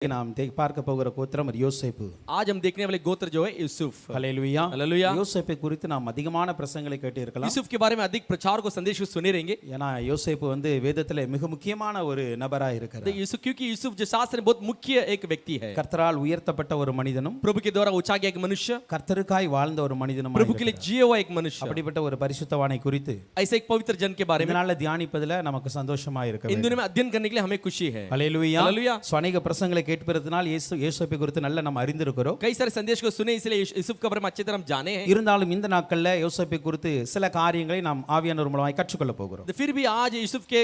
நாம் பார்க்க போகிற கோத்திரம் யோசேப்பு. आज हम देखने वाले गोत्र जो है यूसुफ. हालेलुया. हालेलुया. யோசேப்பை குறித்து நாம் அதிகமான பிரசங்களை கேட்டு இருக்கலாம். यूसुफ के बारे में अधिक प्रचार को संदेश को सुने रहेंगे. ஏனா யோசேப்பு வந்து வேதத்திலே மிக முக்கியமான ஒரு நபராய் இருக்கிறார். यूसुफ क्योंकि यूसुफ जो शास्त्र में बहुत मुख्य एक व्यक्ति है. கர்த்தரால் உயர்த்தப்பட்ட ஒரு மனிதனும் प्रभु के द्वारा ऊंचा गया एक मनुष्य, கர்த்தருக்காய் வாழ்ந்த ஒரு மனிதனும் प्रभु के लिए जिए हुआ एक मनुष्य. அப்படிப்பட்ட ஒரு பரிசுத்தவானை குறித்து ऐसे एक पवित्र जन के बारे में இதனால தியானிப்பதிலே நமக்கு சந்தோஷமா இருக்க வேண்டும். इन दिनों में अध्ययन करने के लिए हमें खुशी है. हालेलुया. हालेलुया. அநேக பிரசங்களை கேட்பதனால் யோசேப்பை குறித்து நல்ல நம்ம அறிந்திருக்கிறோம். कई सारे संदेश को सुने इसलिए यूसुफ के बारे में अच्छी तरह हम जाने हैं. இருந்தாலும் இந்த நாட்கள்ல யோசேப்பை குறித்து சில காரியங்களை நாம் ஆவியானவர் மூலமாய் கற்றுக்கொள்ள போகிறோம். फिर भी आज यूसुफ के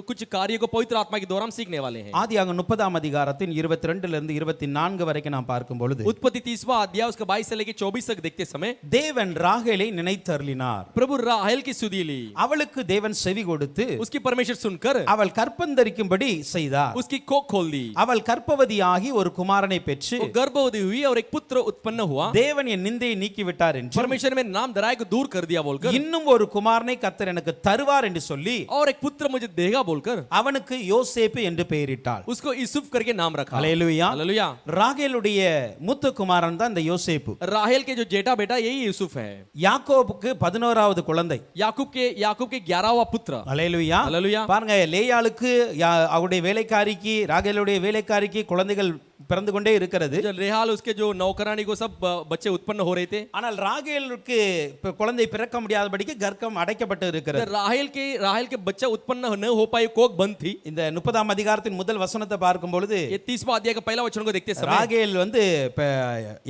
कुछ कार्यों को पवित्र आत्मा के द्वारा हम सीखने वाले हैं. ஆதியாகமம் 30ஆம் அதிகாரத்தின் 22 ல இருந்து 24 வரைக்கும் நாம் பார்க்கும் பொழுது उत्पत्ति 30वां अध्याय उसका 22 से लेकर 24 तक देखते समय தேவன் ராகேலை நினைத்தருளினார். प्रभु राहेल की सुधि ली. அவளுக்கு தேவன் செவி கொடுத்து उसकी परमेश्वर सुनकर அவள் கற்பந்தரிக்கும்படி செய்தார். उसकी कोख खोल दी. அவள் கர்ப்பவதியாகி ஒரு குமாரனை பெற்று गर्भवती हुई और एक पुत्र उत्पन्न हुआ. தேவன் என் நிந்தையை நீக்கி விட்டார் என்று परमेश्वर ने नाम दराय को दूर कर दिया बोलकर இன்னும் ஒரு குமாரனை கர்த்தர் எனக்கு தருவார் என்று சொல்லி और एक पुत्र मुझे देगा बोलकर அவனுக்கு யோசேப்பு என்று பெயரிட்டாள். उसको यूसुफ करके नाम रखा. हालेलुया. हालेलुया. ராகேலுடைய மூத்த குமாரன் தான் இந்த யோசேப்பு. राहेल के जो जेठा बेटा यही यूसुफ है. யாக்கோபுக்கு 11வது குழந்தை. याकूब के 11वां पुत्र. हालेलुया. हालेलुया. பாருங்க, லேயாளுக்கு அவருடைய வேலைக்காரிக்கு ராகேலுடைய வேலைக்காரிக்கு குழந்தைகள் பிறந்து கொண்டே இருக்கிறது. रेहाल उसके जो नौकरानी को सब बच्चे उत्पन्न हो रहे थे. ஆனால் ராகேலுக்கு குழந்தை பிறக்க முடியாதபடிக்கு கர்ப்பம் அடைக்கப்பட்டு இருக்கிறது. राहेल के बच्चा उत्पन्न न हो पाए कोख बंद थी. இந்த 30ஆம் அதிகாரத்தின் முதல் வசனத்தை பார்க்கும் பொழுது ये 30वां अध्याय का पहला वचन को देखते समय ராகேல் வந்து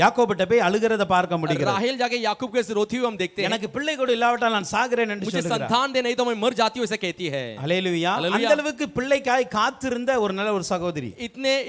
யாக்கோபிட்ட போய் அழுகிறத பார்க்க முடிகிறது. राहेल जाके याकूब के रोती हुई हम देखते हैं. எனக்கு பிள்ளை கூட இல்லாவிட்டால் நான் சாகிறேன் என்று मुझे சொல்கிறார். संतान दे नहीं तो मैं मर जाती हूं ऐसा कहती है. हालेलुया. அந்த அளவுக்கு பிள்ளைக்காய் காத்திருந்த ஒரு நல்ல ஒரு சகோதரி.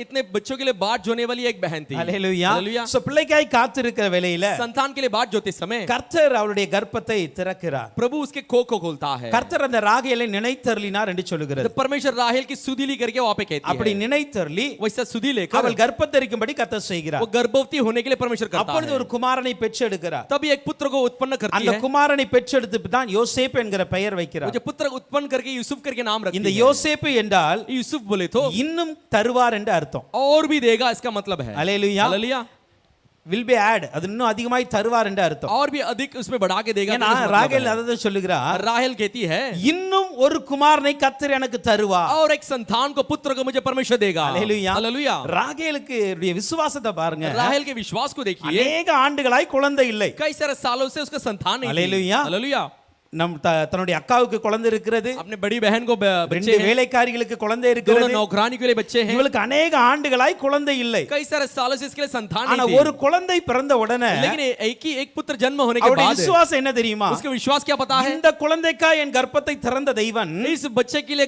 इतने बच्चों के लिए बाट जोने वाली एक बहन थी. हालेलुया. हालेलुया. சோ பிள்ளைக்காய் காத்திருக்கிற வேளையில संतान के लिए बाट जोते समय கர்த்தர் அவளுடைய கர்ப்பத்தை திறக்கிறார். प्रभु उसके कोख को खोलता है. கர்த்தர் அந்த ராகேலை நினைத்தருளினார் என்று சொல்கிறது. परमेश्वर राहेल की सुधि ली करके वहां पे कहती है. அப்படி நினைத்தருளி वैसा सुधि लेकर அவள் கர்ப்பத்தரிக்கும்படி கர்த்தர் செய்கிறார். वो गर्भवती होने के लिए परमेश्वर करता है. அப்பொழுது ஒரு குமாரனை பெற்றெடுக்கிறார். तभी एक पुत्र को उत्पन्न करती है. அந்த குமாரனை பெற்றெடுத்து தான் யோசேப்பு என்கிற பெயர் வைக்கிறார். वो जो पुत्र उत्पन्न करके यूसुफ करके नाम रखती है. இந்த யோசேப்பு என்றால் यूसुफ बोले तो இன்னும் தருவார் என்று அர்த்தம். और भी देगा इसका मतलब है. Hallelujah. Hallelujah. will be add அது இன்னும் அதிகமாய் தருவார் என்று அர்த்தம். और भी अधिक उसमें बढ़ा के देगा. ஏன்னா ராகேல் அதை சொல்லுகிறார். राहेल कहती है இன்னும் ஒரு குமாரனை கர்த்தர் எனக்கு தருவார். और एक संतान को पुत्र को मुझे परमेश्वर देगा. हालेलुया. हालेलुया. ராகேலுக்கு விசுவாசத்தை பாருங்க. राहेल के विश्वास को देखिए. अनेक ஆண்டுகளாய் குழந்தை இல்லை. कई सारे सालों से उसका संतान नहीं. हालेलुया. हालेलुया. நம் தன்னுடைய அக்காவுக்கு குழந்தை இருக்கிறது. अपने बड़ी बहन को ரெண்டு வேலைக்காரிகளுக்கு குழந்தை இருக்கிறது. दोनों नौकरानी के लिए बच्चे हैं. இவளுக்கு अनेक ஆண்டுகளாய் குழந்தை இல்லை. कई सारे सालों से इसके लिए संतान ஆனா नहीं थी. ஒரு குழந்தை பிறந்த உடனே लेकिन एक पुत्र जन्म होने के அவருடைய बाद விசுவாசம் என்ன தெரியுமா? उसका विश्वास क्या पता है? இந்த குழந்தைக்காய் என் கர்ப்பத்தை திறந்த தெய்வன் इस बच्चे के लिए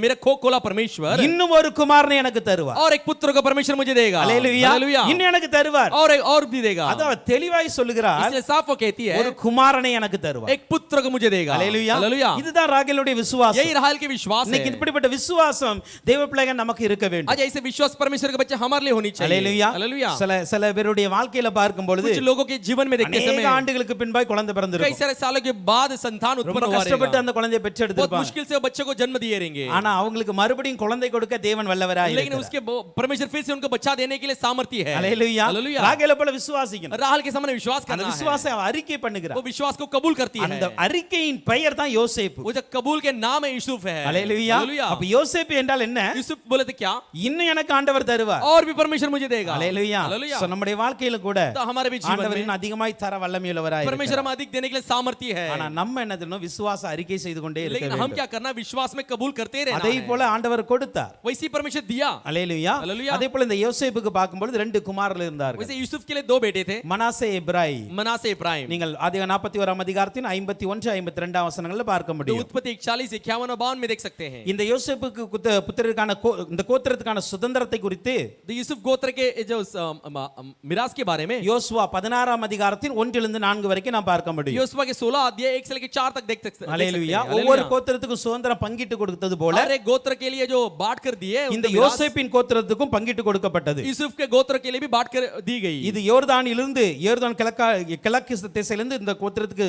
मेरा कोख खोला परमेश्वर இன்னும் ஒரு குமாரனை எனக்கு தருவார். और एक पुत्र को परमेश्वर मुझे देगा. हालेलुया. हालेलुया. இன்னும் எனக்கு தருவார். और भी देगा. அத தெளிவாய் சொல்லுகிறார். इसलिए साफ वो कहती है ஒரு குமாரனை எனக்கு தருவார். एक पुत्र को मुझे देगा. हालेलुया. हालेलुया. இதுதான் ராகேலுடைய விசுவாசம். यही राहेल के विश्वास है. இன்னைக்கு இப்படிப்பட்ட விசுவாசம் தேவ பிள்ளைகள் நமக்கு இருக்க வேண்டும். आज ऐसे विश्वास परमेश्वर के बच्चे हमारे लिए होनी चाहिए. हालेलुया. हालेलुया. சில பேருடைய வாழ்க்கையில பார்க்கும் பொழுது कुछ लोगों के जीवन में देखते अनेक समय ஆண்டுகளுக்கு பின்பாய் குழந்தை कई பிறந்திருக்கும். सारे सालों के बाद संतान ரொம்ப उत्पन्न हुआ கஷ்டப்பட்டு रहेगा. அந்த குழந்தையை बहुत பெற்றெடுத்திருப்பாங்க. मुश्किल से वो बच्चे को जन्म दिए रहेंगे. ஆனா அவங்களுக்கு மறுபடியும் குழந்தை கொடுக்க தேவன் வல்லவராய் लेकिन இருக்கிறார். उसके परमेश्वर फिर से उनको बच्चा देने के लिए सामर्थ्य है. हालेलुया. हालेलुया. ராகேலை போல விசுவாசிக்கணும். राहेल के सामने विश्वास அந்த करना है. விசுவாசத்தை அவ அறிக்கை பண்ணுகிறார். वो विश्वास को कबूल करती है. அந்த அறிக்கையின் பெயர் தான் யோசேப்பு. वो जो कबूल के नाम है यूसुफ है. हालेलुया. हालेलुया. அப்ப யோசேப்பு என்றால் என்ன? यूसुफ बोले तो क्या? இன்னும் எனக்கு ஆண்டவர் தருவார். और भी परमेश्वर मुझे देगा. हालेलुया. हालेलुया. சோ நம்முடைய வாழ்க்கையில கூட तो हमारे भी जीवन ஆண்டவர் में இன்னும் அதிகமாய் தர வல்லமையுள்ளவராய் परमेश्वर இருக்கிறார். हम अधिक देने के लिए सामर्थ्य है. ஆனா நம்ம என்ன பண்ணணும்? விசுவாச அறிக்கை செய்து கொண்டே இருக்க लेकिन हम வேண்டும். क्या करना? विश्वास में कबूल करते रहना அதே है. போல ஆண்டவர் கொடுத்தார். वैसे परमेश्वर दिया. हालेलुया. हालेलुया. அதே போல இந்த யோசேப்புக்கு பார்க்கும்போது ரெண்டு குமாரர்கள் இருந்தார்கள். वैसे यूसुफ के लिए दो बेटे थे, மனாசே எப்ராயிம். मनासे इब्राहिम. நீங்கள் ஆதியாகமம் 41ஆம் அதிகாரத்தின் 51 52 வசனங்கள்ல பார்க்க तो முடியும். उत्पत्ति 41 51 और 52 में देख सकते हैं. இந்த யோசேப்புக்கு புத்திரருக்கான இந்த கோத்திரத்துக்கான சுதந்திரத்தை குறித்து यूसुफ गोत्र के जो मिरास के बारे में யோசுவா 16ஆம் அதிகாரத்தின் 1 லிருந்து 4 வரைக்கும் நாம் பார்க்க முடியும். योशुआ के 16 अध्याय 1 से लेकर 4 तक देख सकते हैं. हालेलुया. ஒவ்வொரு கோத்திரத்துக்கும் சுதந்திரம் பங்கிட்டு கொடுத்தது போல हर एक गोत्र के लिए जो बांट कर दिए இந்த யோசேப்பின் கோத்திரத்துக்கும் பங்கிட்டு கொடுக்கப்பட்டது. यूसुफ के गोत्र के लिए भी बांट कर दी गई. இது யோர்தானிலிருந்து யோர்தான் கிழக்கு திசையிலிருந்து இந்த கோத்திரத்துக்கு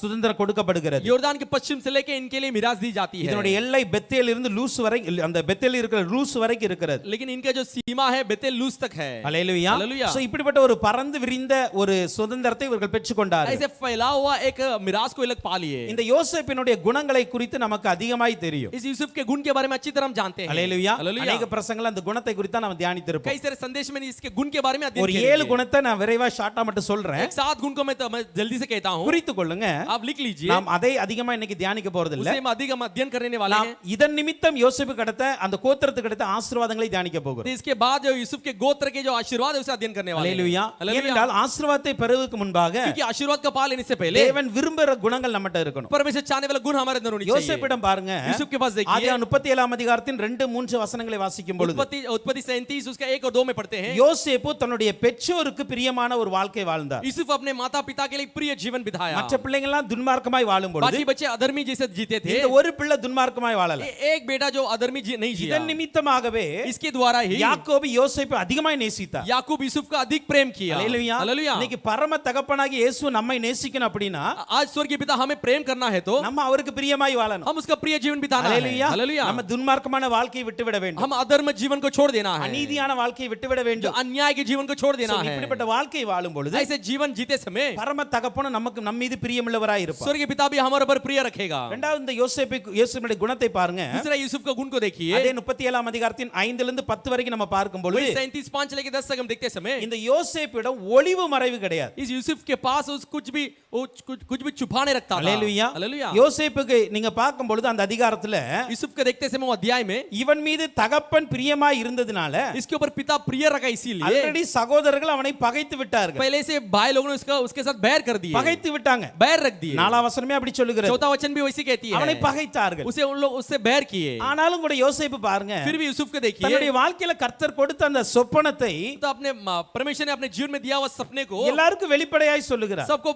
சுதந்திரம் கொடுக்கப்படுகிறது. योर्दान के पश्चिम से लेके इनके लिए मिराज दी जाती है, இதனுடைய எல்லை பெத்தேல் இருந்து லூஸ் வரை, அந்த பெத்தேல் இருக்கிற லூஸ் வரைக்கும் இருக்கிறது. लेकिन इनका जो सीमा है बेतेल लूज तक है. அல்லேலூயா. हालेलुया. சோ இப்படிப்பட்ட ஒரு பறந்து விரிந்த ஒரு சுதந்திரத்தை இவர்கள் பெற்றுக்கொண்டார்கள். ऐसे फैला हुआ एक मिराज को ये लोग पा लिए. இந்த யோசேப்பினுடைய குணங்களை குறித்து நமக்கு அதிகமாய் தெரியும். इस यूसुफ के गुण के बारे में अच्छी तरह हम जानते हैं. அல்லேலூயா. हालेलुया. अनेक பிரசங்கங்கள் அந்த குணத்தை குறித்து தான் நாம தியானித்திருப்போம். कई सारे संदेश में इसके गुण के बारे में अध्ययन ஒரு किए 7 குணத்தை நான் விரைவா ஷார்ட்டா மட்டும் சொல்றேன். एक 7 गुण को मैं जल्दी से कहता हूं, குறித்து கொள்ளுங்க. आप लिख लीजिए. நாம் அதை அதிகமா இன்னைக்கு தியானிக்க போறது இல்ல. उसे हम अधिक हम अध्ययन करने वाले நாம் हैं. இதன் நிமித்தம் யோசேப்பு கிடைத்த அந்த கோத்திரத்துக்கு கிடைத்த ஆசீர்வாதங்களை தியானிக்க போகிறோம். तो इसके बाद जो यूसुफ के गोत्र के जो आशीर्वाद है उसे अध्ययन करने वाले हैं. அல்லேலூயா. हालेलुया. ஏனென்றால் ஆசீர்வாதத்தை பெறுவதற்கு முன்பாக क्योंकि आशीर्वाद का पा लेने से पहले தேவன் விரும்புகிற குணங்கள் நம்மட்ட இருக்கணும். परमेश्वर चाहने वाला गुण हमारे अंदर होनी चाहिए. யோசேப்பிடம் பாருங்க. यूसुफ के पास देखिए, ஆதியாகமம் 37 அதிகாரத்தின் 2-3 வசனங்களை வாசிக்கும் பொழுது उत्पत्ति 37 उसका 1 और 2 में पढ़ते हैं. யோசேப்பு தன்னுடைய பெற்றோருக்கு பிரியமான ஒரு வாழ்க்கை வாழ்ந்தார். यूसुफ अपने माता पिता के लिए प्रिय जीवन बिताया. மற்ற பிள்ளைகள் எல்லாம் துன்மார்க்கமாய் வாழும் பொழுது बाकी बच्चे अधर्मी जैसे जीते थे, இந்த ஒரு பிள்ளை துன்மார்க்கமாய் வாழல. एक बेटा जो अधर्मी नहीं जिया. இதன் நிமித்தமாகவே इसके द्वारा ही யாக்கோபு யோசேப்பை அதிகமாய் நேசித்தார். याकूब यूसुफ का अधिक प्रेम किया. அல்லேலூயா. हालेलुया. இன்னைக்கு பரம தகப்பனாகிய இயேசு நம்மை நேசிக்கணும் அப்படினா आज स्वर्गीय पिता हमें प्रेम करना है तो நம்ம அவருக்கு பிரியமாய் வாழணும். हम उसका प्रिय जीवन बिताना है. அல்லேலூயா. हालेलुया. நம்ம துன்மார்க்கமான வாழ்க்கையை விட்டுவிட வேண்டும். हम अधर्म जीवन को छोड़ देना है. அநீதியான வாழ்க்கையை விட்டுவிட जो வேண்டும். अन्याय के जीवन को छोड़ देना है. இப்படிப்பட்ட வாழ்க்கை வாழும் பொழுது ऐसे जीवन जीते समय பரம தகப்பனும் நமக்கு நம்ம மீது பிரியமுள்ளவராய் இருப்பார். स्वर्गीय पिता भी हमारे पर प्रिय रखेगा. இரண்டாவது இந்த யோசேப்புடைய குணத்தை பாருங்க. दूसरा यूसुफ का गुण को देखिए. அதே 37 அதிகாரத்தின் 5 இருந்து 10 வரைக்கும் நம்ம பார்க்கும் பொழுது 37:5 लेके 10 तक हम देखते समय இந்த யோசேப்பிடம் ஒளிவு மறைவு கிடையாது. इस यूसुफ के पास उस कुछ भी छुपाने रखता था. அல்லேலூயா. हालेलुया. யோசேப்புக்கு நீங்க பார்க்கும் பொழுது அந்த அதிகாரத்துல यूसुफ को देखते समय वो अध्याय में இவன் மீது தகப்பன் பிரியமாய் இருந்ததுனால इसके ऊपर पिता प्रिय रखा, इसीलिए ஆல்ரெடி சகோதரர்கள் அவனை பகைத்து விட்டார்கள். पहले से भाई लोगों ने उसके साथ बैर कर दिए, பகைத்து விட்டாங்க. बैर रख दिए. 4 வசனமே அப்படி சொல்லுகிறது. चौथा वचन भी वैसी कहती है, அவனை பகைத்தார்கள். उसे उन लोग उससे बैर किए. ஆனாலும் கூட யோசேப்பு பாருங்க, फिर भी यूसुफ को देखिए, தன்னுடைய வாழ்க்கையில கர்த்தர் கொடுத்த அந்த சொப்பனத்தை तो अपने परमेश्वर ने अपने जीवन में दिया हुआ सपने को எல்லாருக்கும் வெளிப்படையாய் சொல்லுகிறார். सबको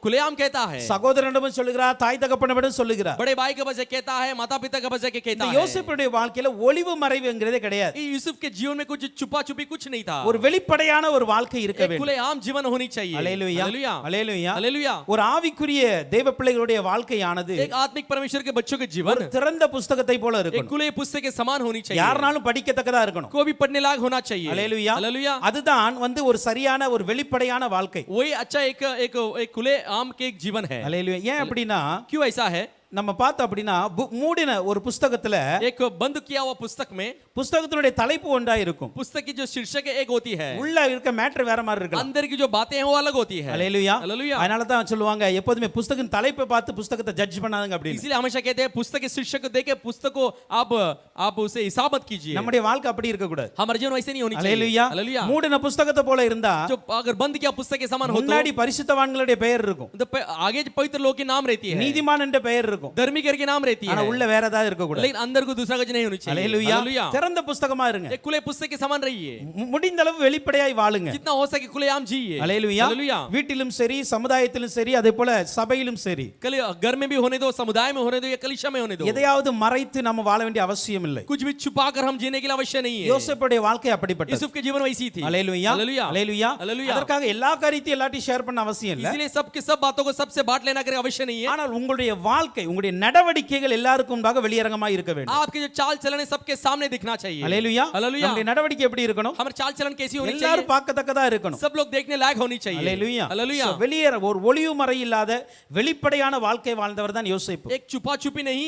खुलेआम कहता है. சகோதரனிடமும் சொல்லுகிறார், தாய் தகப்பனிடமும் சொல்லுகிறார். बड़े भाई के बजाय कहता है, माता पिता के बजाय कहता இந்த है. யோசேப்புடைய வாழ்க்கையில ஒளிவு மறைவுங்கிறதே கிடையாது. यूसुफ के जीवन में कुछ छुपा छुपी कुछ नहीं था. ஒரு வெளிப்படையான ஒரு வாழ்க்கை இருக்க एक வேண்டும். खुलेआम जीवन होनी चाहिए. அல்லேலூயா. हालेलुया. அல்லேலூயா. हालेलुया. ஒரு ஆவிக்குரிய தேவ பிள்ளைகளுடைய வாழ்க்கையானது एक आत्मिक परमेश्वर के बच्चों के जीवन ஒரு திறந்த புஸ்தகத்தை போல एक இருக்கணும். खुले पुस्तक के समान होनी चाहिए. யாருனாலும் படிக்கத்தக்கதா இருக்கணும். को भी पढ़ने लायक होना चाहिए. அல்லேலூயா. हालेलुया. அதுதான் ஒரு சரியான ஒரு வெளிப்படையான வாழ்க்கை. वही अच्छा एक एक एक खुले आम के एक जीवन है. அல்லேலூயா. ஏன் அப்படின்னா क्यों ऐसा है? நம்ம பார்த்தோம் அப்படின்னா மூடின ஒரு புஸ்தகத்துல एक बंद किया हुआ पुस्तक में புஸ்தகத்தினுடைய தலைப்பு ஒன்றா இருக்கும். पुस्तक की जो शीर्षक है एक होती है, உள்ள இருக்க மேட்டர் வேற மாதிரி இருக்கும். अंदर की जो बातें हैं वो अलग होती है. அல்லேலூயா. हालेलुया. அதனால தான் சொல்லுவாங்க எப்போதுமே புஸ்தகத்தின் தலைப்பை பார்த்து புஸ்தகத்தை ஜட்ஜ் பண்ணாதீங்க அப்படின்னு. इसलिए हमेशा कहते हैं पुस्तक के शीर्षक को देख के पुस्तक को आप उसे हिसाब मत कीजिए. நம்முடைய வாழ்க்கை அப்படி இருக்க கூடாது. हमारा जीवन वैसे नहीं होनी चाहिए. அல்லேலூயா. हालेलुया. மூடின புஸ்தகத்தை போல இருந்தா जो अगर बंद किया पुस्तक के समान हो முன்னாடி பரிசுத்தவான்களுடைய பெயர் இருக்கும். तो आगे पवित्र लोग के नाम रहती है, நீதிமான் என்ற பெயர் இருக்கும். धर्मी करके नाम रहती ஆனா है, உள்ள வேற ஏதாவது இருக்க கூடாது. लेकिन अंदर को दूसरा कुछ नहीं होनी चाहिए. அல்லேலூயா. हालेलुया. திறந்த புஸ்தகமா இருங்க. एक खुले पुस्तक के समान रहिए. முடிந்த அளவு வெளிப்படையாய் வாழுங்க. जितना हो सके खुलेआम जिए. அல்லேலூயா. हालेलुया. வீட்டிலும் சரி, சமுதாயத்திலும் சரி, அதே போல சபையிலும் சரி, कल घर में भी होने दो, समुदाय में होने दो या कलीसिया में होने दो, எதையாவது மறைத்து நம்ம வாழ வேண்டிய அவசியம் இல்லை. कुछ भी छुपा कर हम जीने के लिए अवश्य नहीं है. யோசேப்புடைய வாழ்க்கை அப்படிப்பட்டது. यूसुफ के जीवन वैसी थी. அல்லேலூயா. हालेलुया. அல்லேலூயா. हालेलुया. அதற்காக எல்லா காரியத்தையும் எல்லாத்தையும் ஷேர் பண்ண அவசியம் இல்லை. इसलिए सबके सब बातों को सबसे बांट लेना करे अवश्य नहीं है. ஆனால் உங்களுடைய வாழ்க்கை, உங்களுடைய நடவடிக்கைகள் எல்லாருக்கும் முன்பாக வெளியரங்கமாய் இருக்க வேண்டும். आपके जो चाल चलन है सबके सामने दिखना चाहिए. அல்லேலூயா. हालेलुया. நம்முடைய நடவடிக்கை எப்படி இருக்கணும்? हमारे चाल चलन कैसी होनी चाहिए? எல்லாரும் பார்க்கத்தக்கதா இருக்கணும். सब लोग देखने लायक होनी चाहिए. அல்லேலூயா. हालेलुया. So, வெளியேற ஒரு ஒளிவு மறை இல்லாத வெளிப்படையான வாழ்க்கை வாழ்ந்தவர் தான் யோசேப்பு. एक छुपा छुपी नहीं,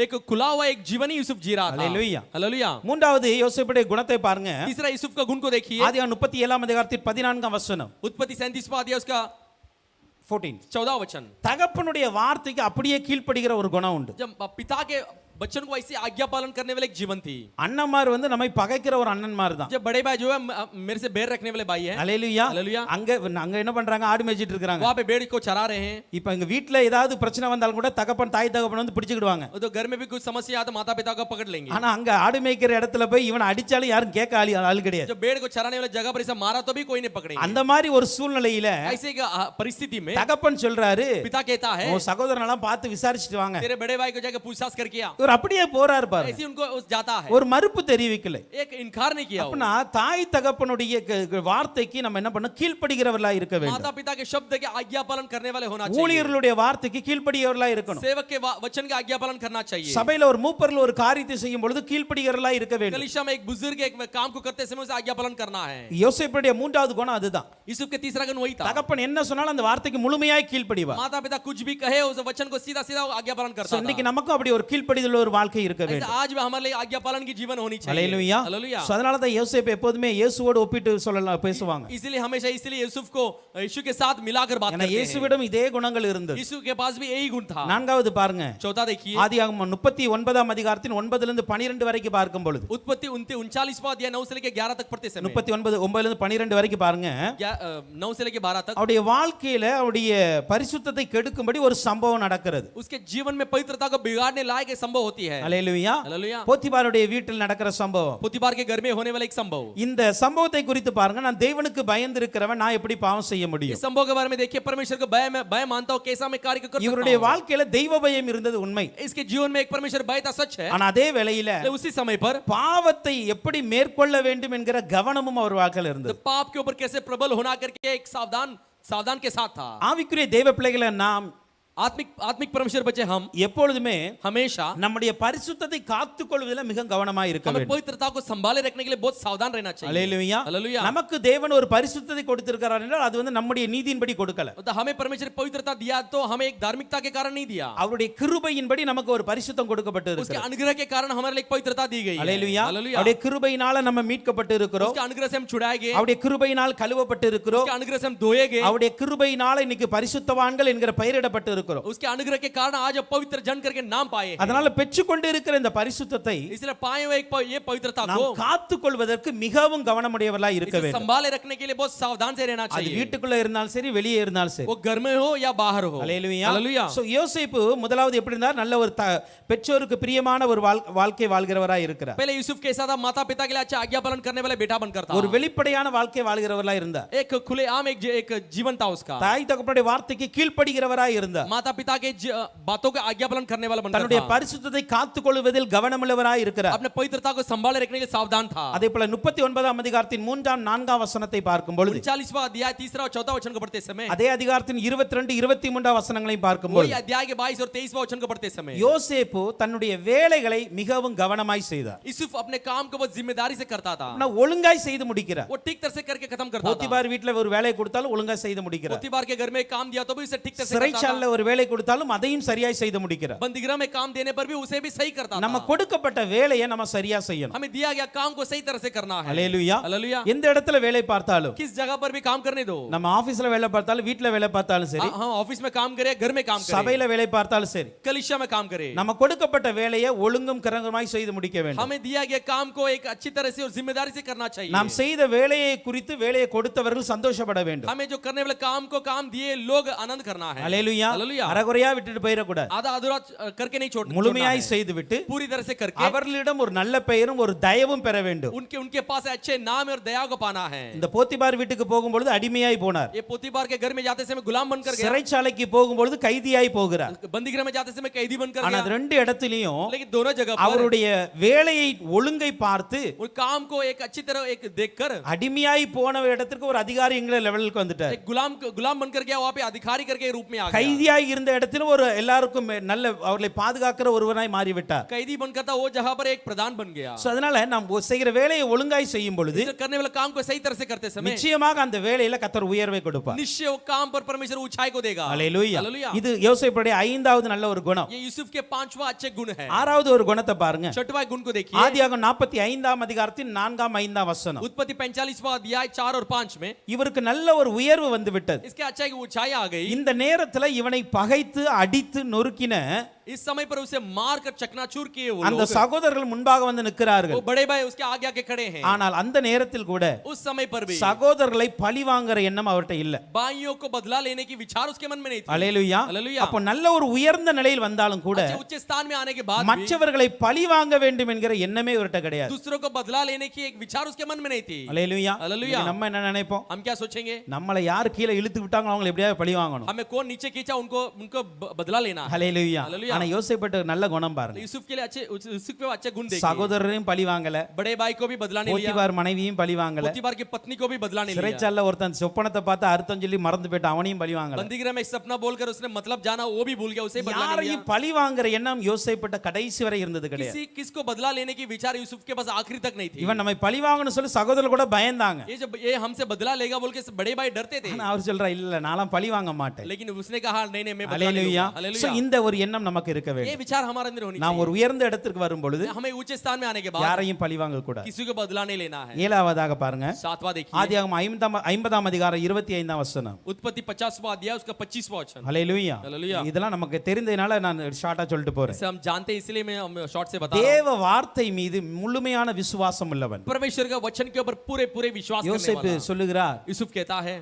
एक खुला हुआ एक जीवन ही यूसुफ जी रहा था. हालेलुया. हालेलुया. மூன்றாவது யோசேப்புடைய குணத்தை பாருங்க. तीसरा यूसुफ का गुण को देखिए. ஆதியாகமம் 37 அதிகாரத்தில் 14 வசனம். उत्पत्ति 37वां अध्याय उसका 14. 14 वचन. தகப்பனுடைய வார்த்தைக்கு அப்படியே கீழ்ப்படுகிற ஒரு குணம் உண்டு. जब पिता के बच्चन को ऐसे आज्ञा पालन करने वाले एक जीवन थी. அண்ணன்மார் நம்மை பகைக்கிற ஒரு அண்ணன்மார் தான். जब बड़े भाई जो है मेरे से बैर रखने वाले भाई हैं. அல்லேலூயா. हालेलुया. அங்க என்ன பண்றாங்க? ஆடு மேய்ச்சிட்டு இருக்காங்க. वहां पे भेड़ को चरा रहे हैं. இப்போ எங்க வீட்ல ஏதாவது பிரச்சனை வந்தாலும் கூட தகப்பன் தாய் தகப்பன் வந்து பிடிச்சிடுவாங்க. तो घर में भी कुछ समस्या आए तो माता पिता को पकड़ लेंगे. ஆனா அங்க ஆடு மேய்க்கிற இடத்துல போய் இவன் அடிச்சாலும் யாரும் கேட்க ஆள் கிடையாது. जब भेड़ को चराने वाले जगह पर ऐसा मारा तो भी कोई नहीं पकड़ेगा. அந்த மாதிரி ஒரு சூழ்நிலையில ऐसे एक परिस्थिति में தகப்பன் சொல்றாரு, पिता कहता है உன் சகோதரன் எல்லாம் பார்த்து விசாரிச்சுட்டு வாங்க. तेरे बड़े भाई को जाकर पूछताछ करके आ. ஒரு அவர் அப்படியே போறாரு பாருங்க, ऐसे उनको जाता है, ஒரு மறுப்பு தெரிவிக்கல. एक इनकार नहीं किया वो। அப்படின்னா தாய் தகப்பனுடைய வார்த்தைக்கு நம்ம என்ன பண்ணணும், கீழ்ப்படிகிறவர்களா இருக்க வேண்டும். माता पिता के शब्द के आज्ञा पालन करने वाले होना चाहिए, ஊழியர்களுடைய வார்த்தைக்கு கீழ்ப்படிகிறவர்களா இருக்கணும். सेवक के वचन के आज्ञा पालन करना चाहिए। சபையில ஒரு மூப்பர்கள் ஒரு காரியத்தை செய்யும் பொழுது கீழ்ப்படிகிறவர்களா இருக்க வேண்டும். कलीसिया में एक बुजुर्ग एक काम को करते समय उसे आज्ञा पालन करना है। யோசேப்புடைய மூன்றாவது குணம் அதுதான். यूसुफ के तीसरा गुण वही था, தகப்பன் என்ன சொன்னாலும் அந்த வார்த்தைக்கு முழுமையாய் கீழ்ப்படிவார். माता पिता कुछ भी कहे उस वचन को सीधा सीधा आज्ञा पालन करता था। இன்னைக்கு நமக்கும் அப்படி ஒரு கீழ்ப்படிதல் ஒரு வாழ்க்கை இருக்க ऐसे வேண்டும். आज भी हमारे लिए आज्ञा पालन की जीवन होनी चाहिए। ஹல்லேலூயா. हालेलुया। சோ அதனால தான் யோசேப்பு எப்போதுமே இயேசுவோடு ஒப்பிட்டு சொல்லலாம் பேசுவாங்க. इसलिए हमेशा इसलिए यूसुफ को यीशु के साथ मिलाकर बात ஏன்னா करते हैं। இயேசுவிடம் இதே குணங்கள் இருந்தது. यीशु के पास भी यही गुण था। நான்காவது பாருங்க, चौथा देखिए, ஆதியாகமம் 39ஆம் அதிகாரத்தின் 9 லிருந்து 12 வரைக்கும் பார்க்கும் பொழுது, उत्पत्ति 39वां अध्याय 9 से लेकर 11 तक पढ़ते समय, 39 9 லிருந்து 12 வரைக்கும் பாருங்க, 9 से लेकर 12 तक அவருடைய வாழ்க்கையில அவருடைய பரிசுத்தத்தை கெடுக்கும்படி ஒரு சம்பவம் நடக்கிறது. उसके जीवन में पवित्रता को बिगाड़ने लायक एक संभव होती है। அல்லேலூயா. हालेलुया। போத்திபாருடைய வீட்டில் நடக்கிற சம்பவம். पोतीफार के घर में होने वाला एक संभव, இந்த சம்பவத்தை குறித்து பாருங்க, நான் தேவனுக்கு பயந்து இருக்கிறவன், நான் எப்படி பாவம் செய்ய इस முடியும்? संभव के बारे में देखिए, परमेश्वर को भय मानता हूं, कैसा मैं कार्य कर सकता இவருடைய हूं। வாழ்க்கையில தெய்வ பயம் இருந்தது உண்மை. इसके जीवन में एक परमेश्वर भय था, सच है। ஆனா அதே வேளையில लेकिन उसी समय पर பாவத்தை எப்படி மேற்கொள்ள வேண்டும் என்கிற கவனமும் அவர் வாழ்க்கையில இருந்தது. पाप के ऊपर कैसे प्रबल होना करके एक सावधान के साथ था। ஆவிக்குரிய தேவ பிள்ளைகளை நாம் आत्मिक परमेश्वर बच्चे हम எப்பொழுதுமே हमेशा நம்முடைய பரிசுத்தத்தை காத்துக்கொள்வதில் மிக கவனமா இருக்க हमें வேண்டும். पवित्रता को संभाले रखने के लिए बहुत सावधान रहना चाहिए। அல்லேலூயா. हालेलुया। நமக்கு தேவன் ஒரு பரிசுத்தத்தை கொடுத்திருக்கிறார் என்றால் அது வந்து நம்முடைய நீதியின்படி கொடுக்கல. तो हमें परमेश्वर पवित्रता दिया तो हमें एक धार्मिकता के कारण नहीं दिया, அவருடைய கிருபையின்படி நமக்கு ஒரு பரிசுத்தம் கொடுக்கப்பட்டு उसके இருக்கிறது. अनुग्रह के कारण हमारे लिए एक पवित्रता दी गई है। அல்லேலூயா. हालेलुया। அவருடைய கிருபையினால நம்ம மீட்கப்பட்டு இருக்கிறோம். उसके अनुग्रह से हम छुड़ाए गए, அவருடைய கிருபையினால் கழுவப்பட்டு இருக்கிறோம். उसके अनुग्रह से हम धोए गए, அவருடைய கிருபையினால இன்னைக்கு பரிசுத்தவான்கள் என்கிற பெயரிடப்பட்டு இருக்கிறோம். उसके अनुग्रह के कारण आज हम पवित्र जन करके नाम पाए हैं। அதனால பெற்றுக்கொண்டு இருக்கிற இந்த பரிசுத்தத்தை इसलिए पाए हुए ये पवित्रता को நாம் காத்துக்கொள்வதற்கு மிகவும் கவனமுடையவர்களாய் இருக்க इसे வேண்டும். संभाले रखने के लिए बहुत सावधान से रहना அது चाहिए, வீட்டுக்குள்ள இருந்தாலும் சரி, வெளியே இருந்தாலும் சரி. वो घर में हो या बाहर हो। அல்லேலூயா. हालेलुया। சோ யோசேப்பு முதலாவது எப்படி இருந்தார்? நல்ல ஒரு பெற்றோருக்கு பிரியமான ஒரு வாழ்க்கை வாழ்கிறவராய் இருக்கிறார். पहले यूसुफ कैसा था? माता पिता के लिए अच्छा आज्ञा पालन करने वाला बेटा बनकर था, ஒரு வெளிப்படையான வாழ்க்கை வாழ்கிறவராய் இருந்தார். एक खुलेआम एक जीवन था उसका, தாய் தகப்பனுடைய வார்த்தைக்கு கீழ்ப்படிகிறவராய் இருந்தார். माता पिता के बातों का आज्ञा पालन करने वाला बनकर தன்னுடைய था, பரிசுத்தத்தை காத்துக்கொள்வதில் கவனமுள்ளவராய் இருக்கிறார். अपने पवित्रता को संभाले रखने के लिए सावधान था। அதே போல 39ஆம் அதிகாரத்தின் 3ஆம் 4ஆம் வசனத்தை பார்க்கும் பொழுது, 39वां अध्याय 3 और 4 वचन को पढ़ते समय, அதே அதிகாரத்தின் 22 23ஆம் வசனங்களையும் பார்க்கும் वही பொழுது, अध्याय के 22 और 23वां वचन को पढ़ते समय யோசேப்பு தன்னுடைய வேலைகளை மிகவும் கவனமாய் செய்தார். यूसुफ अपने काम को बहुत जिम्मेदारी से करता था, ஆனா ஒழுங்காய் செய்து முடிக்கிறார். वो ठीक तरह से करके खत्म करता था। போத்திபார் வீட்ல ஒரு வேலை கொடுத்தாலும் ஒழுங்காய் செய்து முடிக்கிறார். पोतीफार के घर में काम दिया तो भी उसे ठीक तरह से करता था, சிறைச்சாலையில ஒரு வேலை கொடுத்தாலும் அதையும் சரியாய் செய்து முடிக்கிறார். बंदीगृह में काम देने पर भी उसे भी सही करता நம்ம था। கொடுக்கப்பட்ட வேலையை நம்ம சரியா செய்யணும். हमें दिया गया काम को सही तरह से करना है। அல்லேலூயா. हालेलुया। எந்த இடத்துல வேலை பார்த்தாலும், किस जगह पर भी काम करने दो, நம்ம ஆபீஸ்ல வேலை பார்த்தாலும், வீட்ல வேலை பார்த்தாலும் சரி, हम ऑफिस में काम करें, घर में काम करें, சபையில வேலை பார்த்தாலும் சரி, कलीसिया में काम करें, நம்ம கொடுக்கப்பட்ட வேலையை ஒழுங்கும் கரங்கமாய் செய்து முடிக்க வேண்டும். हमें दिया गया काम को एक अच्छी तरह से और जिम्मेदारी से करना चाहिए। நாம் செய்த வேலையை குறித்து வேலையை கொடுத்தவர்கள் சந்தோஷப்பட வேண்டும். हमें जो करने वाले काम को काम दिए लोग आनंद करना है। அல்லேலூயா. हालेलुया। அரைகுறையா விட்டுட்டு போயிட கூடாது. आधा अधूरा करके नहीं छोड़ना முழுமையாய் है, செய்துவிட்டு पूरी तरह से करके அவர்களிடம் ஒரு நல்ல பெயரும் ஒரு தயவும் பெற வேண்டும். उनके पास अच्छे नाम और दया को पाना है। இந்த போத்திபார் வீட்டுக்கு போகும்பொழுது அடிமையாய் போனார். ये पोतीफार के घर में जाते समय गुलाम बनकर गया, சிறைச்சாலைக்கு போகும்பொழுது கைதியாய் போகிறார். बंदीगृह में जाते समय कैदी बनकर ஆனா गया, அது ரெண்டு இடத்திலையும் लेकिन दोनों जगह पर அவருடைய வேலையை ஒழுங்கை பார்த்து उस काम को एक अच्छी तरह एक देखकर அடிமையாய் போன இடத்திற்கு ஒரு அதிகாரிங்கிற லெவலுக்கு வந்துட்டார். एक गुलाम बनकर गया, वहां पे अधिकारी करके रूप में आ गया, கைதியாய் இருந்த இடத்துல ஒரு எல்லாருக்கும் நல்ல அவர்களை பாதுகாக்கிற ஒருவனாய் மாறிவிட்டார். कैदी बनकर था वो जगह पर एक प्रधान बन गया। சோ அதனால நாம் செய்கிற வேலையை ஒழுங்காய் செய்யும் பொழுது इसे करने वाले काम को सही तरह से करते समय நிச்சயமாக அந்த வேலையில கர்த்தர் உயர்வை கொடுப்பார். निश्चय वो काम पर परमेश्वर ऊंचाई को देगा। அல்லேலூயா. हालेलुया। இது யோசேப்புடைய 5வது நல்ல ஒரு குணம். ये यूसुफ के 5वां अच्छे गुण है। 6வது ஒரு குணத்தை பாருங்க. 6वां गुण को देखिए, ஆதியாகமம் 45ஆம் அதிகாரத்தின் 4ஆம் 5ஆம் வசனம். उत्पत्ति 45वां अध्याय 4 और 5 में இவருக்கு நல்ல ஒரு உயர்வு வந்து விட்டது. इसके अच्छा की ऊंचाई आ गई। இந்த நேரத்துல இவனை பகைத்து அடித்து நொறுக்கின इस समय पर उसे मारकर चकनाचूर किए वो அந்த लोग, சகோதரர்கள் முன்பாக வந்து நிற்கிறார்கள். वो बड़े भाई उसके आगे आके खड़े हैं। ஆனால் அந்த நேரத்தில் கூட उस समय पर भी சகோதரர்களை பழி வாங்குற எண்ணம் அவர்ட்ட இல்ல. भाइयों को बदला लेने की विचार उसके मन में नहीं थी। அல்லேலூயா. हालेलुया। அப்ப நல்ல ஒரு உயர்ந்த நிலையில் வந்தாலும் கூட अच्छे उच्च स्थान में आने के बाद भी மற்றவர்களை பழி வாங்க வேண்டும் என்கிற எண்ணமே இவர்ட்ட கிடையாது. दूसरों को बदला लेने की एक विचार उसके मन में नहीं थी। அல்லேலூயா. हालेलुया। இன்னைக்கு நம்ம என்ன நினைப்போம்? हम क्या सोचेंगे? நம்மளை யார் கீழே இழுத்து விட்டாங்களோ அவங்களை எப்படியாவது பழி வாங்கணும். हमें कौन नीचे खींचा उनको उनको बदला लेना है। ஹல்லேலூயா. ஹல்லேலூயா. ஆனா யோசேப்புட்ட நல்ல குணம் பாருங்க. यूसुफ के लिए यूसुफ पे अच्छे गुण देखे। சகோதரரையும் பழி வாங்கல, बड़े भाई को भी बदला नहीं लिया, போத்திபார் மனைவியும் பழி வாங்கல, पोतीफार की पत्नी को भी बदला नहीं लिया। சிறைச்சாலையில ஒருத்தன் சொப்பனத்தை பார்த்து அர்த்தம் சொல்லி மறந்து போயிட்டு அவனையும் பழி வாங்கல. बंदीगृह में एक सपना बोलकर उसने मतलब जाना, वो भी भूल गया, उसे बदला नहीं लिया। யாரையும் பழி வாங்குற எண்ணம் யோசேப்புட்ட கடைசி வரை இருந்தது கிடையாது. किसको बदला लेने की विचार यूसुफ के पास आखिरी तक नहीं थी। இவன் நம்மை பழி வாங்கணும்னு சொல்லி சகோதரர் கூட பயந்தாங்க. ये हमसे बदला लेगा बोल के बड़े भाई डरते थे, ஆனா அவர் சொல்றா இல்ல நான்லாம் பழி வாங்க மாட்டேன். लेकिन उसने कहा नहीं नहीं मैं बदला नहीं ஹல்லேலூயா. लूंगा। So hallelujah. இந்த ஒரு எண்ணம் நமக்கு இருக்க ये வேண்டும். विचार हमारे अंदर होनी நாம் चाहिए। ஒரு உயர்ந்த இடத்திற்கு வரும் பொழுது हमें ऊंचे स्थान में आने के बाद யாரையும் பழி வாங்க கூடாது. किसी को बदला नहीं लेना है। ஏழாவதாக பாருங்க, सातवां देखिए, ஆதியாகமம் 50ஆம் அதிகாரம் 25ஆம் வசனம். उत्पत्ति 50वां अध्याय उसका 25वां वचन। ஹல்லேலூயா. ஹல்லேலூயா. இதெல்லாம் நமக்கு தெரிந்ததனால நான் ஷார்ட்டா சொல்லிட்டு போறேன். इसे हम जानते हैं इसलिए मैं शॉर्ट से बता रहा हूं। தேவ வார்த்தை மீது முழுமையான விசுவாசம் உள்ளவன். परमेश्वर का वचन के ऊपर पूरे पूरे विश्वास करने யோசேப்பு वाला। சொல்லுகிறார், यूसुफ कहता है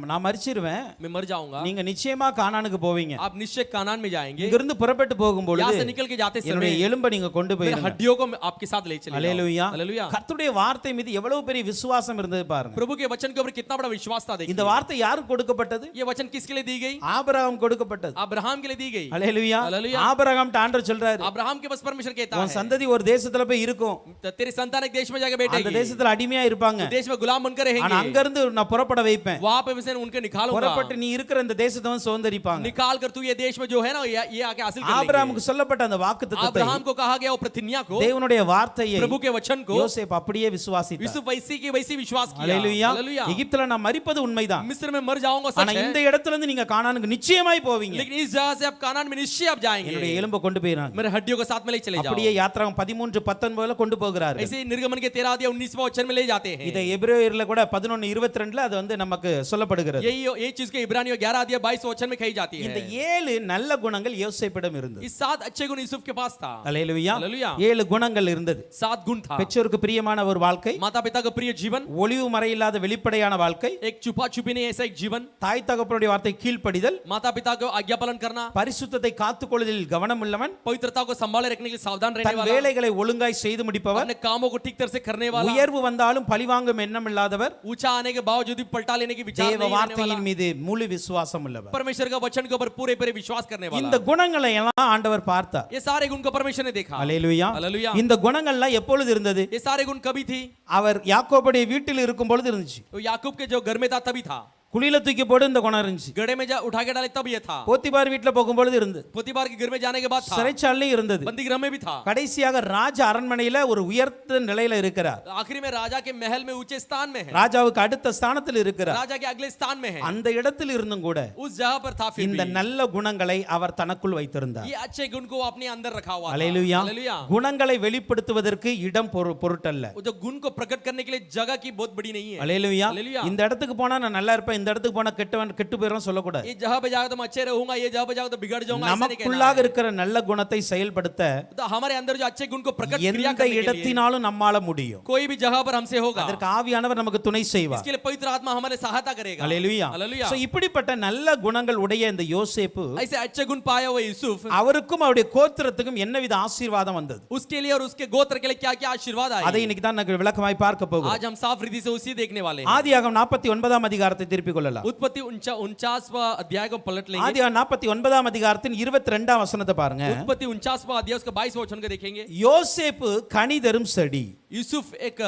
நான் மரிச்சிருவேன், मैं मर जाऊंगा, நீங்க நிச்சயமா கானானுக்கு போவீங்க. आप निश्चय कानान में जाएंगे, இங்கிருந்து புறப்பட்டு यहाँ போகும்பொழுது से निकल के जाते என்னுடைய समय எலும்பை நீங்க கொண்டு मेरे போயிருங்க. हड्डियों को मैं आपके साथ ले चले जाऊं। ஹல்லேலூயா. हालेलुया। கர்த்தருடைய வார்த்தை மீது எவ்வளவு பெரிய விசுவாசம் இருந்தது பாருங்க. प्रभु के वचन के ऊपर कितना बड़ा विश्वास था இந்த देखिए। வார்த்தை யாருக்கு கொடுக்கப்பட்டது? ये वचन किसके लिए दी गई? ஆபிரகாம் கொடுக்கப்பட்டது. अब्राहम के लिए दी गई। ஹல்லேலூயா. ஹல்லேலூயா. ஆபிரகாம் ஆண்டவர் சொல்றாரு, अब्राहम के पास परमेश्वर कहता உன் है சந்ததி ஒரு தேசத்துல போய் இருக்கும், तेरे संतान एक देश में जाकर அந்த बैठेगी, தேசத்துல அடிமையா இருப்பாங்க, देश में गुलाम बनकर ஆனா रहेंगे, அங்க இருந்து நான் புறப்பட வைப்பேன், वहां पे मैं उनके निकालूंगा, புறப்பட்டு நீ இருக்கிற இந்த தேசத்தை வந்து சுதந்தரிப்பாங்க. निकाल कर तू ये देश में जो है ना ये आके हासिल कर लेंगे। ஆபிரகாமுக்கு சொல்லப்பட்ட அந்த வாக்குத்தத்தத்தை अब्राहम को कहा गया वो प्रतिज्ञा को, தேவனுடைய வார்த்தையை प्रभु के वचन को யோசேப்பு அப்படியே விசுவாசித்தார். यूसुफ वैसी की वैसी विश्वास किया। ஹல்லேலூயா. हालेलुया। எகிப்துல நான் மரிப்பது உண்மைதான், मिस्र में मर जाऊंगा ஆனா सच இந்த है, இடத்துல இருந்து நீங்க கானானுக்கு நிச்சயமாய் போவீங்க, लेकिन इस जगह से आप कानान में निश्चय आप என்னுடைய जाएंगे, எலும்பை கொண்டு போயிறாங்க. मेरे हड्डियों को साथ में ले चले जाओ। அப்படியே யாத்திராகமம் 13:19 கொண்டு போகிறாரு. ऐसे ही निर्गमन के 13 अध्याय 19वां वचन में ले जाते हैं। இதை எபிரேயர்ல கூட 11:22 அது வந்து நமக்கு சொல்லப்படுகிறது. यही चीज के इब्रानियों 11 अध्याय 22 वचन में कही जाती இந்த है। 7 நல்ல குணங்கள் யோசேப்பிடம் இருந்தது. इस 7 अच्छे गुण यूसुफ के पास था। ஹல்லேலூயா. हालेलुया। 7 குணங்கள் இருந்தது. 7 गुण था। பெற்றோருக்கு பிரியமான ஒரு வாழ்க்கை, माता पिता का प्रिय जीवन, ஒளிவு மறையில்லாத வெளிப்படையான வாழ்க்கை, एक छुपा छुपी नहीं ऐसा एक जीवन, தாய் தகப்பனுடைய வார்த்தை கீழ்ப்படிதல், माता पिता को आज्ञा पालन करना, பரிசுத்தத்தை காத்துக்கொள்வதில் கவனம் உள்ளவன், पवित्रता को संभाले रखने के लिए सावधान रहने தன் वाला, வேலைகளை ஒழுங்காய் செய்து முடிப்பவர், अपने कामों को ठीक तरह से करने वाला, உயர்வு வந்தாலும் பழிவாங்கும் எண்ணம் இல்லாதவர், ऊंचा आने के बावजूद भी पलटा लेने की विचार தேவ नहीं रखने वाला, வார்த்தையின் மீது முழு விசுவாசம் உள்ளவர். परमेश्वर का वचन के ऊपर पूरे पूरे विश्वास करने இந்த वाला। குணங்களை எல்லாம் ஆண்டவர் பார்த்தார். ये सारे गुण को परमेश्वर ने देखा। ஹல்லேலூயா. हालेलुया। இந்த குணங்கள்லாம் எப்பொழுது இருந்தது? ये सारे गुण कभी थी? அவர் யாக்கோபுடைய வீட்டில் இருக்கும் பொழுது இருந்துச்சு. तो याकूब के जो घर में था तभी था, குழியில தூக்கி போடு இந்த குணம் இருந்துச்சு. गड्ढे में जा उठा के डाले तब ये था, போத்திபார் வீட்டுல போகும்பொழுது இருந்தது, पोतीफार के घर में जाने के बाद था, சிறைச்சாலையிலும் இருந்தது, बंदीगृह में भी था, கடைசியாக ராஜ அரண்மனையில ஒரு உயர்ந்த நிலையில இருக்கிறார். आखिरी में राजा के महल में ऊंचे स्थान में है, ராஜாவுக்கு அடுத்த ஸ்தானத்தில் இருக்கிறார். राजा के अगले स्थान में है, அந்த இடத்தில் இருந்தும் கூட उस जगह पर था, फिर இந்த भी நல்ல குணங்களை அவர் தனக்குள் வைத்திருந்தார். ये अच्छे गुण को अपने अंदर रखा हुआ था। ஹல்லேலூயா. हालेलुया। குணங்களை வெளிப்படுத்துவதற்கு இடம் பொருட்டல்ல. वो जो गुण को प्रकट करने के लिए जगह की बहुत बड़ी नहीं है। ஹல்லேலூயா. हालेलुया। இந்த இடத்துக்கு போனா நான் நல்லா இருப்பேன், இந்த இடத்துக்கு போனா கெட்டு போயிரும் சொல்லக்கூடாது. ये जगह पे जाकर तो मैं अच्छे रहूंगा, ये जगह पे जाकर तो बिगड़ जाऊंगा, ऐसा नहीं कहना நமக்குள்ளாக है। இருக்கிற நல்ல குணத்தை செயல்படுத்த तो हमारे अंदर जो अच्छे गुण को प्रकट क्रिया எந்த करने के लिए இடத்தினாலும் நம்மால முடியும். कोई भी जगह पर हमसे होगा, அதற்கு ஆவியானவர் நமக்கு துணை செய்வார். इसके लिए पवित्र आत्मा हमारे सहायता करेगा। ஹல்லேலூயா. हालेलुया। சோ இப்படிப்பட்ட நல்ல குணங்கள் உடைய இந்த யோசேப்பு, ऐसे अच्छे गुण पाया हुआ यूसुफ, அவருக்கும் அவருடைய கோத்திரத்துக்கும் என்னவித ஆசீர்வாதம் வந்தது उसके लिए और उसके गोत्र के लिए क्या क्या आशीर्वाद அதை आए, இன்னைக்கு தான் நான் விளக்கமாய் பார்க்க போகிறோம். आज हम साफ रीति से उसी देखने वाले हैं। ஆதியாகமம் 49ஆம் அதிகாரத்தை திருப்பிக் கொள்ளலாம். उत्पत्ति 49वां अध्याय को पलट लेंगे। ஆதியாகமம் 49ஆம் அதிகாரத்தின் 22ஆம் வசனத்தை பாருங்க. उत्पत्ति 49वां अध्याय उसका 22वां वचन को देखेंगे। யோசேப்பு கனி தரும் செடி, यूसुफ एक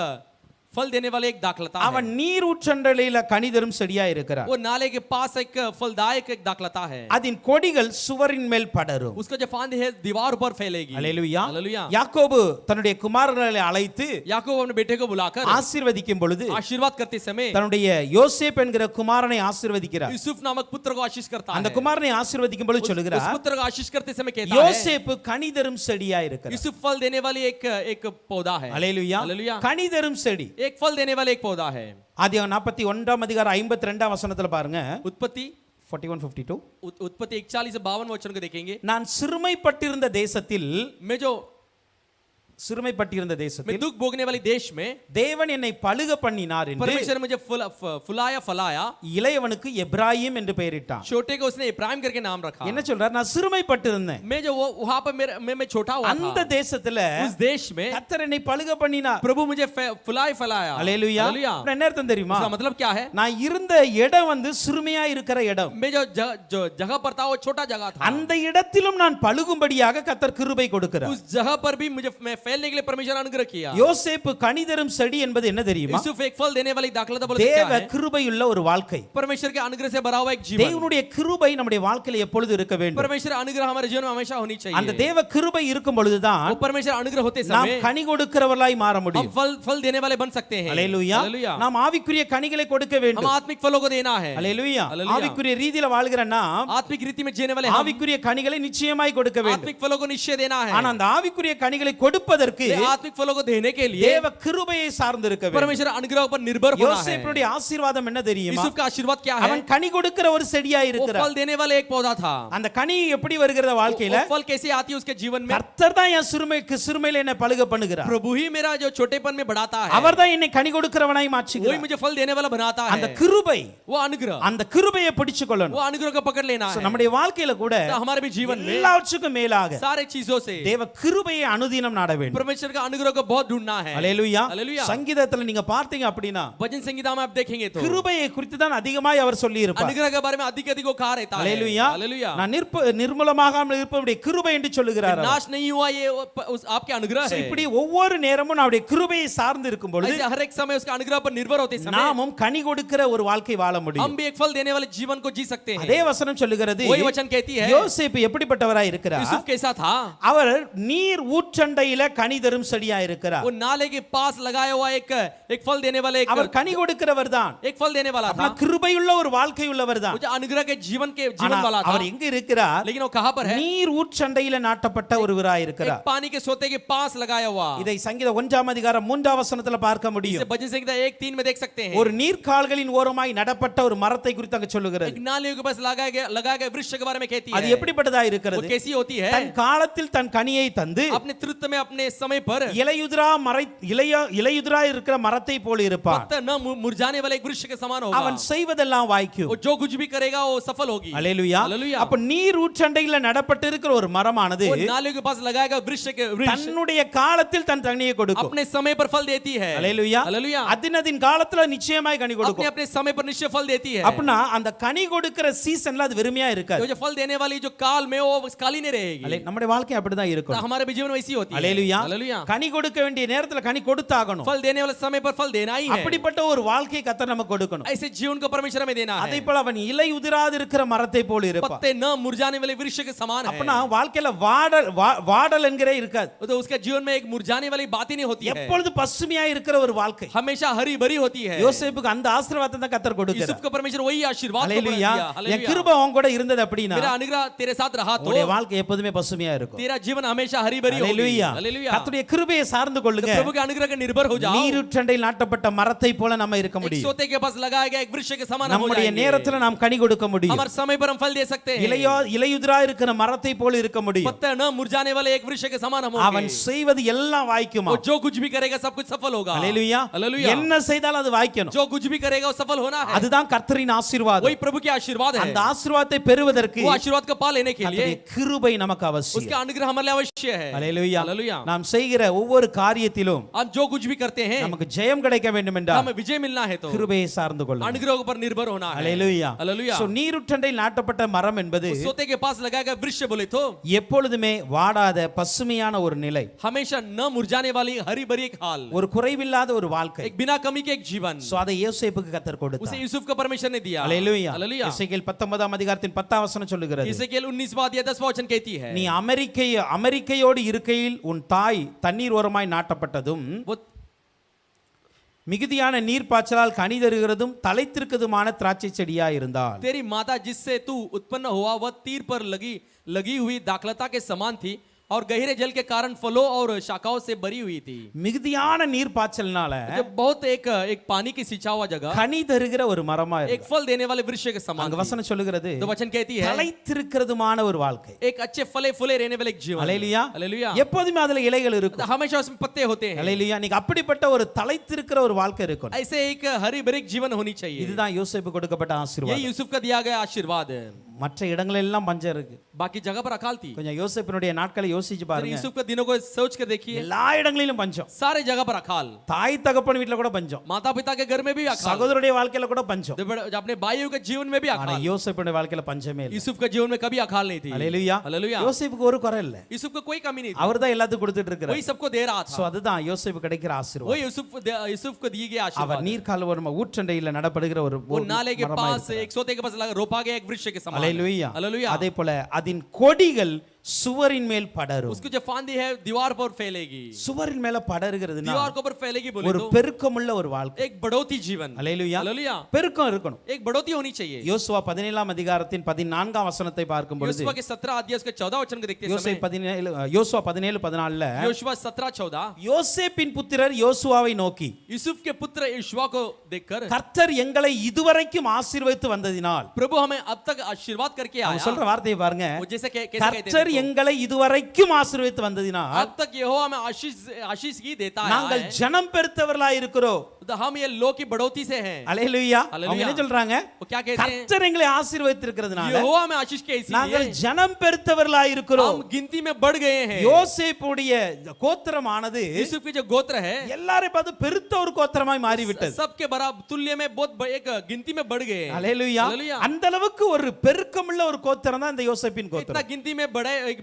फल देने वाले एक दाखलता है, அவன் நீரூற்றண்டலையில கனி தரும் செடியா இருக்கிறார். वो नाले के पास एक फलदायक एक दाखलता है, அதன் கொடிகள் சுவரின் மேல் படரும். उसका जो फांदी है दीवार पर फैलेगी। ஹல்லேலூயா. हालेलुया। யாக்கோபு தன்னுடைய குமாரர்களை அழைத்து याकूब अपने बेटे को बुलाकर ஆசீர்வதிக்கும் பொழுது आशीर्वाद करते समय தன்னுடைய யோசேப் என்கிற குமாரனை ஆசீர்வதிக்கிறார். यूसुफ नामक पुत्र को आशीष करता அந்த है। குமாரனை ஆசீர்வதிக்கும் பொழுது उस சொல்லுகிறார், पुत्र को आशीष करते समय कहता है யோசேப்பு கனி தரும் செடியா இருக்கிறார். यूसुफ फल देने वाली एक पौधा है। ஹல்லேலூயா. हालेलुया। கனி தரும் செடி. एक फल देने वाला एक पौधा है। ஆதியாகமம் 41ஆம் அதிகாரம் 52ஆம் வசனத்துல பாருங்க. उत्पत्ति 41:52 उत्पत्ति 41 से 52 वचन को देखेंगे। நான் சிறுமைப்பட்டிருந்த தேசத்தில் मैं जो சிறுமைப்பட்டிருந்த मैं தேசத்தில் दुख भोगने वाली देश में தேவன் என்னை பழுக பண்ணினார் என்று परमेश्वर ने मुझे फुलाया फलाया, இளையவனுக்கு எப்ராயிம் என்று பெயரிட்டான். छोटे को उसने इब्राहिम करके नाम रखा. என்ன சொல்றார்? நான் சிறுமைப்பட்டிருந்தேன். मैं जो वहां पर मैं छोटा हुआ அந்த था, தேசத்துல उस देश में கர்த்தர் என்னை பழுக பண்ணினார். प्रभु मुझे फुलाया फलाया. அல்லேலூயா. हालेलुया. அப்புறம் என்ன அர்த்தம் தெரியுமா? इसका मतलब क्या है? நான் இருந்த இடம் வந்து சிறுமையா இருக்கிற இடம். मैं जो जगह पर था वो छोटा जगह था. அந்த இடத்திலும் நான் பழுகும்படியாக கர்த்தர் கிருபை கொடுக்கிறார். उस जगह पर भी मुझे मैं फैलने के लिए परमेश्वर अनुग्रह किया. யோசேப்பு கனிதரும் செடி என்பது என்ன தெரியுமா? यूसुफ एक फल देने वाली दाखलता बोलते क्या தேவ है? கிருபையுள்ள ஒரு வாழ்க்கை. परमेश्वर के अनुग्रह से भरा हुआ एक जीवन. தேவனுடைய கிருபை நம்முடைய வாழ்க்கையில எப்பொழுது இருக்க வேண்டும்? परमेश्वर अनुग्रह हमारे जीवन में हमेशा होनी चाहिए. அந்த தேவ கிருபை இருக்கும் பொழுதுதான் वो परमेश्वर अनुग्रह होते நாம் समय கனி கொடுக்கிறவர்களாய் மாற हम முடியும். फल देने वाले बन सकते हैं. அல்லேலூயா. हालेलुया. நாம் ஆவிக்குரிய கனிகளை கொடுக்க हम வேண்டும். आत्मिक फलों को देना है. அல்லேலூயா. हालेलुया. ஆவிக்குரிய ரீதியில வாழ்கிற நாம் आत्मिक रीति में जीने वाले हम ஆவிக்குரிய கனிகளை நிச்சயமாய் கொடுக்க வேண்டும். आत्मिक फलों को निश्चय देना है. ஆனா அந்த ஆவிக்குரிய கனிகளை கொடுப்பதற்கு आत्मिक फलों को देने के लिए தேவ கிருபையை சார்ந்து இருக்க வேண்டும். परमेश्वर अनुग्रह पर निर्भर होना है. யோசேப்புடைய ஆசீர்வாதம் என்ன தெரியுமா? यूसुफ का आशीर्वाद क्या है? அவன் கனி கொடுக்கிற ஒரு செடியா वो இருக்கிறான். फल देने वाला एक पौधा था. அந்த கனி எப்படி வருகிறது வாழ்க்கையில? वो फल कैसे आती है उसके जीवन में? கர்த்தர் தான் என் சிறுமையில என்னை பழுக பண்ணுகிறார். प्रभु ही मेरा जो छोटेपन में बढ़ाता है. அவர் தான் என்னை கனி கொடுக்கிறவனாய் वही மாற்றுகிறார். मुझे फल देने वाला बनाता है. அந்த கிருபை, वो अनुग्रह, அந்த கிருபையை பிடிச்சு கொள்ளணும். वो अनुग्रह को पकड़ लेना है. நம்முடைய வாழ்க்கையில கூட तो हमारे भी जीवन में எல்லாவற்றுக்கும் மேலாக सारे चीजों से தேவ கிருபையை அனுதினம் நாட வேண்டும். परमेश्वर का अनुग्रह को बहुत ढूंढना है. அல்லேலூயா. हालेलुया. சங்கீதத்துல நீங்க பார்த்தீங்க அப்படினா भजन संगीता में आप देखेंगे तो கிருபையை குறித்து தான் அதிகமாய் அவர் சொல்லி இருப்பார். अनुग्रह के बारे में अधिक अधिक वो कहा रहता है. அல்லேலூயா. हालेलुया. நான் நிர்மூலமாகாமல் இருப்பவருடைய கிருபை என்று சொல்லுகிறார். नाश नहीं हुआ ये आपके अनुग्रह है. இப்படி ஒவ்வொரு நேரமும் அவருடைய கிருபையை சார்ந்து இருக்கும் பொழுது ऐसे हर एक समय उसका अनुग्रह पर निर्भर होते समय நாமும் கனி கொடுக்கிற ஒரு வாழ்க்கை வாழ முடியும். हम भी एक फल देने वाले जीवन को जी सकते हैं. அதே வசனம் சொல்லுகிறது, वही वचन कहती है யோசேப்பு எப்படிப்பட்டவராய் இருக்கிறார்? यूसुफ कैसा था? அவர் நீர் ஊற்றண்டையில கனி தரும் செடியா இருக்கிறார். वो नाले के पास लगाया हुआ एक फल देने वाले அவர் கனி கொடுக்கிறவர் தான். एक फल देने वाला था. கிருபையுள்ள ஒரு வாழ்க்கை உள்ளவர் தான். वो जो अनुग्रह के जीवन वाला था. அவர் எங்க இருக்கிறார்? लेकिन वो कहां पर है? நீர் ஊற்றண்டையில நாட்டப்பட்ட ஒருவராய் இருக்கிறார். एक पानी के सोते के पास लगाया हुआ. இதை சங்கீதம் 1ஆம் அதிகாரம் 3ஆம் வசனத்துல பார்க்க முடியும். इसे भजन संहिता 1:3 में देख सकते हैं. ஒரு நீர்க்கால்களின் ஓரமாய் நடப்பட்ட ஒரு மரத்தை குறித்து அங்க சொல்லுகிறது. एक नालियों के पास लगाया गया वृक्ष के बारे में कहती है. அது எப்படிப்பட்டதா இருக்கிறது? वो कैसी होती है? தன் காலத்தில் தன் கனியை தந்து अपने तृत्व में अपने समय पर இலையுதிரா இருக்கிற மரத்தை போல இருப்பான். पत्ता न मुरझाने वाले एक वृक्ष के समान होगा. அவன் செய்வதெல்லாம் வாய்க்கும். वो जो कुछ भी करेगा वो सफल होगी. அல்லேலூயா. हालेलुया. அப்ப நீர் ஊற்றண்டையில நடப்பட்டு இருக்கிற ஒரு மரமானது वो नालियों के पास लगाया गया वृक्ष தன்னுடைய காலத்தில் தன் கனியை கொடுக்கும். अपने समय पर फल देती है. அல்லேலூயா. हालेलुया. அதினதின் காலத்துல நிச்சயமாய் கனி अपने கொடுக்கும். अपने समय पर निश्चय फल देती है. அப்பனா அந்த கனி கொடுக்கிற சீசன்ல அது வெறுமையா இருக்காது. वो जो फल देने वाली जो काल में वो काली नहीं रहेगी. நம்முடைய வாழ்க்கை அப்படிதான் இருக்கும். हमारे भी जीवन वैसी होती है. அல்லேலூயா. हालेलुया. கனி கொடுக்க வேண்டிய நேரத்துல கனி கொடுத்தாகணும். फल देने वाले समय पर फल देना ही है. அப்படிப்பட்ட ஒரு வாழ்க்கை கர்த்தர் நமக்கு கொடுக்கணும். ऐसे जीवन को परमेश्वर में देना है. அதே போல அவன் இலை உதிராது இருக்கிற மரத்தை போல இருப்பான். पत्ते न मुरझाने वाले वृक्ष के समान है. அப்பனா வாழ்க்கையில வாடல் என்கிறே இருக்காது. तो उसके जीवन में एक मुरझाने वाली बात ही नहीं होती है. எப்பொழுது பசுமையா இருக்கிற ஒரு வாழ்க்கை. हमेशा हरी भरी होती है. யோசேப்புக்கு அந்த ஆசீர்வாதத்தை தான் கர்த்தர் கொடுக்கிறார். यूसुफ को परमेश्वर वही आशीर्वाद को அல்லேலூயா. दिया. என் हालेलुया. கிருபை உன் கூட இருந்தது அப்படினா मेरा अनुग्रह तेरे साथ रहा तो உன்னுடைய வாழ்க்கை எப்போதுமே பசுமையா இருக்கும். तेरा जीवन हमेशा हरी भरी होगी. அல்லேலூயா. हालेलुया. கர்த்தருடைய கிருபையை சார்ந்து கொள்ளுங்க. प्रभु के अनुग्रह के निर्भर हो जाओ. நீருற்றண்டையில் நாட்டப்பட்ட மரத்தை போல நம்ம இருக்க एक முடியும். सोते के पास लगाया गया एक वृक्ष के समान हम हो நம்முடைய जाएंगे. நேரத்துல நாம் கனி கொடுக்க முடியும். हमारे समय पर हम फल दे सकते हैं. இலையுதிரா இருக்கிற மரத்தை போல இருக்க முடியும். पत्ते न मुरझाने वाले एक वृक्ष के समान हम அவன் होंगे. செய்வது எல்லாம் வாய்க்குமா? वो जो कुछ भी करेगा सब कुछ सफल होगा. அல்லேலூயா. हालेलुया. என்ன செய்தாலும் அது வாய்க்கணும். जो कुछ भी करेगा वो सफल होना है. அதுதான் கர்த்தரின் ஆசீர்வாதம். वही प्रभु की आशीर्वाद है. அந்த ஆசீர்வாதத்தை பெறுவதற்கு वो आशीर्वाद को पा लेने के लिए கர்த்தருடைய கிருபை நமக்கு அவசியம். उसका अनुग्रह हमारे लिए अवश्य है. அல்லேலூயா. हालेलुया. நாம் செய்கிற ஒவ்வொரு காரியத்திலும் हम जो कुछ भी करते हैं நமக்கு ஜெயம் கிடைக்க வேண்டும் என்றால் हमें विजय मिलना है तो கிருபையை சார்ந்து கொள்ளுங்கள். अनुग्रह पर निर्भर होना है. அல்லேலூயா. हालेलुया. சோ நீருற்றண்டையில் நாட்டப்பட்ட மரம் என்பது उस सोते के पास लगाया गया वृक्ष बोले तो எப்பொழுதுமே வாடாத பசுமையான ஒரு நிலை. हमेशा न मुरझाने वाली हरी भरी एक हाल, ஒரு குறைவில்லாத ஒரு வாழ்க்கை. एक बिना कमी के एक जीवन. சோ அதை யோசேப்புக்கு கர்த்தர் उसे கொடுத்தார். यूसुफ को परमेश्वर ने दिया. அல்லேலூயா. हालेलुया. எசேக்கியேல் 19ஆம் அதிகாரத்தின் 10ஆம் வசனம் சொல்லுகிறது, एसेकियेल 19:10 वचन कहती है, நீ அமெரிக்கையோடு இருக்கையில் உன் தாய் தண்ணீர் ஓரமாய் நாட்டப்பட்டதும் वो மிகுதியான நீர்ப்பாய்ச்சலால் கனி தருகிறதும் தலைத்திருக்கதுமான திராட்சை செடியா இருந்தால். तेरी माता जिससे तू उत्पन्न हुआ वह तीर पर लगी हुई दाखलता के समान थी. और गहरे जल के कारण फलों और शाखाओं से भरी हुई थी। மிகுதியான நீர் பாய்ச்சல்னால जो बहुत एक पानी की सिंचा हुआ जगह, கனி தருகிற ஒரு மரமா एक फल देने वाले वृक्ष के समान அங்க थी। வசனம் சொல்லுகிறது तो वचन कहती है தலைத்திருக்கிறதுமான ஒரு வாழ்க்கை. एक अच्छे फले फूले रहने वाले एक जीवन। அல்லேலூயா. हालेलुया। எப்போதுமே அதுல இலைகள் இருக்கும். हमेशा उसमें पत्ते होते हैं। அல்லேலூயா. நீங்க அப்படிப்பட்ட ஒரு தலைத்திருக்கிற ஒரு வாழ்க்கை இருக்கும். ऐसे एक हरी भरी जीवन होनी चाहिए। இதுதான் யோசேப்பு கொடுக்கப்பட்ட ये ஆசீர்வாதம். यूसुफ का दिया गया आशीर्वाद है। மற்ற இடங்கள் எல்லாம் பஞ்சம் இருக்கு. बाकी जगह पर अकाल थी। கொஞ்சம் யோசேப்பினுடைய நாட்களை யோசிச்சு பாருங்க. यूसुफ के दिनों को सोच कर देखिए, எல்லா இடங்களிலும் பஞ்சம். सारे जगह पर अकाल। தாய் தகப்பன் வீட்ல கூட பஞ்சம். माता पिता के घर में भी अकाल, சகோதரருடைய வாழ்க்கையில கூட பஞ்சம். अपने भाइयों के जीवन में भी ஆனா अकाल। யோசேப்புடைய வாழ்க்கையில பஞ்சமே இல்ல. यूसुफ के जीवन में कभी अकाल नहीं थी। அல்லேலூயா. हालेलुया। யோசேப்புக்கு ஒரு குறை இல்ல. यूसुफ को कोई कमी नहीं थी, அவர்தான் எல்லாத்துக்கும் கொடுத்துட்டு இருக்கிறார். वही सबको दे रहा சோ था। அதுதான் யோசேப்பு கிடைக்கிற ஆசீர்வாதம். वही यूसुफ को दिए गए அவர் आशीर्वाद। நீர்கால்வரும் ஊற்றண்டையில நடப்படுகிற ஒரு वो नाले के மரமா पास இருக்கிறார். एक सोते के पास रोपा गया एक वृक्ष के समान। அல்லேலூயா. हालेलुया। அதே போல அதின் கொடிகள் சுவரின் மேல் படரும். उसको जो फांदी है दीवार पर फैलेगी। சுவரின் மேல படருகிறதுனா दीवार के ऊपर फैलेगी बोले ஒரு तो பெருக்கமுள்ள ஒரு வாழ்க்கை. एक बढ़ोती जीवन। அல்லேலூயா. हालेलुया। பெருக்கம் இருக்கணும். एक बढ़ोती होनी चाहिए। யோசுவா 17ஆம் அதிகாரத்தின் 14ஆம் வசனத்தை பார்க்கும் பொழுது यूसुफ के 17 अध्याय उसके 14 वचन को देखते யோசுவா समय 17 யோசுவா 17:14ல यूसुफ 17-14 யோசேப்பின் புத்திரர் யோசுவாவை நோக்கி यूसुफ के पुत्र यूशुआ को देखकर, கர்த்தர் எங்களை இதுவரைக்கும் ஆசீர்வதித்து வந்ததினால், प्रभु हमें अब तक आशीर्वाद करके அவங்க आया। சொல்ற வார்த்தையை பாருங்க, वो जैसे कैसे कहते கர்த்தர் हैं, எங்களை இதுவரைக்கும் ஆசீர்வதித்து வந்ததினால் अब तक यहोवा हमें आशीष ही देता நாங்கள் है। ஜனம் பெருத்தவர்களாய் இருக்கிறோம். तो हम ये लोग की बढ़ोती से हैं। அல்லேலூயா. அல்லேலூயா. அவங்க என்ன சொல்றாங்க? वो क्या कहते हैं, கர்த்தர் எங்களை ஆசீர்வதித்திருக்கிறதுனால यहोवा हमें आशीष के நாங்கள் इसीलिए ஜனம் பெருத்தவர்களாய் இருக்கிறோம். हम गिनती में बढ़ गए हैं। யோசேப்புடைய கோத்திரமானது यूसुफ की जो गोत्र है எல்லாரையும் பார்த்து பெருத்த ஒரு கோத்திரமாய் மாறிவிட்டது. सबके बराबर तुल्य में बहुत एक गिनती में बढ़ गए हैं। அல்லேலூயா. हालेलुया। அந்த அளவுக்கு ஒரு பெருக்கமுள்ள ஒரு கோத்திரம் தான் இந்த யோசேப்பின் इतना கோத்திரம். गिनती में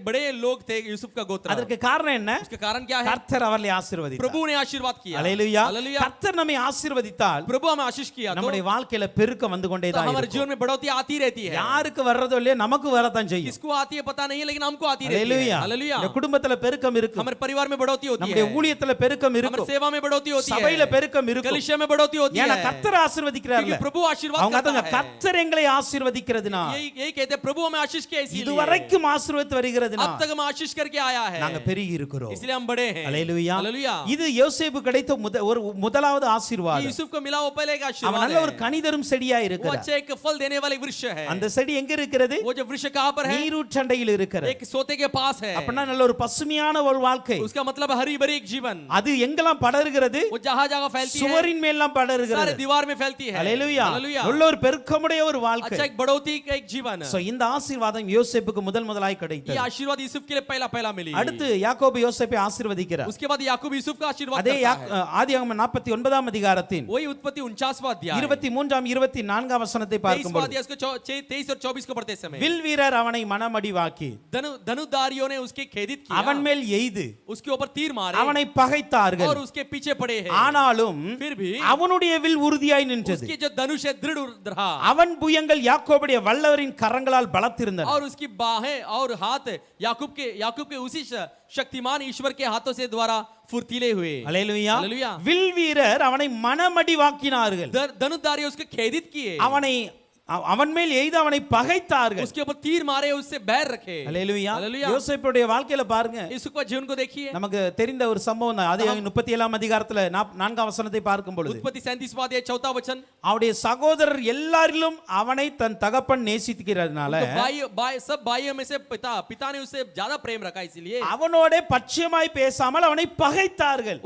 बड़े लोग थे यूसुफ का गोत्र। அதற்கு காரணம் என்ன? उसका कारण क्या है? கர்த்தர் அவர்களை ஆசீர்வதித்தார். प्रभु ने आशीर्वाद किया। அல்லேலூயா. हालेलुया। கர்த்தர் நம்மை ஆசீர்வதித்தால் प्रभु हमें आशीष किया तो நம்முடைய வாழ்க்கையில பெருக்கம் வந்து கொண்டே தான் हमारे இருக்கும். जीवन में बढ़ोतरी आती रहती है। யாருக்கு வர்றதோ இல்லையோ நமக்கு வரதான் செய்யும். किसको आती है पता नहीं है, लेकिन हमको आती रहती है। அல்லேலூயா. हालेलुया। இந்த குடும்பத்துல பெருக்கம் இருக்கும். हमारे परिवार में बढ़ोतरी होती நம்முடைய है, ஊழியத்துல பெருக்கம் हमारे இருக்கும். सेवा में बढ़ोतरी होती சபையில है, பெருக்கம் இருக்கும். कलीसिया में बढ़ोतरी होती ஏன்னா है, கர்த்தர் ஆசீர்வதிக்கிறார்ல. क्योंकि प्रभु आशीर्वाद அவங்க करता அதாங்க है। கர்த்தர் எங்களை ஆசீர்வதிக்கிறதுனா, यही कहते हैं, प्रभु हमें आशीष किया इसीलिए, இதுவரைக்கும் ஆசீர்வதித்து வருகிறதுனா अब तक हम आशीष करके आया है, நாங்க பெருகி இருக்கிறோம். इसलिए हम बड़े हैं। அல்லேலூயா. हालेलुया। இது யோசேப்பு கிடைத்த ஒரு முதலாவது ये ஆசீர்வாதம். यूसुफ को मिला वो पहले एक அவன் आशीर्वाद நல்ல ஒரு है। கனிதரும் செடியா वो இருக்கிறார். अच्छा एक फल देने वाले वृक्ष है। அந்த செடி எங்க இருக்கிறது? वो जो वृक्ष कहाँ पर है? நீரூற்றண்டையில் இருக்கிறது. एक सोते के पास है। அப்படின்னா நல்ல ஒரு பசுமையான ஒரு வாழ்க்கை. उसका मतलब हरी भरी एक जीवन। அது எங்கெல்லாம் படருகிறது? वो जहाँ जहाँ फैलती है, சுவரின் மேல்லாம் सारे படருகிறது. दीवार में फैलती है। அல்லேலூயா. हालेलुया। நல்ல ஒரு பெருக்கமுடைய ஒரு வாழ்க்கை. अच्छा एक बढ़ोतरी का एक जीवन। சோ இந்த ஆசீர்வாதம் யோசேப்புக்கு முதலாய் ये கிடைத்தது. आशीर्वाद यूसुफ के लिए पहला मिली। அடுத்து யாக்கோபு யோசேப்பை ஆசீர்வதிக்கிறார். उसके बाद याकूब यूसुफ का आशीर्वाद அதே करता है। ஆதியாகமம் 49ஆம் அதிகாரத்தின் वही उत्पत्ति 49वां अध्याय 23ஆம் 24ஆம் வசனத்தை 23वां பார்க்கும்போது अध्याय उसको 23 और 24 को पढ़ते समय, வில் வீரர் அவனை மனமடிவாக்கி धनुधारियों ने उसके खेदित किया, அவன் மேல் எய்து उसके ऊपर तीर मारे அவனை பகைத்தார்கள். और उसके पीछे पड़े हैं। ஆனாலும் फिर भी அவனுடைய வில் உறுதியாய் நின்றது. उसकी जो धनुष है दृढ़ रहा, அவன் புயங்கள் யாக்கோபுடைய வல்லவரின் கரங்களால் பலத்திருந்தன. और उसकी बाहें और हाथ याकूब के उसी शक्तिमान ईश्वर के हाथों से द्वारा फुर्तीले हुए। அல்லேலூயா. हालेलुया। வில் வீரர் அவனை மனமடிவாக்கினார்கள். धनुधारी उसके खेदित किए, அவனை அவன் மேல் எய்து அவனை பகைத்தார்கள். उसके ऊपर तीर मारे, उससे बैर रखे। அல்லேலூயா. हालेलुया। யோசேப்புடைய வாழ்க்கையில பாருங்க, यूसुफ का जीवन को देखिए। நமக்கு தெரிந்த ஒரு சம்பவம் தான். ஆதியாகமம் 37ஆம் அதிகாரத்துல 4ஆம் வசனத்தை பார்க்கும் பொழுது उत्पत्ति 37वां अध्याय 4वां वचन, அவருடைய சகோதரர் எல்லாரிலும் அவனை தன் தகப்பன் நேசிக்கிறதுனால सब भाइयों में से पिता ने उससे ज्यादा प्रेम रखा, इसीलिए அவனோட பட்சமாய் பேசாமல் அவனை பகைத்தார்கள்.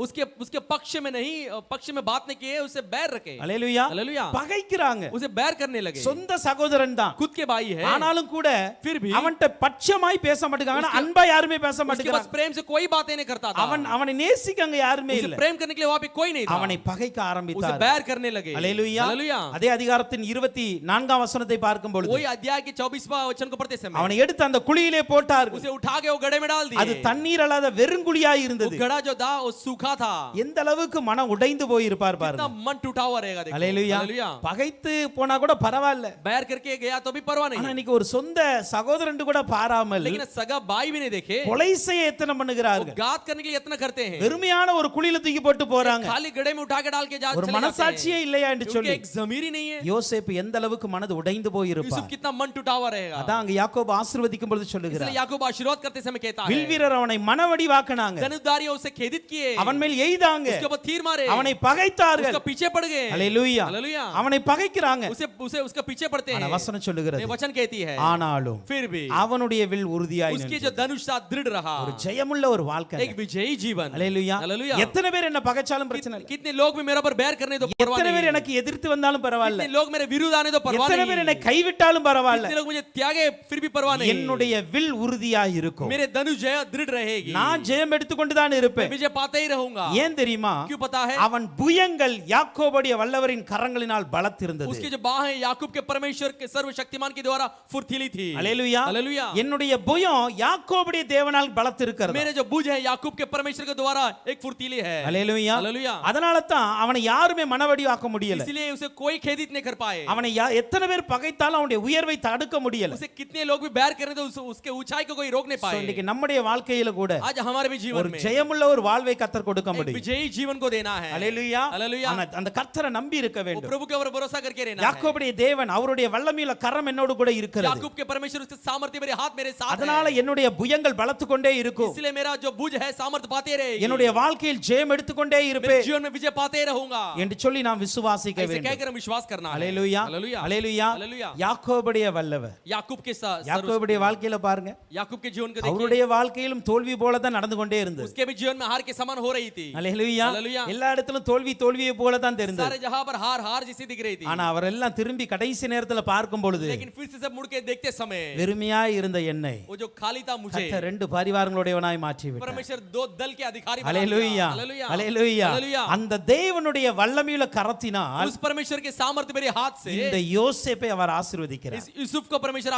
उसके पक्ष में नहीं, पक्ष में बात नहीं किए, उससे बैर रखे। அல்லேலூயா. हालेलुया। பகைக்கிறாங்க. उसे बैर करने लगे। சொந்த சகோதரன் தான், खुद के भाई है, ஆனாலும் கூட फिर भी அவன்கிட்ட பட்சமாய் பேச மாட்டேங்காங்க. அன்பா யாருமே பேச उसके पास மாட்டேங்கிறாங்க. प्रेम से कोई बातें नहीं करता था। அவனை நேசிக்கங்க யாருமே उसे இல்ல. प्रेम करने के लिए वहां पे कोई नहीं था। அவனை பகைக்க उसे ஆரம்பித்தார். बैर करने लगे। அல்லேலூயா. हालेलुया। அதே அதிகாரத்தின் 24ஆம் வசனத்தை பார்க்கும் பொழுது वही अध्याय के 24वां वचन को पढ़ते समय, அவனை எடுத்து அந்த குழியிலே போட்டார்கள். उसे उठा के वो गड्ढे में डाल அது दिए। தண்ணீர் அல்லாத வெறுங்குழியாய் वो இருந்தது. गड्ढा जो था वो सूखा था। எந்த அளவுக்கு மனம் உடைந்து போயிருப்பார் कितना பாருங்க. मन टूटा हुआ रहेगा, देखो। அல்லேலூயா. हालेलुया। பகைத்து போனா கூட பரவாயில்ல, பரவாயில்ல. बैर करके गया तो भी परवाह ஆனா नहीं, இன்னைக்கு ஒரு சொந்த சகோதரன் கூட பாராமல் लेकिन सगा भाई भी नहीं देखे, கொலை செய்ய எத்தனை பண்ணுகிறார்கள். घात करने के लिए इतना करते हैं, வெறுமையான ஒரு குழியில தூக்கி போட்டு போறாங்க. खाली गड्ढे में उठा के डाल के जा ஒரு चले जाते மனசாட்சியே हैं, இல்லையா என்று क्योंकि சொல்லி एक जमीर ही नहीं है। யோசேப்பு எந்த அளவுக்கு மனது உடைந்து போயிருப்பார். यूसुफ कितना मन टूटा हुआ रहेगा, அதான் அங்க யாக்கோபு ஆசீர்வதிக்கும் பொழுது इसलिए சொல்லுகிறார், याकूब आशीर्वाद करते समय कहता है, வில்வீரர் அவனை மனவடிவாக்குனாங்க, धनुर्धारियों उसे खेदित किए, அவன் மேல் எய்தாங்க, उसके ऊपर तीर मारे, அவனை பகைத்தார்கள். उसका पीछे पड़ गए, அல்லேலூயா. हालेलुया, அவனை பகைக்கிறாங்க. उसे उसे उसका पीछे पड़ते ஆனா हैं। வசனம் சொல்லுகிறது, ये वचन कहती है, ஆனாலும் फिर भी அவனுடைய வில் உறுதியாய் उसकी நின்றது. जो धनुष था दृढ़ रहा, ஒரு ஜெயமுள்ள ஒரு வாழ்க்கை. एक विजयी जीवन। அல்லேலூயா. हालेलुया। எத்தனை பேர் என்ன பகைச்சாலும் பிரச்சனை இல்லை. कितने लोग भी मेरे पर बैर करने तो परवाह எத்தனை பேர் नहीं, எனக்கு எதிர்த்து வந்தாலும் பரவாயில்ல. कितने लोग मेरे विरुद्ध आने तो परवाह எத்தனை பேர் என்னை नहीं, கைவிட்டாலும் பரவாயில்ல. कितने लोग मुझे त्यागे फिर भी परवाह नहीं, என்னுடைய வில் உறுதியாய் இருக்கும். मेरे धनुष जय दृढ़ रहेगी, நான் ஜெயம் எடுத்துக்கொண்டு தான் இருப்பேன். मैं विजय पाते ही रहूंगा। ஏன் தெரியுமா? क्यों पता है? அவன் புயங்கள் யாக்கோபுடைய வல்லவரின் கரங்களினால் பலத்திருந்தது. उसकी जो बाहें याकूब के परमेश्वर के सर्वशक्तिमान के द्वारा फुर्तीली थी। அல்லேலூயா. हालेलुया। என்னுடைய புயம் யாக்கோபுடைய தேவனால் பலத்திருக்கிறது. मेरे जो भुज है याकूब के परमेश्वर के द्वारा एक फुर्तीली है। அல்லேலூயா. हालेलुया। அதனால தான் அவனை யாருமே மனவடிவாக்க முடியல. इसलिए उसे कोई खेदित नहीं कर पाए, அவனை எத்தனை பேர் பகைத்தாலும் அவனுடைய உயர்வை தடுக்க முடியல. उसे कितने लोग भी बैर करने तो उसके ऊंचाई को कोई रोक नहीं So, पाए। இன்னைக்கு நம்முடைய வாழ்க்கையில கூட आज हमारे भी जीवन ஒரு में ஜெயமுள்ள ஒரு வாழ்வை கர்த்தர் கொடுக்க एक முடியும். विजयी जीवन को देना है। அல்லேலூயா. हालेलुया। அந்த கர்த்தரை நம்பி இருக்க वो வேண்டும். प्रभु के ऊपर भरोसा करके रहना है। யாக்கோபுடைய தேவன் அவருடைய வல்லமையுள்ள கரம் என்னோடு கூட இருக்கிறது. याकूब के परमेश्वर उसके सामर्थ्य मेरे हाथ मेरे साथ அதனால है, என்னுடைய புயங்கள் பலத்து கொண்டே இருக்கும். इसलिए मेरा जो भुज है सामर्थ्य पाते रहेगी, என்னுடைய வாழ்க்கையில் ஜெயம் எடுத்துக்கொண்டே मेरे இருப்பேன் जीवन में विजय पाते ही रहूंगा என்று சொல்லி நாம் விசுவாசிக்க ऐसे வேண்டும். कहकर हम विश्वास करना है। அல்லேலூயா. हालेलुया। அல்லேலூயா. हालेलुया। யாக்கோபுடைய வல்லவர். याकूब के साथ யாக்கோபுடைய வாழ்க்கையில பாருங்க, याकूब के जीवन को देखिए, அவருடைய வாழ்க்கையிலும் தோல்வி போல தான் நடந்து கொண்டே இருந்தது. उसके भी जीवन में हार के समान हो रही थी। அல்லேலூயா. हालेलुया। எல்லா இடத்திலும் தோல்வியை போல தான் தெரிந்தது. सारे जहां पर हार हार जैसी दिख रही थी, ஆனா அவரெல்லாம் திரும்பி கடைசி நேரத்துல பார்க்கும் பொழுது लेकिन फिर से सब मुड़ के देखते समय வெறுமையாய் இருந்த என்னை वो जो खाली था मुझे கர்த்தர் ரெண்டு பரிவாரங்களுடையவனாய் மாற்றி விட்டார். परमेश्वर दो दल के अधिकारी बना அல்லேலூயா. दिया। हालेलुया। அல்லேலூயா. हालेलुया। அந்த தேவனுடைய வல்லமையுள்ள கரத்தினால் उस परमेश्वर के सामर्थ्य मेरे हाथ से இந்த யோசேப்பை அவர் ஆசீர்வதிக்கிறார். इस यूसुफ को परमेश्वर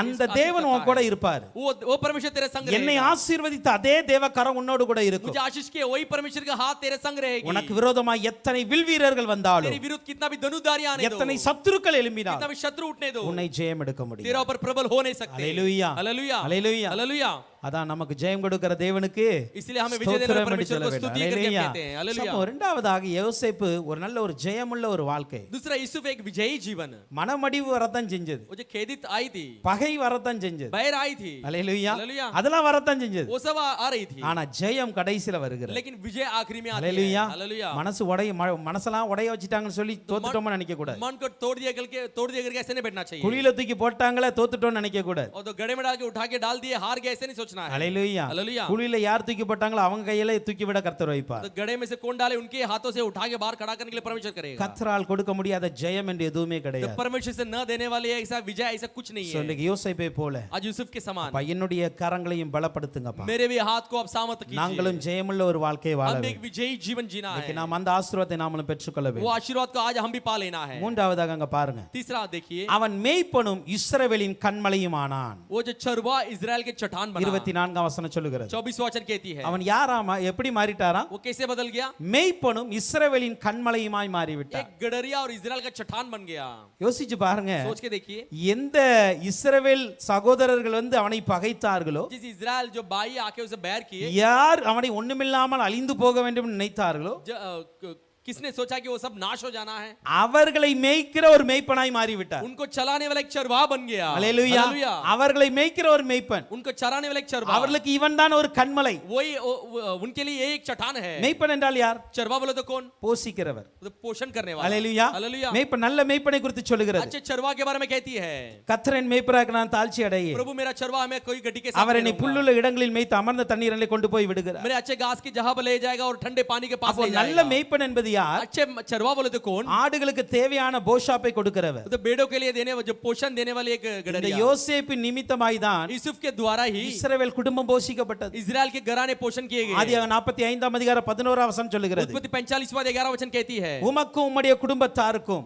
அந்த தேவன் உன் கூட இருப்பார். वो परमेश्वर तेरे संग என்னை रहेगा। ஆசீர்வதித்த அதே தேவ கரம் உன்னோடு கூட இருக்கும். मुझे आशीष किए वही परमेश्वर का हाथ तेरे संग रहेगी। உனக்கு விரோதமாய் எத்தனை வில்வீரர்கள் வந்தாலும், तेरे विरुद्ध कितना भी धनुर्धारी आने दो, எத்தனை சத்துருக்கள் कितना எழும்பினாலும் भी शत्रु उठने दो, உன்னை ஜெயம் எடுக்க முடியும். तेरा ऊपर प्रबल हो नहीं सकते। அல்லேலூயா. हालेलुया। அல்லேலூயா. हालेलुया। அதான் நமக்கு ஜெயம் கொடுக்கிற தேவனுக்கு इसलिए हमें विजय देने वाले ஸ்தோத்திரம் என்று परमेश्वर சொல்ல को வேண்டும். स्तुति करके அல்லேலூயா. कहते हैं। हालेलुया। சப்போ இரண்டாவதாக யோசேப்பு ஒரு நல்ல ஒரு ஜெயமுள்ள ஒரு வாழ்க்கை. दूसरा यूसुफ एक विजयी जीवन, மனமடிவு வரத்தான் செஞ்சது, वो जो खेदित आई थी, பகை வரத்தான் செஞ்சது, बैर आई थी, அல்லேலூயா, हालेलुया, அதெல்லாம் வரத்தான் செஞ்சது. वो सब आ रही थी, ஆனா ஜெயம் கடைசில வருகிறது. लेकिन विजय आखिरी में आती है। அல்லேலூயா. हालेलुया। மனசு மனசெல்லாம் உடைய வச்சிட்டாங்கன்னு சொல்லி தோத்துட்டோம்னு நினைக்க கூடாது. मन को तोड़ दिया करके ऐसे नहीं बैठना चाहिए, குழியில தூக்கி போட்டாங்களே தோத்துட்டோம்னு நினைக்க கூடாது. और तो गड्ढे में डाल के उठा के डाल दिए हार गए ऐसे नहीं सोचना है। அல்லேலூயா. हालेलुया। குழியில யார் தூக்கி போட்டாங்களோ அவங்க கையில தூக்கி விட கர்த்தர் வைப்பார். तो गड्ढे में से कौन डाले उनके हाथों से उठा के बाहर खड़ा करने के लिए परमेश्वर करेगा। கர்த்தரால் கொடுக்க முடியாத ஜெயம் என்று எதுவுமே तो கிடையாது. परमेश्वर से न देने वाले ऐसा विजय ऐसा कुछ नहीं है। சொல்லுங்க யோசேப்பை போல आज यूसुफ के समान என்னுடைய கரங்களையும் பலப்படுத்துங்கப்பா. मेरे भी हाथ को आप सामर्थ कीजिए, நாங்களும் ஜெயமுள்ள ஒரு வாழ்க்கையை வாழ हम வேண்டும். एक विजयी जीवन जीना है। நாம் அந்த ஆசீர்வாதத்தை நாமளும் பெற்றுக்கொள்ள वो வேண்டும். आशीर्वाद को आज हम भी पा लेना है। மூன்றாவதாக அங்க பாருங்க, तीसरा देखिए, அவன் மேய்ப்பனும் இஸ்ரவேலின் கண்மலையும் ஆனான். वो जो चरवा इजराइल के चट्टान बना। 24 வசனம் சொல்லுகிறது. 24 वचन कहती है, அவன் யாராமா எப்படி மாறிட்டாரா? वो कैसे बदल गया? மேய்ப்பனும் இஸ்ரவேலின் கண்மலையுமாய் மாறிவிட்டார். एक गडरिया और इजराइल का चट्टान बन गया। யோசிச்சு பாருங்க, सोच के देखिए, எந்த இஸ்ரவேல் சகோதரர்கள் அவனை பகைத்தார்களோ, जिस इजराइल जो भाई आके उसे बैर किए, யார் அவனை ஒண்ணுமில்லாமல் அழிந்து போக வேண்டும் என்று நினைத்தார்களோ, किसने सोचा कि वो सब नाश हो जाना है, அவர்களை மேய்க்கிற ஒரு மேய்ப்பனாய் மாறிவிட்டார். उनको चलाने वाला एक चरवाह बन गया। அல்லேலூயா. हालेलुया। அவர்களை மேய்க்கிற ஒரு மேய்ப்பன், उनको चराने वाला एक चरवाह, அவர்களுக்கு இவன் தான் ஒரு கண்மலை. वही उनके लिए एक चट्टान है। மேய்ப்பன் என்றால் யார்? चरवाह बोले तो कौन? போஷிக்கிறவர். तो पोषण करने वाला। அல்லேலூயா. हालेलुया। மேய்ப்பன் நல்ல மேய்ப்பனை குறித்து சொல்லுகிறது. अच्छे चरवाह के बारे में कहती है, கர்த்தரின் மேய்ப்பராக நான் தாழ்ச்சி அடையே, प्रभु मेरा चरवाह हमें कोई गड्डी के அவர் साथ என்னை புல்லுள்ள இடங்களில் மேய்த்து அமர்ந்த தண்ணீரிலே கொண்டு போய் விடுகிறார். मेरे अच्छे घास की जगह पर ले जाएगा और ठंडे पानी के पास அப்போ ले நல்ல जाएगा। மேய்ப்பன் என்பது யார்? अच्छे चरवाह बोले तो कौन? ஆடுகளுக்கு தேவையான போஷாப்பை கொடுக்கிறவர். तो बेड़ों के लिए देने जो पोषण देने वाली एक இந்த गडरिया। யோசேப்பின் நிமித்தமாய் தான் यूसुफ के द्वारा ही இஸ்ரவேல் कुटुंबம் போஷிக்கப்பட்டது. इजराइल के घराने पोषण किए गए। ஆதியாகமம் 45 அதிகாரம் 11 வசனம் சொல்லுகிறது, उत्पत्ति 45 वचन कहती है, உமக்கும் உம்முடைய குடும்பத்தாருக்கும்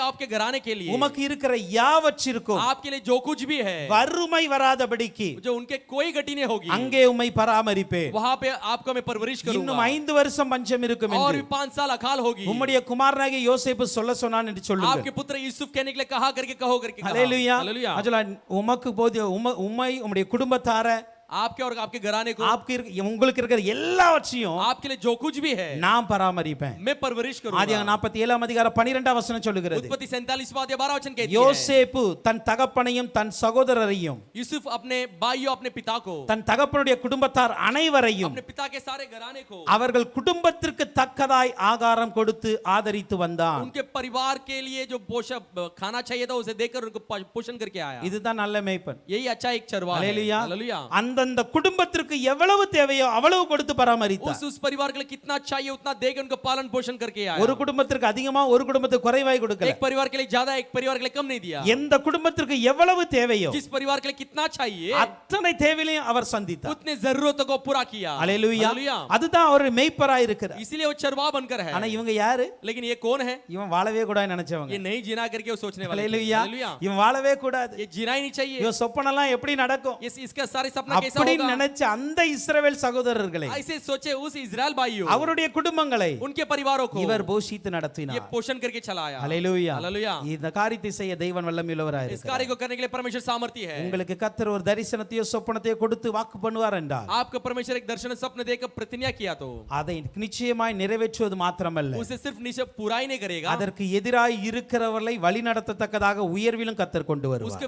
आपके घराने के लिए, உமக்கு இருக்கிற யாவற்றிற்கும் आपके लिए जो कुछ भी है, வறுமை வராதபடிக்கு जो उनके कोई गति नहीं होगी, அங்கே உம்மை பராமரிப்பேன். वहां पे आपको मैं परवरिश இன்னும் करूंगा। 5 வருஷம் பஞ்சம் இருக்கும் और என்று भी 5 साल अकाल ढाल होगी। உம்முடைய குமாரனாகிய யோசேப்பு சொல்ல சொன்னான் என்று சொல்லுங்க. आपके पुत्र यूसुफ कहने के लिए कहा करके कहो करके कहा। ஹல்லேலூயா. हालेलुया। அஜலா உமக்கு போதிய உம்மை உம்முடைய குடும்பத்தார आपके और आपके घराने को, உங்களுக்கு இருக்கிற எல்லாவற்றையும் आपके लिए जो कुछ भी है நான் பராமரிப்பேன். मैं परवरिश करूंगा। ஆதியாகமம் 47 அதிகாரம் 12 வசனம் சொல்லுகிறது. उत्पत्ति 47 अध्याय 12 वचन कहती है, யோசேப்பு தன் தகப்பனையும் தன் சகோதரரையும் यूसुफ अपने भाइयों अपने पिता को, தன் தகப்பனுடைய குடும்பத்தார் அனைவரையும் अपने पिता के सारे घराने को, அவர்கள் குடும்பத்திற்கு தக்கதாய் ஆகாரம் கொடுத்து ஆதரித்து வந்தான். उनके परिवार के लिए जो पोषक खाना चाहिए था उसे देकर उनको पोषण करके आया। இதுதான் நல்ல மேய்ப்பன். यही अच्छा एक चरवाहा है। ஹல்லேலூயா. हालेलुया। அந்தந்த குடும்பத்திற்கு எவ்வளவு தேவையோ அவ்வளவு கொடுத்து பராமரித்தார். उस परिवार के लिए कितना चाहिए उतना देकर उनको पालन पोषण करके आया। ஒரு குடும்பத்திற்கு அதிகமா ஒரு குடும்பத்துக்கு குறைவாய் கொடுக்கல. एक परिवार के लिए ज्यादा एक परिवार के लिए कम नहीं दिया। எந்த குடும்பத்திற்கு எவ்வளவு தேவையோ जिस परिवार के लिए कितना चाहिए அத்தனை தேவையையும் அவர் சந்தித்தார். उतने जरूरतों को पूरा किया। ஹல்லேலூயா. हालेलुया। அதுதான் அவர் மேய்ப்பராய் இருக்கிறார். इसीलिए वो चरवाहा बनकर है। ஆனா இவங்க யாரு? लेकिन ये कौन है? இவன் வாழவே கூடாதுன்னு நினைச்சவங்க. ये नहीं जीना करके वो सोचने वाले थे। ஹல்லேலூயா. हालेलुया। இவன் வாழவே கூடாது. ये जीना ही नहीं चाहिए। இவன் சொப்பனெல்லாம் எப்படி நடக்கும்? इसका सारे सपना कैसा அப்படி होगा? நினைச்ச அந்த இஸ்ரவேல் சகோதரர்களை ऐसे सोचे उस इजराइल भाइयों, அவருடைய குடும்பங்களை उनके परिवारों को இவர் போஷித்து ये நடத்தினார். पोषण करके चलाया। ஹல்லேலூயா. हालेलुया। இந்த காரியத்தை செய்ய தெய்வன் வல்லமையுள்ளவராய் इस இருக்கிறார். कार्य को करने के लिए परमेश्वर सामर्थ्य है। உங்களுக்கு கர்த்தர் ஒரு தரிசனத்தையோ சொப்பனத்தையோ கொடுத்து வாக்கு பண்ணுவார் என்றால் आपको परमेश्वर एक दर्शन स्वप्न देकर प्रतिज्ञा किया तो அதை நிச்சயமாய் நிறைவேற்றுவது மாத்திரமல்ல, उसे सिर्फ निश्चय पूरा ही नहीं करेगा, அதற்கு எதிராய் இருக்கிறவர்களை வழிநடத்தத்தக்கதாக உயர்விலும் கர்த்தர் கொண்டு வருவார்.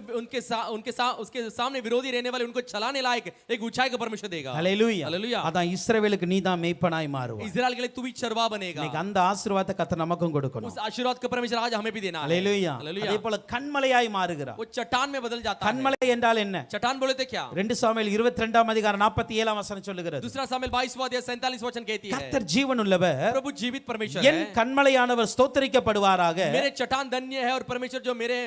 उसके सामने विरोधी रहने वाले उनको चलाने लायक एक ऊंचाई को परमेश्वर देगा। ஹல்லேலூயா. हालेलुया। அதான் இஸ்ரவேலுக்கு நீதான் மேய்ப்பனாய் மாறுவாய். इजराइल के लिए तू भी चरवाहा बनेगा। இன்னைக்கு அந்த ஆசீர்வாதத்தை கர்த்தர் நமக்கும் கொடுக்கணும். उस आशीर्वाद को परमेश्वर आज हमें भी देना है। ஹல்லேலூயா. हालेलुया। அதே போல கண்மலையாய் மாறுகிறார். वो चट्टान में बदल जाता है। கண்மலை என்றால் என்ன? चट्टान बोले थे क्या? 2 சாமுவேல் 22 அதிகாரம் 47 வசனம் சொல்லுகிறது. दूसरा सामुएल 22 अध्याय 47 वचन कहती है, கர்த்தர் ஜீவனுள்ளவர், प्रभु जीवित परमेश्वर என் है, கண்மலையானவர் ஸ்தோத்திரிக்கப்படுவாராக, मेरे चट्टान धन्य है और परमेश्वर जो मेरे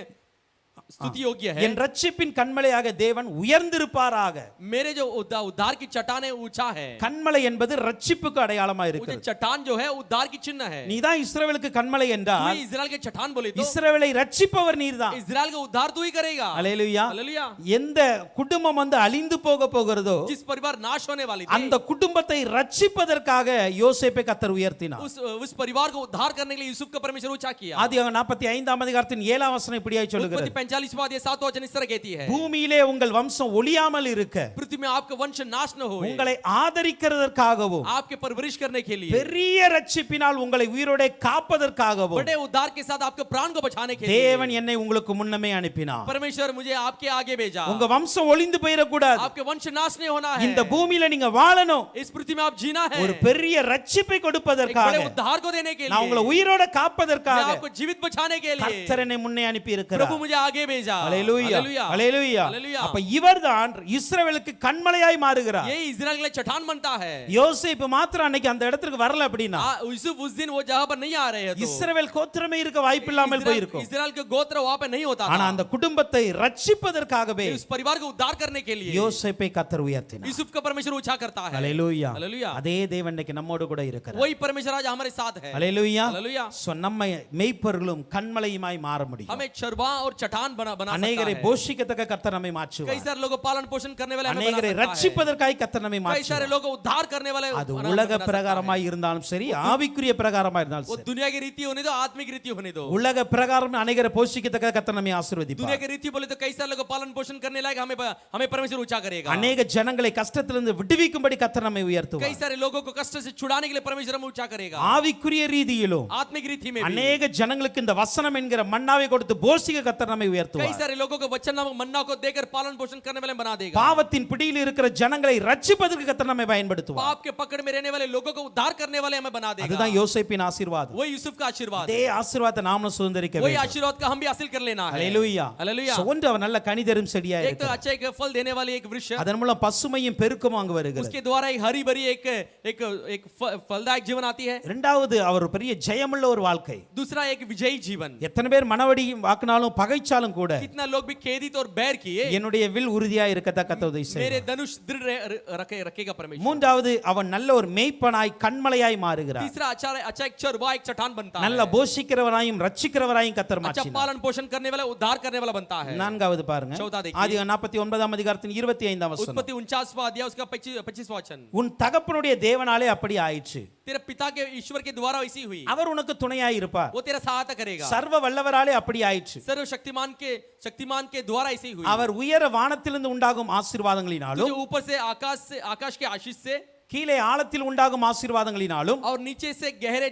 स्तुति योग्य है, என் ரட்சிப்பின் கண்மலையாக தேவன் உயர்ந்திருப்பாராக. मेरे जो उद्धार की चट्टान है ऊंचा है। கண்மலை என்பது ரட்சிப்புக்கு அடையாளமா वो இருக்கிறது. चट्टान जो है उद्धार की चिन्ह है। நீதான் இஸ்ரவேலுக்கு கண்மலை तू என்றால் ही इजराइल के चट्टान बोले तो இஸ்ரவேலை ரட்சிப்பவர் நீர்தான். इजराइल का उद्धार तू ही करेगा। ஹல்லேலூயா. हालेलुया। எந்த குடும்பம் வந்து அழிந்து போக போகிறதோ जिस परिवार नाश होने वाली थी, அந்த குடும்பத்தை ரட்சிப்பதற்காக யோசேப்பை கர்த்தர் உயர்த்தினார். उस परिवार को उद्धार करने के लिए यूसुफ का परमेश्वर ऊंचा किया। ஆதியாகமம் 45 அதிகாரத்தின் 7 வசனம் இப்படியாய் சொல்லுகிறது. उत्पत्ति 45 अध्याय 7 वचन इस तरह कहती है, பூமியிலே உங்கள் வம்சம் ஒளியாமல் இருக்க, पृथ्वी में आपका वंश नाश न हो, உங்களை ஆதரிக்கிறதற்காகவும் आपके परवरिश करने के लिए, பெரிய ரட்சிப்பினால் உங்களை உயிரோட காப்பதற்காகவும் बड़े उद्धार के साथ आपके प्राण को बचाने के लिए தேவன் என்னை உங்களுக்கு முன்னமே அனுப்பினார். परमेश्वर मुझे आपके आगे भेजा। உங்க வம்சம் ஒளிந்து போயிடக்கூடாது. आपके वंश नाश नहीं होना है। இந்த பூமியில நீங்க வாழணும். इस पृथ्वी में आप जीना है। ஒரு பெரிய ரட்சிப்பை एक கொடுப்பதற்காக, बड़े उद्धार को देने के நான் உங்களை लिए, உயிரோட मैं காப்பதற்காக आपको जीवित बचाने के लिए கர்த்தர் என்னை முன்னே அனுப்பி प्रभु இருக்கிறார். मुझे आगे भेजा। ஹல்லேலூயா. हालेलुया। ஹல்லேலூயா. हालेलुया। அப்ப இவர்தான் இஸ்ரவேலுக்கு கண்மலையாய் மாறுகிறார். ये इजराइल के लिए चट्टान बनता है। யோசேப்பு மாத்திரம் அன்னைக்கு அந்த இடத்துக்கு வரல அப்படினா यूसुफ उस दिन वो जगह पर नहीं आ रहे हैं तो இஸ்ரவேல் கோத்திரமே இருக்க வாய்ப்பில்லாமல் போயிருக்கும். इजराइल के गोत्र वहां पे नहीं होता ஆனா था। அந்த குடும்பத்தை ரட்சிப்பதற்காகவே उस परिवार को उद्धार करने के लिए யோசேப்பை கர்த்தர் உயர்த்தினார். यूसुफ का परमेश्वर ऊंचा करता है। ஹல்லேலூயா. हालेलुया। அதே தேவன் இன்னைக்கு நம்மோடு கூட இருக்கிறார். वही परमेश्वर आज हमारे साथ है। ஹல்லேலூயா. हालेलुया। சோ நம்ம மேய்ப்பர்களும் கண்மலையுமாய் மாற முடியும். हमें चरवाहा और चट्टान बना सकता அநேகரை है। போஷிக்கத்தக்க கர்த்தர் நம்மை कई மாற்றுவார். सारे लोगों को पालन पोषण करने वाले हमें बना அநேகரை सकता है। ரட்சிப்பதற்காக கர்த்தர் நம்மை कई सारे மாற்றுவார். लोगों को उद्धार करने वाले அது बना உலக सकता है। பிரகாரமாய் இருந்தாலும் சரி, ஆவிக்குரிய பிரகாரமாய் இருந்தாலும் वो சரி, दुनिया की रीति होने दो, आत्मिक रीति होने दो। உலக பிரகாரம் அநேகரை போஷிக்கத்தக்க கர்த்தர் நம்மை दुनिया ஆசீர்வதிப்பார். की रीति बोले तो कई सारे लोगों को पालन पोषण करने लायक हमें परमेश्वर ऊंचा करेगा। அநேக ஜனங்களை கஷ்டத்திலிருந்து விடுவிக்கும்படி கர்த்தர் நம்மை कई உயர்த்துவார். सारे लोगों को कष्ट से छुड़ाने के लिए परमेश्वर हमें ऊंचा करेगा। ஆவிக்குரிய ரீதியிலும் आत्मिक रीति में भी அநேக ஜனங்களுக்கு இந்த வசனம் என்கிற மன்னாவை கொடுத்து போஷிக்க கர்த்தர் நம்மை कई உயர்த்துவார். सारे लोगों को वचन नामक मन्ना को देकर पालन पोषण करने वाले बना देगा। பாவத்தின் பிடியில் இருக்கிற ஜனங்களை ரட்சிப்பதற்கு கர்த்தர் நம்மை பயன்படுத்துவார். पाप के पकड़ में रहने वाले लोगों को उद्धार करने वाले हमें बना देगा। அதுதான் யோசேப்பின் ஆசீர்வாதம். वही यूसुफ का आशीर्वाद அதே ஆசீர்வாதத்தை நாமளும் சுதந்தரிக்க वही வேண்டும். आशीर्वाद का हम भी हासिल कर लेना है। ஹல்லேலூயா. हालेलुया। சோ ஒன்று அவர் நல்ல கனி தரும் செடியா एक तो இருக்கிறார். अच्छा एक फल देने वाली एक वृक्ष, அதன் மூலம் பசுமையும் பெருக்கமும் அங்கு வருகிறது. उसके द्वारा एक हरी भरी एक एक एक फलदायक जीवन आती है। இரண்டாவது அவர் பெரிய ஜெயமுள்ள ஒரு வாழ்க்கை. दूसरा एक विजयी जीवन। எத்தனை பேர் மனவடி வாக்குனாலும் பகைச்சாலும் பகைச்சாலும் கூட कितना लोग भी खेदित और बैर किए, என்னுடைய வில் உறுதியா இருக்கத்தக்க கர்த்தர் உதவி செய்வார். मेरे धनुष दृढ़ रखेगा परमेश्वर। மூன்றாவது அவன் நல்ல ஒரு மேய்ப்பனாய் கண்மலையாய் மாறுகிறார். तीसरा अच्छा एक चरवाहा, एक चट्टान बनता நல்ல है। போஷிக்கிறவராயும் ரட்சிக்கிறவராயும் கர்த்தர் अच्छा மாற்றினார். पालन पोषण करने वाला, उद्धार करने वाला बनता है। நான்காவது பாருங்க, चौथा देखिए, ஆதி 49ஆம் அதிகாரத்தின் 25ஆம் வசனம். उत्पत्ति 49वां अध्याय उसका 25वां वचन। உன் தகப்பனுடைய தேவனாலே அப்படி ஆயிற்று. तेरे पिता के ईश्वर के द्वारा वैसी हुई, அவர் உனக்கு துணையாய் இருப்பார். वो तेरा सहायता करेगा। சர்வ வல்லவராலே அப்படி ஆயிற்று. शक्तिमान के द्वारा ऐसी हुई। அவர் உயர வானத்திலிருந்து உண்டாகும் ஆசீர்வாதங்களினாலும் तुझे ऊपर से आकाश के आशीष से, கீழே ஆழத்தில் உண்டாகும் ஆசீர்வாதங்களினாலும் और नीचे से गहरे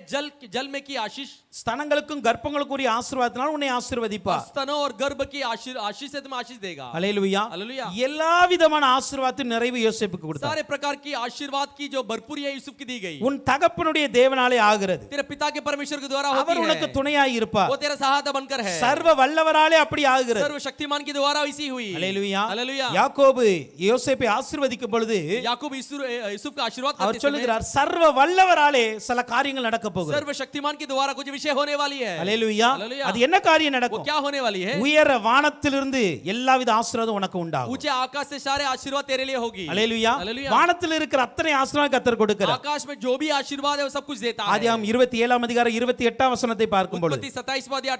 जल में की आशीष, ஸ்தனங்களுக்கும் கர்ப்பங்களுக்குரிய ஆசீர்வாதத்தினால் உன்னை ஆசீர்வதிப்பார். स्तनों और गर्भ की आशीष से तुम्हें आशीष देगा। அல்லேலூயா. हालेलुया। எல்லா விதமான ஆசீர்வாதத்தின் நிறைவு யோசேப்புக்கு கொடுத்தார். सारे प्रकार की आशीर्वाद की जो भरपूरी है यूसुफ की दी गई। உன் தகப்பனுடைய தேவனாலே ஆகிறது. तेरे पिता के परमेश्वर के द्वारा அவர் होती உனக்கு है, துணையாய் இருப்பார். वो तेरा सहायता बनकर है। சர்வ வல்லவராலே அப்படி ஆகிறது. सर्वशक्तिमान के द्वारा वैसी हुई। அல்லேலூயா. हालेलुया। யாக்கோபு யோசேப்பை ஆசீர்வதிக்கும் பொழுது याकूब यूसुफ का आशीर्वाद அவர் करते समय, சொல்லுகிறார், சர்வ வல்லவராலே சில காரியங்கள் நடக்க போகுது. सर्वशक्तिमान के द्वारा कुछ विषय होने वाली है। அல்லேலூயா. हालेलुया। அது என்ன காரியம் वो நடக்கும்? क्या होने वाली है? உயர வானத்திலிருந்து எல்லாவித ஆசீர்வாதம் உனக்கு உண்டாகும். ऊंचे आकाश से सारे आशीर्वाद तेरे लिए होगी। அல்லேலூயா. हालेलुया। வானத்தில் இருக்கிற அத்தனை ஆசீர்வாதம் கர்த்தர் கொடுக்கிறார். आकाश में जो भी आशीर्वाद है वो सब कुछ देता है। ஆதியாகமம் 27ஆம் அதிகாரம் 28ஆம் வசனத்தை பார்க்கும் பொழுது, उत्पत्ति 27वां अध्याय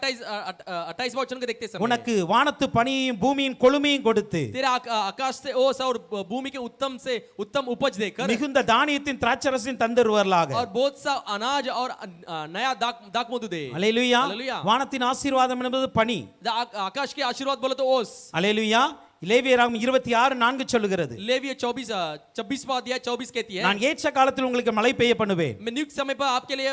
28वां वचन को देखते समय, உனக்கு வானத்து பனியையும் பூமியின் கொழுமையும் கொடுத்து तेरा आकाश से ओस और भूमि के उत्तम उपज देकर, மிகுந்த தானியத்தின் திராட்சரசையும் தந்துருவார்களாக. और बहुत सा अनाज और नया दाख मधु दे। அல்லேலூயா. हालेलुया। வானத்தின் ஆசீர்வாதம் என்பது பனி. आकाश के आशीर्वाद बोले तो ओस। அல்லேலூயா. லேவியராகமம் 26:4 சொல்லுகிறது, लेविय 26वां अध्याय 24 कहती है, நான் ஏற்ற காலத்தில் உங்களுக்கு மழை பெய்ய பண்ணுவேன். मैं नियुक्त समय पर आपके लिए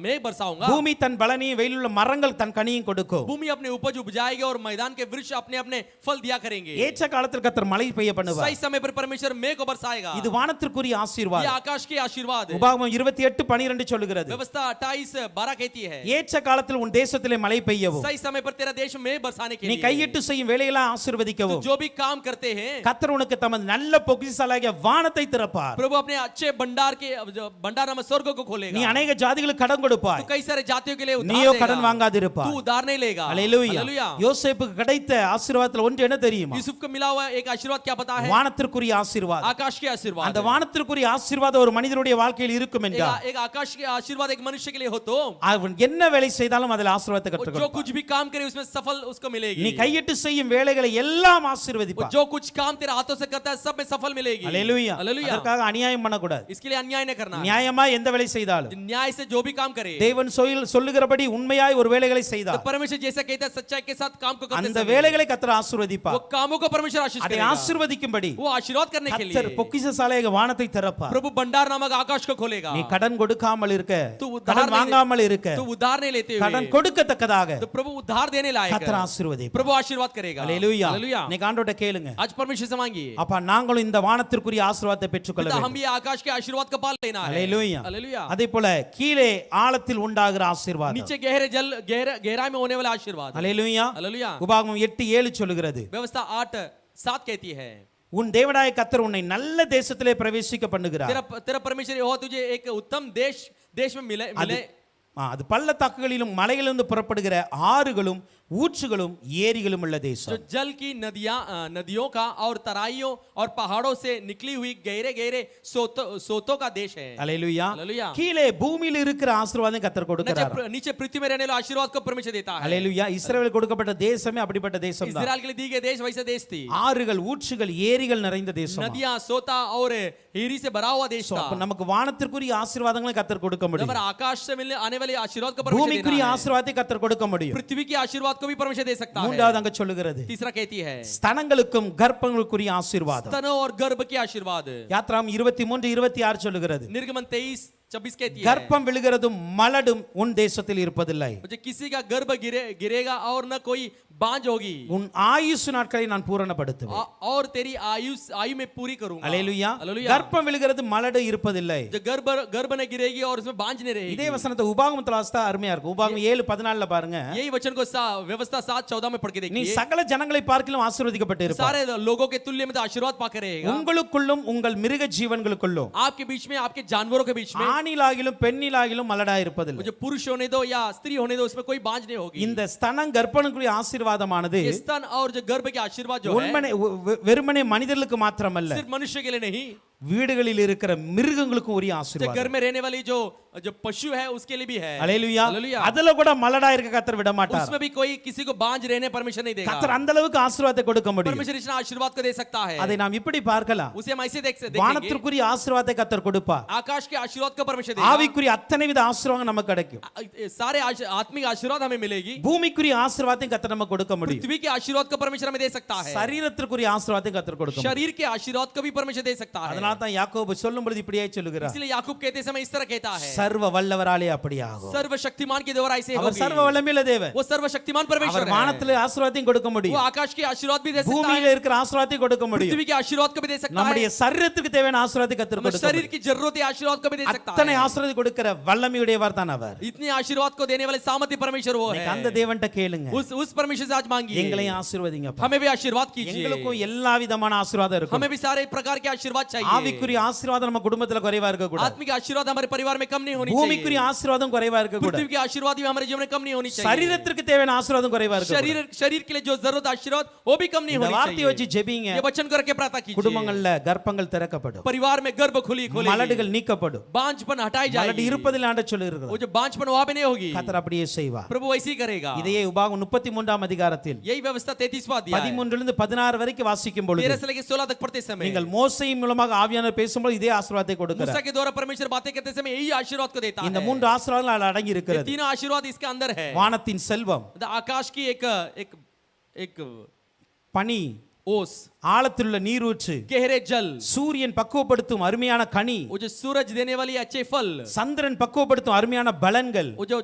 मेघ बरसाऊंगा। பூமி தன் பலனையும் வெயிலுள்ள மரங்கள் தன் கனியும் கொடுக்கும். भूमि अपने उपज उपजाएगी और मैदान के वृक्ष अपने अपने फल दिया करेंगे। ஏற்ற காலத்தில் கர்த்தர் மழை பெய்ய பண்ணுவார். सही समय पर परमेश्वर मेघ को बरसाएगा। இது வானத்திற்குரிய ये ஆசீர்வாதம். आकाश की आशीर्वाद है। உபாகமம் 28:12 சொல்லுகிறது, व्यवस्था 28:12 कहती है, ஏற்ற காலத்தில் உன் தேசத்திலே மழை பெய்யவும், सही समय पर तेरा देश में बरसाने के நீ लिए, கையிட்டு செய்யும் வேலையெல்லாம் ஆசீர்வதிக்கவும் जो भी काम करते हैं, கர்த்தர் உனக்கு தமது நல்ல பொக்கிஷசாலையாகிய வானத்தை திறப்பார். प्रभु अपने अच्छे भंडार नामक स्वर्ग को நீ खोलेगा। अनेक ஜாதிகளுக்கு கடன் கொடுப்பாய், तू कई सारे जातियों के लिए उधार நீயோ देगा। கடன் तू வாங்காதிருப்பாய். उधार नहीं लेगा। அல்லேலூயா. हालेलुया। யோசேப்புக்கு கிடைத்த ஆசீர்வாதத்துல ஒன்று என்ன தெரியுமா? यूसुफ को मिला हुआ एक आशीर्वाद क्या पता है? வானத்திற்குரிய ஆசீர்வாதம். आकाश के आशीर्वाद। அந்த வானத்திற்குரிய ஆசீர்வாதம் ஒரு மனிதனுடைய வாழ்க்கையில் இருக்கும் என்றால், एक आकाश के आशीर्वाद एक मनुष्य के लिए हो तो அவன் என்ன வேலை செய்தாலும் அதில் ஆசீர்வாதத்தை वो जो கற்றுக்கொள்வான். कुछ भी काम करे उसमें सफल उसको मिलेगी। நீ கையிட்டு செய்யும் வேலைகளை எல்லாம் वो ஆசீர்வதிப்பார். जो कुछ काम तेरे हाथों से करता है सब में सफल मिलेगी। அல்லேலூயா. हालेलुया। அதற்காக அநியாயம் பண்ணக்கூடாது. इसके लिए अन्याय नहीं करना है। நியாயமா எந்த வேலை செய்தாலும், न्याय से जो भी काम करे, தேவன் சொல்லுகிறபடி உண்மையாய் ஒரு வேலைகளை तो செய்தார், परमेश्वर जैसा कहता है सच्चाई के साथ काम को करते அந்த समय வேலைகளை கர்த்தர் वो ஆசீர்வதிப்பார். कामों को परमेश्वर आशीष அதை करेगा। ஆசீர்வதிக்கும்படி वो आशीर्वाद करने के கர்த்தர் लिए பொக்கிஷசாலையாக வானத்தை திறப்பார். प्रभु भंडार नामक आकाश को खोलेगा। நீ கடன் கொடுக்காமல் இருக்க, तू उधार கடன் नहीं வாங்காமல் இருக்க, तो उधार नहीं लेते கடன் हुए கொடுக்கத்தக்கதாக तो प्रभु उधार देने लायक கர்த்தர் है। ஆசீர்வதிப்பார். प्रभु आशीर्वाद करेगा। அல்லேலூயா. हालेलुया। நீ ஆண்டவர்ட்ட கேளுங்க, आज परमेश्वर से मांगिए, அப்பா நாங்களும் இந்த வானத்திற்குரிய ஆசீர்வாதத்தை பெற்றுக்கொள்ள पिता हम வேண்டும். भी आकाश के आशीर्वाद का पाल लेना है। அல்லேலூயா. हालेलुया। அதே போல கீழே ஆழத்தில் உண்டாகிற ஆசீர்வாதம். नीचे गहराई में होने वाला आशीर्वाद। அல்லேலூயா. हालेलुया। உபாகமம் 8:7 சொல்லுகிறது, व्यवस्था 8:7 कहती है, உன் தேவனாய கர்த்தர் உன்னை நல்ல தேசத்திலே பிரவேசிக்க பண்ணுகிறார். तेरा परमेश्वर यहोवा तुझे एक उत्तम देश में मिले। அது பள்ளத்தாக்குகளிலும் மலைகளிலிருந்து புறப்படுகிற ஆறுகளும் ஊற்றுகளும் ஏரிகளும் உள்ள जो தேசம். जल की नदियों का और तराइयों और पहाड़ों से निकली हुई गहरे गहरे सोतों का देश है। அல்லேலூயா. हालेलुया। கீழே பூமியில் இருக்கிற ஆசீர்வாதம் கர்த்தர் கொடுக்கிறார். नीचे पृथ्वी में रहने वाले आशीर्वाद को परमेश्वर देता है। அல்லேலூயா. இஸ்ரவேல் கொடுக்கப்பட்ட தேசமே அப்படிப்பட்ட தேசம் தான். इस्राएल के लिए दी गई देश वैसा देश थी। ஆறுகள் ஊற்றுகள் ஏரிகள் நிறைந்த தேசம். नदियां सोता और हीरी से भरा हुआ देश था। அப்ப நமக்கு வானத்திற்குரிய ஆசீர்வாதங்களை கர்த்தர் கொடுக்க முடியும். आकाश से मिलने आने वाले आशीर्वाद को परमेश्वर பூமிக்குரிய देना है। ஆசீர்வாதத்தை கர்த்தர் கொடுக்க முடியும். पृथ्वी की आशीर्वाद को भी परमेश्वर दे सकता है। மூன்றாவது அங்க சொல்லுகிறது, तीसरा कहती है ஸ்தனங்களுக்கும் கர்ப்பங்களுக்குரிய ஆசீர்வாதம். स्तनों और गर्भ की आशीर्वाद। யாத்ராம் 23:26 சொல்லுகிறது, निर्गमन 23:26 कहती है, கர்ப்பம் விழுகிறதும் மலடும் உன் தேசத்தில் இருப்பதில்லை. मुझे किसी का गर्भ गिरेगा और न कोई बांझ होगी, உன் ஆயுசு நாட்களை நான் பூரணப்படுத்துவேன். और तेरी आयु में पूरी करूंगा। அல்லேலூயா. हालेलुया। கர்ப்பம் விழுகிறது மலடு இருப்பதில்லை. जो गर्भ नहीं गिरेगी और उसमें बांझ नहीं रहेगी। இதே வசனத்தை உபாகமத்துல வாசித்தா அருமையா இருக்கும். உபாகமம் 7:14 பாருங்க, यही वचन को व्यवस्था 7:14 में पढ़ के நீ देखिए, சகல ஜனங்களை பார்க்கிலும் ஆசீர்வதிக்கப்பட்டு இருப்பாய். सारे लोगों के तुल्य में तो आशीर्वाद पाकर रहेगा। உங்களுக்குள்ளும் உங்கள் மிருக ஜீவன்களுக்குள்ளும் आपके बीच में, आपके जानवरों के बीच में, ஆணிலாகிலும் பெண்ணிலாகிலும் மலடா वो இருப்பதில்லை. जो पुरुष होने दो या स्त्री होने दो उसमें कोई बांझ नहीं होगी। இந்த ஸ்தனம் கர்ப்பனுக்குரிய ஆசீர்வாதமானது ये स्तन और जो गर्भ के आशीर्वाद जो है உண்மனே வெறுமனே மனிதர்களுக்கு மாத்திரமல்ல, सिर्फ मनुष्य के लिए नहीं, வீடுகளில் இருக்கிற மிருகங்களுக்கும் உரிய जो ஆசீர்வாதம். घर में रहने वाली जो पशु है उसके लिए भी है। அல்லேலூயா. हालेलुया। அதுல கூட மலடா இருக்க கர்த்தர் விட மாட்டார். उसमें भी कोई किसी को बांझ रहने परमिशन नहीं देगा। கர்த்தர் அந்த அளவுக்கு ஆசீர்வாதத்தை கொடுக்க முடியும். परमेश्वर इतना आशीर्वाद को दे सकता है। அதை நாம் இப்படி பார்க்கலாம். उसे हम ऐसे देखेंगे, வானத்திற்குரிய ஆசீர்வாதத்தை கர்த்தர் கொடுப்பார். आकाश के आशीर्वाद को परमेश्वर देगा। ஆவிக்குரிய அத்தனை வித ஆசீர்வாதம் நமக்கு கிடைக்கும். सारे आत्मिक आशीर्वाद हमें मिलेगी। பூமிக்குரிய ஆசீர்வாதத்தை கர்த்தர் நமக்கு கொடுக்க முடியும். पृथ्वी के आशीर्वाद को परमेश्वर हमें दे सकता है। சரீரத்திற்குரிய ஆசீர்வாதத்தை கர்த்தர் கொடுக்க முடியும். शरीर के आशीर्वाद को भी परमेश्वर दे सकता है। அதனால தான் யாக்கோபு சொல்லும்போது இப்படியே சொல்லுகிறார், इसलिए याकूब कहते समय इस तरह कहता है, சர்வ வல்லவராலே அப்படியாகும். सर्वशक्तिमान के द्वारा ऐसे அவர் होगी। சர்வ வல்லமையுள்ள தேவன். वो सर्वशक्तिमान परमेश्वर அவர் है। வானத்திலே ஆசீர்வாதத்தையும் கொடுக்க वो முடியும், आकाश के आशीर्वाद भी दे सकता है, பூமியில இருக்கிற ஆசீர்வாதத்தையும் கொடுக்க முடியும். पृथ्वी के आशीर्वाद को भी दे सकता है, நம்முடைய சரீரத்துக்கு தேவையான ஆசீர்வாதத்தை கர்த்தர் हमें கொடுக்க शरीर முடியும். की जरूरत आशीर्वाद को भी दे सकता அத்தனை है। ஆசீர்வாதத்தை கொடுக்கிற வல்லமையுடையவர் தான் அவர். इतने आशीर्वाद को देने वाले सामर्थ्य परमेश्वर वो இன்னைக்கு है। அந்த தேவன்ட்ட கேளுங்க, उस परमेश्वर से आज मांगिए, எங்களையும் ஆசீர்வதிங்கப்பா. हमें भी आशीर्वाद कीजिए। எங்களுக்கும் எல்லா விதமான ஆசீர்வாதம் இருக்கும். हमें भी सारे प्रकार के आशीर्वाद चाहिए। ஆவிக்குரிய ஆசீர்வாதம் நம்ம குடும்பத்துல குறைவா இருக்க கூடாது. आत्मिक आशीर्वाद हमारे परिवार में कम नहीं होनी चाहिए। பூமிக்குரிய ஆசீர்வாதம் குறைவா இருக்க கூடாது. पृथ्वी के आशीर्वाद भी हमारे जीवन में कम नहीं होनी चाहिए। சரீரத்திற்கு தேவையான ஆசீர்வாதம் குறைவா இருக்க கூடாது. शरीर के लिए जो जरूरत आशीर्वाद वो भी कम नहीं இந்த होनी வார்த்தையை चाहिए। வச்சு ஜெபிங்க. ये वचन करके प्रार्थना कीजिए। குடும்பங்கள்ல கர்ப்பங்கள் திறக்கப்படும், परिवार में गर्भ खुली மலடுகள் நீக்கப்படும், बांझपन हटाई மலடு जाएगी। இருப்பதில் ஆண்ட சொல்லுகிறார். वो जो बांझपन वहां पे नहीं होगी, கர்த்தர் அப்படியே செய்வார். प्रभु वैसे ही करेगा। இதையே உபாகம் 33ஆம் அதிகாரத்தில் यही व्यवस्था 33वां अध्याय 13 இருந்து 16 வரைக்கும் வாசிக்கும் பொழுது 13 से लेकर 16 तक पढ़ते समय நீங்கள் மோசேயின் மூலமாக ஆவியானவர் பேசும்போது இதே ஆசீர்வாதத்தை मूसा கொடுக்கிறார். के द्वारा परमेश्वर बातें करते समय यही आशीर्वाद को देता இந்த है। மூன்று ஆசீர்வாதங்கள் அடங்கி ये இருக்கிறது. तीनों आशीर्वाद इसके अंदर है। வானத்தின் செல்வம், आकाश की एक एक एक பனி, ओस, ஆழத்தில் உள்ள நீரூற்று, गहरे जल, சூரியன் பக்குவப்படுத்தும் அருமையான கனி, वो जो सूरज देने वाली अच्छे फल, சந்திரன் பக்குவப்படுத்தும் அருமையான பலன்கள் वो जो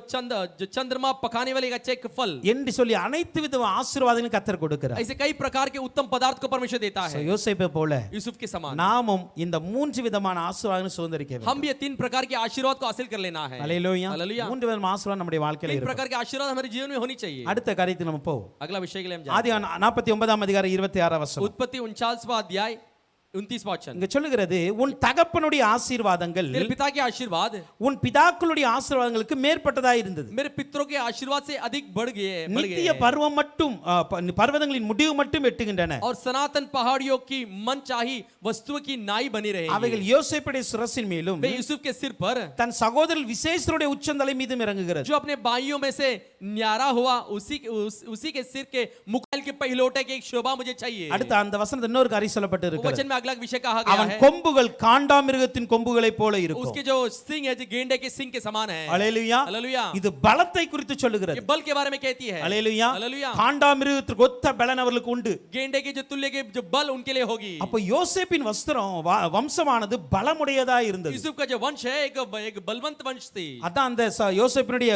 चंद्रमा पकाने वाले अच्छे फल, என்று சொல்லி அனைத்து வித ஆசீர்வாதங்களும் கர்த்தர் கொடுக்கிறார். ऐसे कई प्रकार के उत्तम पदार्थ को परमेश्वर देता है। யோசேப்பை போல यूसुफ के समान நாமும் இந்த மூன்று விதமான ஆசீர்வாதங்களை சுதந்திரிக்க வேண்டும். हम भी ये 3 प्रकार के आशीर्वाद को हासिल कर लेना है। அல்லேலூயா. हालेलुया। மூன்று விதமான ஆசீர்வாதம் நம்முடைய வாழ்க்கையில 3 இருக்கும். प्रकार के आशीर्वाद हमारे जीवन में होनी चाहिए। அடுத்த காரியத்துக்கு நம்ம போவோம். अगला विषय के लिए हम ஆதி 49ஆம் அதிகாரம் 26ஆம் வசனம். उत्पत्ति 49वां अध्याय 29वां वचन। இங்க சொல்லுகிறது, உன் தகப்பனுடைய ஆசீர்வாதங்கள் तेरे पिता के आशीर्वाद உன் பிதாக்களுடைய ஆசீர்வாதங்களுக்கு மேற்பட்டதாய் இருந்தது. मेरे पितरों के आशीर्वाद से अधिक बढ़ गए நித்திய பர்வம் மட்டும் பர்வதங்களின் முடிவு மட்டும் எட்டுகின்றன. और सनातन पहाड़ियों की मनचाही वस्तुओं की नाई बनी रहेगी। அவைகள் யோசேப்புடைய சிரசின் மேலும் वे यूसुफ के सिर पर தன் சகோதரர் விசேஷருடைய உச்சந்தலை மீதும் இறங்குகிறது. जो अपने भाइयों में से न्यारा हुआ उसी के सिर के मुकाल के पहिलोटे की एक शोभा मुझे चाहिए। அடுத்த அந்த வசனத்தில் இன்னொரு காரியம் சொல்லப்பட்டு இருக்கிறது. वचन में अगला विषय कहा गया அவன் है, கொம்புகள் காண்டாமிருகத்தின் கொம்புகளைப் போல இருக்கும். उसके जो सिंग है जो गेंडे के सिंग के समान है। அல்லேலூயா. हालेलुया। இது பலத்தை குறித்து சொல்லுகிறது. ये बल के बारे में कहती है। அல்லேலூயா. हालेलुया। காண்டாமிருகத்திற்கு ஒத்த பலன் அவர்களுக்கு உண்டு. गेंडे के जो तुल्य के जो बल उनके लिए होगी। அப்ப யோசேப்பின் வம்சமானது பலமுடையதா இருந்தது. यूसुफ का जो वंश है एक बलवंत वंश थी। அதான் அந்த யோசேப்பினுடைய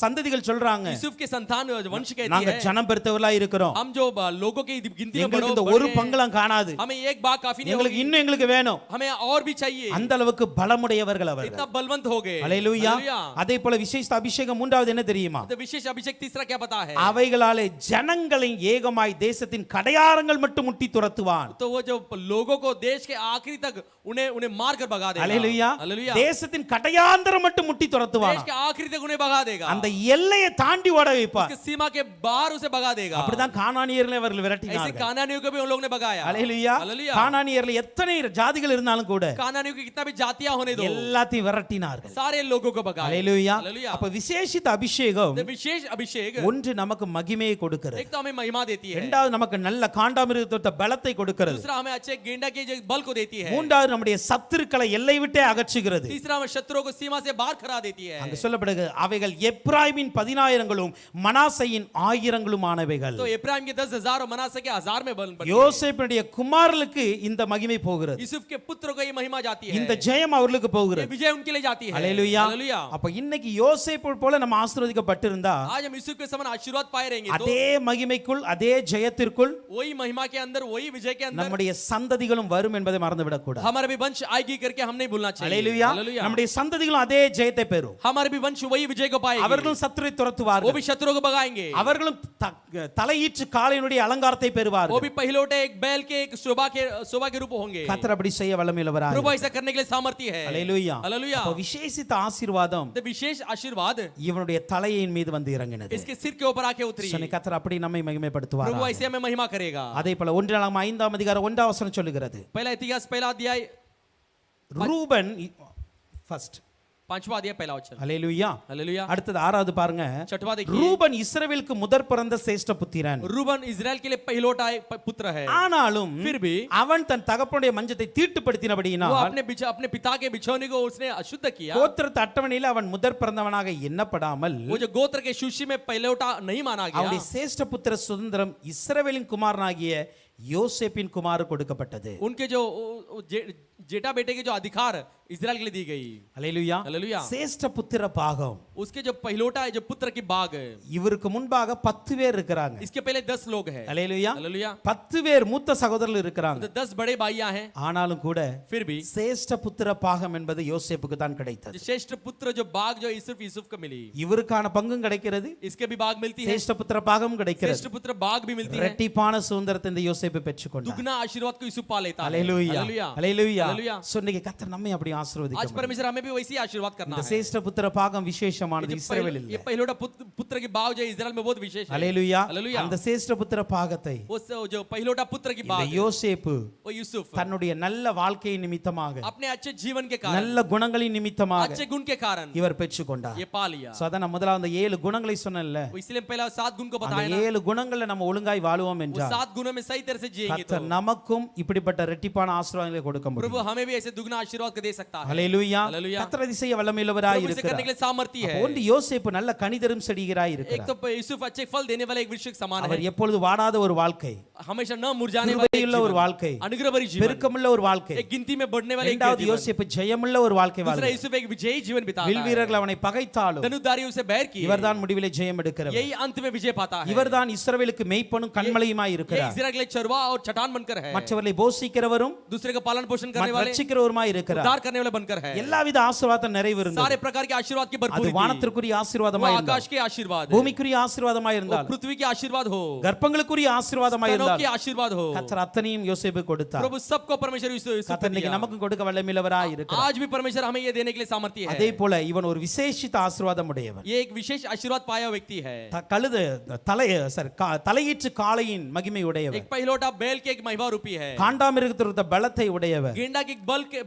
சந்ததிகள் சொல்றாங்க, यूसुफ के संतान वंश कहती நாங்க है, ஜனம் பெருத்தவர்களா இருக்கிறோம், हम जो लोगों की गिनती में எங்களுக்கு இந்த बड़े ஒரு हैं, பங்கெல்லாம் காணாது, हमें एक भाग काफी नहीं எங்களுக்கு होगी, இன்னும் எங்களுக்கு வேணும். हमें और भी चाहिए। அந்த அளவுக்கு பலமுடையவர்கள் அவர்கள். इतना बलवंत हो गए। அல்லேலூயா. हालेलुया। அதே போல விசேஷ அபிஷேகம் மூன்றாவது என்ன தெரியுமா? तो विशेष अभिषेक तीसरा क्या पता है? அவைகளாலே ஜனங்களை ஏகமாய் தேசத்தின் கடையாரங்கள் மட்டும் முட்டி துரத்துவான். तो वो जो लोगों को देश के आखिरी तक उन्हें मार कर भगा देगा। அல்லேலூயா. हालेलुया। தேசத்தின் கடையாந்தரம் மட்டும் முட்டி துரத்துவான். देश के आखिरी तक उन्हें भगा देगा। அந்த எல்லையை தாண்டி ஓட வைப்பார். उसके सीमा के बाहर उसे भगा देगा। அப்படிதான் கானானியர்களை அவர்கள் ऐसे விரட்டினார்கள். कानानियों को भी उन लोगों ने भगाया। அல்லேலூயா. हालेलुया। கானானியர்ல எத்தனை ஜாதிகள் இருந்தாலும் கூட कानानियों की कितना भी जातियां होने दो, எல்லாத்தையும் விரட்டினார்கள். सारे लोगों को भगाया। அல்லேலூயா. हालेलुया। அப்ப விசேஷித்த அபிஷேகம் तो विशेष अभिषेक ஒன்று நமக்கு மகிமையை கொடுக்கிறது, एक तो हमें महिमा देती है, இரண்டாவது நமக்கு நல்ல காண்டாமிருகத்தோட பலத்தை கொடுக்கிறது, दूसरा हमें अच्छे गेंडा के जो बल को देती है, மூன்றாவது நம்முடைய சத்துருக்களை எல்லை விட்டே அகற்றுகிறது. तीसरा हमें शत्रुओं को सीमा से बाहर करा देती है। அங்க சொல்லப்படுகிறது, அவைகள் எப்ராயிமின் 10,000களும் மனாசையின் 1000களும் ஆனவைகள். तो इब्राहिम के 10,000 और मनासे के 1000 में बल बढ़ी है। யோசேப்பினுடைய குமாரர்களுக்கு இந்த மகிமை போகிறது, यूसुफ के पुत्र को ये महिमा जाती है, இந்த ஜெயம் அவர்களுக்கு ये போகிறது. विजय उनके लिए जाती है। அல்லேலூயா. हालेलुया। அப்ப இன்னைக்கு யோசேப்பு போல நம்ம ஆசீர்வதிக்கப்பட்டிருந்தா आज हम यूसुफ के समान आशीर्वाद पाए रहेंगे तो அதே மகிமைக்குள் அதே ஜெயத்திற்குள் वही महिमा के अंदर वही विजय के अंदर நம்முடைய சந்ததிகளும் வரும் என்பதை மறந்துவிடக் கூடாது. हमारा भी वंश आएगी करके हम नहीं भूलना चाहिए। அல்லேலூயா. हालेलुया। நம்முடைய சந்ததிகளும் அதே ஜெயத்தை பெறும். हमारे भी वंश वही विजय को पाएगी, அவர்களும் சத்துருவை वो துரத்துவார்கள், भी शत्रुओं को भगाएंगे, அவர்களும் தலையீற்று காளையினுடைய அலங்காரத்தை वो பெறுவார்கள். भी पहिलौठे एक बैल के एक शोभा के रूप होंगे. கர்த்தர் அப்படி செய்ய வல்லமையுள்ளவராய். प्रभु ऐसा करने के लिए सामर्थ्य है. ஹalleluya. हालेलुया. அப்ப விசேஷித்த ஆசீர்வாதம் तो विशेष आशीर्वाद இவனுடைய தலையின் மீது வந்து இறங்கினது. इसके सिर के ऊपर आके उतरी. சொன்ன கர்த்தர் அப்படி நம்மை மகிமைப்படுத்துவார். प्रभु ऐसे हमें महिमा करेगा. அதே போல 1 சொல்லுகிறது. पहला इतिहास पहला अध्याय ரூபன் ஃபர்ஸ்ட். पांचवा अध्याय पहला वचन. ஹalleluya. हालेलुया. அடுத்தது 6வது பாருங்க. छठवां देखिए. ரூபன் இஸ்ரவேலுக்கு முதற் பிறந்த சிரேஷ்ட புத்திரன். रूबन इजराइल के लिए पहिलौठा पुत्र है. ஆனாலும் फिर भी அவன் தன் தகப்பனுடைய மஞ்சத்தை वो தீட்டுப்படுத்தினபடியினால் अपने पिता के बिछौने को उसने अशुद्ध किया. கோத்திரத்து அட்டவணையில் அவன் முதற் பிறந்தவனாக எண்ணப்படாமல் वो जो गोत्र के सूची में पहिलौठा नहीं माना गया. அவனுடைய சிரேஷ்ட புத்திர சுதந்திரம் இஸ்ரவேலின் குமாரனாகிய யோசேப்பின் குமார் கொடுக்கப்பட்டது. उनके जो जेठा बेटे के जो अधिकार इजराइल के लिए दी गई. ஹalleluya. हालेलुया. சிரேஷ்ட புத்திர பாகம். उसके जो पहिलौठा है जो पुत्र की बाग है. இவருக்கு முன்பாக 10 பேர் இருக்காங்க. इसके पहले 10 लोग हैं. ஹalleluya. हालेलुया. 10 பேர் மூத்த சகோதரர்கள் இருக்காங்க. तो 10 बड़े भाइयां हैं. ஆனாலும் கூட फिर भी சிரேஷ்ட புத்திர பாகம் என்பது யோசேப்புக்கு தான் கிடைத்தது. श्रेष्ठ पुत्र जो बाग जो यूसुफ को मिली. இவருக்கான பங்கும் கிடைக்கிறது. इसके भी बाग मिलती है. சிரேஷ்ட புத்திர பாகம் கிடைக்கிறது. श्रेष्ठ पुत्र बाग भी मिलती है. இரட்டிப்பான சுதந்திரத்தை இந்த யோசேப்பு பெற்றுக்கொண்டார். दुगना आशीर्वाद को यूसुफ पा लेता है. ஹalleluya. ஹalleluya. हालेलुया. சோ இன்னைக்கு கர்த்தர் நம்மை அப்படி आज ஆசீர்வதிக்கிறார். परमेश्वर हमें भी वैसे ही आशीर्वाद करना இந்த है. சிரேஷ்ட புத்திர பாகம் விசேஷமானது ये இஸ்ரவேலில் ये पहिलौठा पुत्र की बाग जो इजराइल में बहुत विशेष है. ஹalleluya. हालेलुया. அந்த சிரேஷ்ட புத்திர பாகத்தை वो जो पहिलौठा पुत्र की இந்த बाग யோசேப்பு वो यूसुफ தன்னுடைய நல்ல வாழ்க்கையின் நிமித்தமாக अपने अच्छे जीवन के कारण நல்ல குணங்களின் நிமித்தமாக अच्छे गुण के कारण இவர் பெற்றுக்கொண்டார். ये पा लिया. சோ அதான் முதல்ல அந்த 7 குணங்களை சொன்னேன்ல. वो इसलिए पहला 7 गुण को அந்த बताया ना. 7 குணங்கள்ல நம்ம ஒழுங்காய் வாழுவோம் वो என்றால் 7 गुणों में सही तरह से जिएंगे तो கர்த்தர் நமக்கும் இப்படிப்பட்ட இரட்டிப்பான ஆசீர்வாதங்களை கொடுக்க முடியும். प्रभु हमें भी ऐसे दुगना आशीर्वाद को दे सकता है. ஹalleluya. हालेलुया. கர்த்தர் அதிசய வல்லமையுள்ளவராய் प्रभु इसे करने के இருக்கிறார். लिए सामर्थ्य है. ஒன்று யோசேப்பு நல்ல கனிதரும் செடிகராய் एक இருக்கிறார். तो यूसुफ अच्छे फल देने वाला एक वृक्ष के समान அவர் है. எப்பொழுது வாடாத ஒரு வாழ்க்கை, हमेशा न मुरझाने वाला एक கிருபையுள்ள ஒரு जीवन, வாழ்க்கை, अनुग्रह भरी जीवन, பெருக்கமுள்ள ஒரு வாழ்க்கை. एक गिनती में बढ़ने वाला एक இரண்டாவது जीवन. யோசேப்பு ஜெயமுள்ள ஒரு வாழ்க்கை दूसरा வாழ்ந்தார். यूसुफ एक विजयी जीवन बिताता வில் है. வீரர்கள் அவனை பகைத்தாலும் धनुधारी उसे बैर किए. இவர்தான் முடிவிலே ஜெயம் எடுக்கிறவர். यही अंत में विजय पाता है. இவர்தான் இஸ்ரவேலுக்கு மெய்ப்பனும் கண்மலையுமாய் ये இருக்கிறார். इस्राएल के लिए चरवा और चट्टान बनकर है. மற்றவர்களை போஷிக்கிறவரும் दूसरे का पालन पोषण करने वाले, ரட்சிக்கிறவருமாய் இருக்கிறார். उद्धार करने वाले बनकर है. எல்லாவித ஆசீர்வாதம் நிறைவு இருந்தது. सारे प्रकार के आशीर्वाद की அது भरपूरी थी. வானத்திற்குரிய वो ஆசீர்வாதமாய் आकाश இருந்தால், के आशीर्वाद, பூமிக்குரிய ஆசீர்வாதமாய் वो இருந்தால், पृथ्वी के आशीर्वाद हो, கர்ப்பங்களுக்குரிய ஆசீர்வாதமாய் स्तनों இருந்தால் के आशीर्वाद हो. கர்த்தர் அத்தனையும் யோசேப்பு கொடுத்தார். प्रभु सबको परमेश्वर यूसुफ को கர்த்தர் இன்னைக்கு दिया. நமக்கு கொடுக்க வல்லமையுள்ளவராய் இருக்கிறார். आज भी परमेश्वर हमें ये देने के लिए सामर्थ्य है. அதே போல இவன் ஒரு விசேஷித்த ஆசீர்வாதம் உடையவன். ये एक विशेष आशीर्वाद पाया हुआ व्यक्ति है. தலையீற்று காளையின் மகிமை உடையவன். एक पहिलौठा बैल के एक महिमा रूपी है. காண்டாமிருகத்திற்கு பலத்தை உடையவன். गेंडा के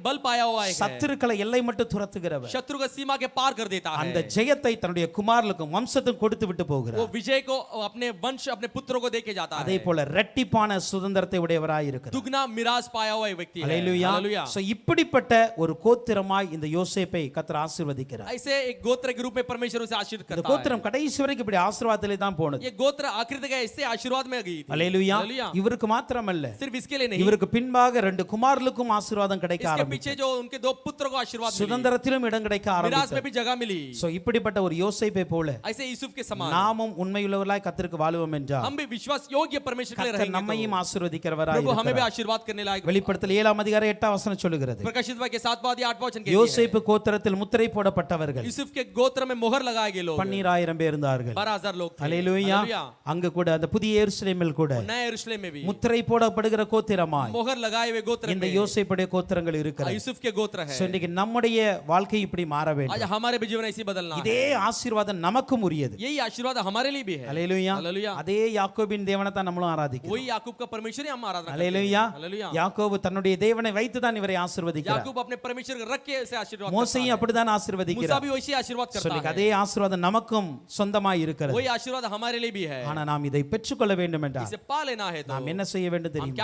बल पाया हुआ है. சத்துருக்களை எல்லை மட்டும் துரத்துகிறவன். शत्रु का सीमा के पार कर देता அந்த है. ஜெயத்தை தன்னுடைய குமாரனுக்கும் வம்சத்துக்கும் கொடுத்து விட்டு वो போகிறார். विजय को अपने वंश अपने पुत्रों को देके जाता அதே है. போல இரட்டிப்பான சுதந்திரத்தை உடையவராய் இருக்கிறார். दुगना मिराज पाया हुआ एक व्यक्ति है. ஹalleluya. हालेलुया. சோ இப்படிப்பட்ட ஒரு கோத்திரமாய் இந்த யோசேப்பை கர்த்தர் ஆசீர்வதிக்கிறார். ऐसे एक गोत्र के रूप में परमेश्वर उसे आशीर्वाद இந்த करता है. கோத்திரம் கடைசி வரைக்கும் இப்படி ஆசீர்வாதத்திலே தான் போனது. ये गोत्र आखिर तक ऐसे आशीर्वाद में गई थी. ஹalleluya. हालेलुया. இவருக்கு மாத்திரமல்ல, सिर्फ इसके लिए नहीं, இவருக்கு பின்பாக 2 குமாரர்களுக்கும் ஆசீர்வாதம் கிடைக்க इसके ஆரம்பித்தது. पीछे जो उनके 2 पुत्रों को आशीर्वाद मिली, சுதந்திரத்திலும் இடம் கிடைக்க मिराज में ஆரம்பித்தது. भी जगह मिली. சோ இப்படிப்பட்ட ஒரு யோசேப்பை போல ऐसे यूसुफ के समान நாமும் உண்மையுள்ளவர்களாய் கர்த்தருக்கு வாழுவோம் என்றால் हम भी विश्वास योग्य परमेश्वर के लिए கர்த்தர் रहेंगे நம்மையும் तो ஆசீர்வதிக்கிறவராய் प्रभु हमें भी இருக்கிறார். आशीर्वाद करने लायक. வெளிப்படுத்தல் 7 அதிகாரம் 8 வசனம் சொல்லுகிறது, प्रकाशित वाक्य 7 8 वचन कहती है, யோசேப்பு கோத்திரத்தில் முத்திரை போடப்பட்டவர்கள் यूसुफ के गोत्र में मोहर लगाए गए लोग 12000 பேர் இருந்தார்கள். 12000 लोग थे. ஹalleluya. हालेलुया. அங்க கூட அந்த புதிய எருசலேமில் கூட नए यरूशलेम में भी முத்திரை போடப்படுகிற கோத்திரமாய் मोहर लगाए हुए गोत्र இந்த में யோசேப்புடைய கோத்திரங்கள் இருக்கிறது. यूसुफ के गोत्र है. சோ இன்னைக்கு நம்முடைய வாழ்க்கை இப்படி மாற आज வேண்டும். हमारे भी जीवन ऐसी बदलना है. இதே ஆசீர்வாதம் நமக்கும் உரியது. यही आशीर्वाद हमारे लिए भी है. ஹalleluya. हालेलुया. அதே யாக்கோபின் தேவனை தான் நம்மளும் ஆராதிக்கிறோம். वही याकूब का परमेश्वर ही हम आराधना करते हैं. ஹalleluya. हालेलुया. யாக்கோபு தன்னுடைய தேவனை வைத்து தான் இவரை ஆசீர்வதிக்கிறார். याकूब अपने परमेश्वर को रख के ऐसे आशीर्वाद மோசேயும் करता அப்படிதான் है. मूसा ஆசீர்வதிக்கிறார். भी वैसे आशीर्वाद करता சொல்லி है. அதே ஆசீர்வாதம் நமக்கும் சொந்தமாய் இருக்கிறது. वही आशीर्वाद हमारे लिए भी है. ஆனா நாம் இதை பெற்றுக்கொள்ள வேண்டும் என்றால் इसे पा लेना है तो நாம் என்ன செய்ய வேண்டும் हम தெரியுமா?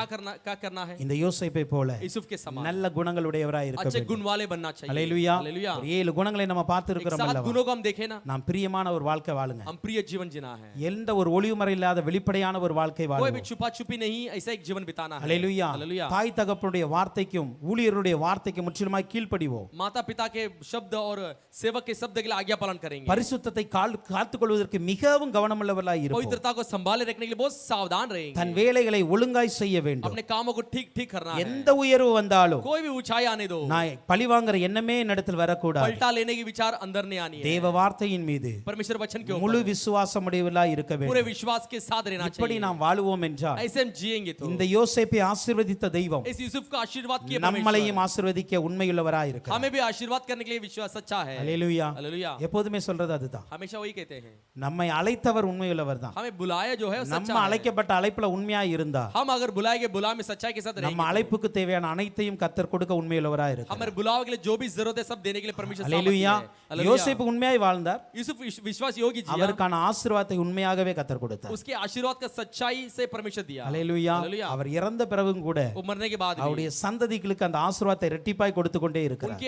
क्या करना है? இந்த யோசேப்பை போல यूसुफ के समान நல்ல குணங்கள் உடையவராய் இருக்க अच्छे வேண்டும். गुण वाले बनना चाहिए. ஹalleluya. हालेलुया. ஒரு 7 குணங்களை நம்ம பார்த்து एक இருக்கிறோம் 7 அல்லவா? गुणों को हम देखें ना, நாம் பிரியமான ஒரு வாழ்க்கை வாழுங்க. हम प्रिय जीवन जीना है. எந்த ஒரு ஒளிவுமறை இல்லாத வெளிப்படையான ஒரு வாழ்க்கை कोई भी வாழுங்க. छुपा छुपी नहीं, ऐसा एक जीवन बिताना है. ஹalleluya. हालेलुया. தாய் தகப்பனுடைய வார்த்தைக்கும் ஊழியருடைய வார்த்தைக்கும் முற்றிலுமாய் கீழ்ப்படிவோம். माता पिता के शब्द और सेवक के शब्द के लिए आज्ञा पालन करेंगे. பரிசுத்தத்தை காத்துக்கொள்வதற்கு மிகவும் கவனமுள்ளவர்களாய் இருப்போம். पवित्रता को संभाले रखने के लिए बहुत सावधान रहेंगे. தன் வேலைகளை வேலைகளை ஒழுங்காய் செய்ய வேண்டும். अपने कामों को ठीक ठीक करना है. எந்த உயர்வு வந்தாலும் कोई भी ऊंचाई आने दो, நான் பழிவாங்குற எண்ணமே என்னிடத்தில் வரக்கூடாது. पलटा लेने की विचार अंदर नहीं आनी है. தேவ வார்த்தையின் மீது परमेश्वर वचन के முழு ऊपर விசுவாசமுடையவர்களாய் இருக்க पूरे வேண்டும். विश्वास के साथ रहना இப்படி चाहिए. நாம் வாழுவோம் என்றால் ऐसे हम जिएंगे तो இந்த யோசேப்பை ஆசீர்வதித்த தெய்வம் इस यूसुफ का आशीर्वाद किया நம்மளையும் परमेश्वर ஆசீர்வதிக்க உண்மையுள்ளவராய் இருக்கிறார். हमें भी आशीर्वाद करने के लिए विश्वास सच्चा है. அல்லேலூயா. हालेलुया. எப்போதுமே சொல்றது அதுதான். हमेशा वही कहते हैं. நம்மை அழைத்தவர் உண்மையுள்ளவர் தான். हमें बुलाया जो है वो நம்ம सच्चा है. அழைக்கப்பட்ட அழைப்புல உண்மையா இருந்தா हम अगर बुलाए गए बुला में सच्चाई के साथ நம்ம रहेंगे, அழைப்புக்கு தேவையான அனைத்தையும் கர்த்தர் கொடுக்க உண்மையுள்ளவராய் இருக்கிறார். हमारे बुलावे के लिए जो भी जरूरत है सब देने के लिए परमेश्वर அல்லேலூயா. सामर्थ्य है. யோசேப்பு உண்மையாய் வாழ்ந்தார். यूसुफ विश्वास योगी जिया, அவருக்கான ஆசீர்வாதத்தை உண்மையாகவே கர்த்தர் கொடுத்தார். उसके आशीर्वाद का सच्चाई से परमेश्वर दिया. அல்லேலூயா. हालेलुया. அவர் இறந்த பிறகும் கூட वो मरने के बाद भी அவருடைய சந்ததிகளுக்கு அந்த ஆசீர்வாதத்தை இரட்டிப்பாய் கொடுத்து கொண்டே இருக்கிறார்.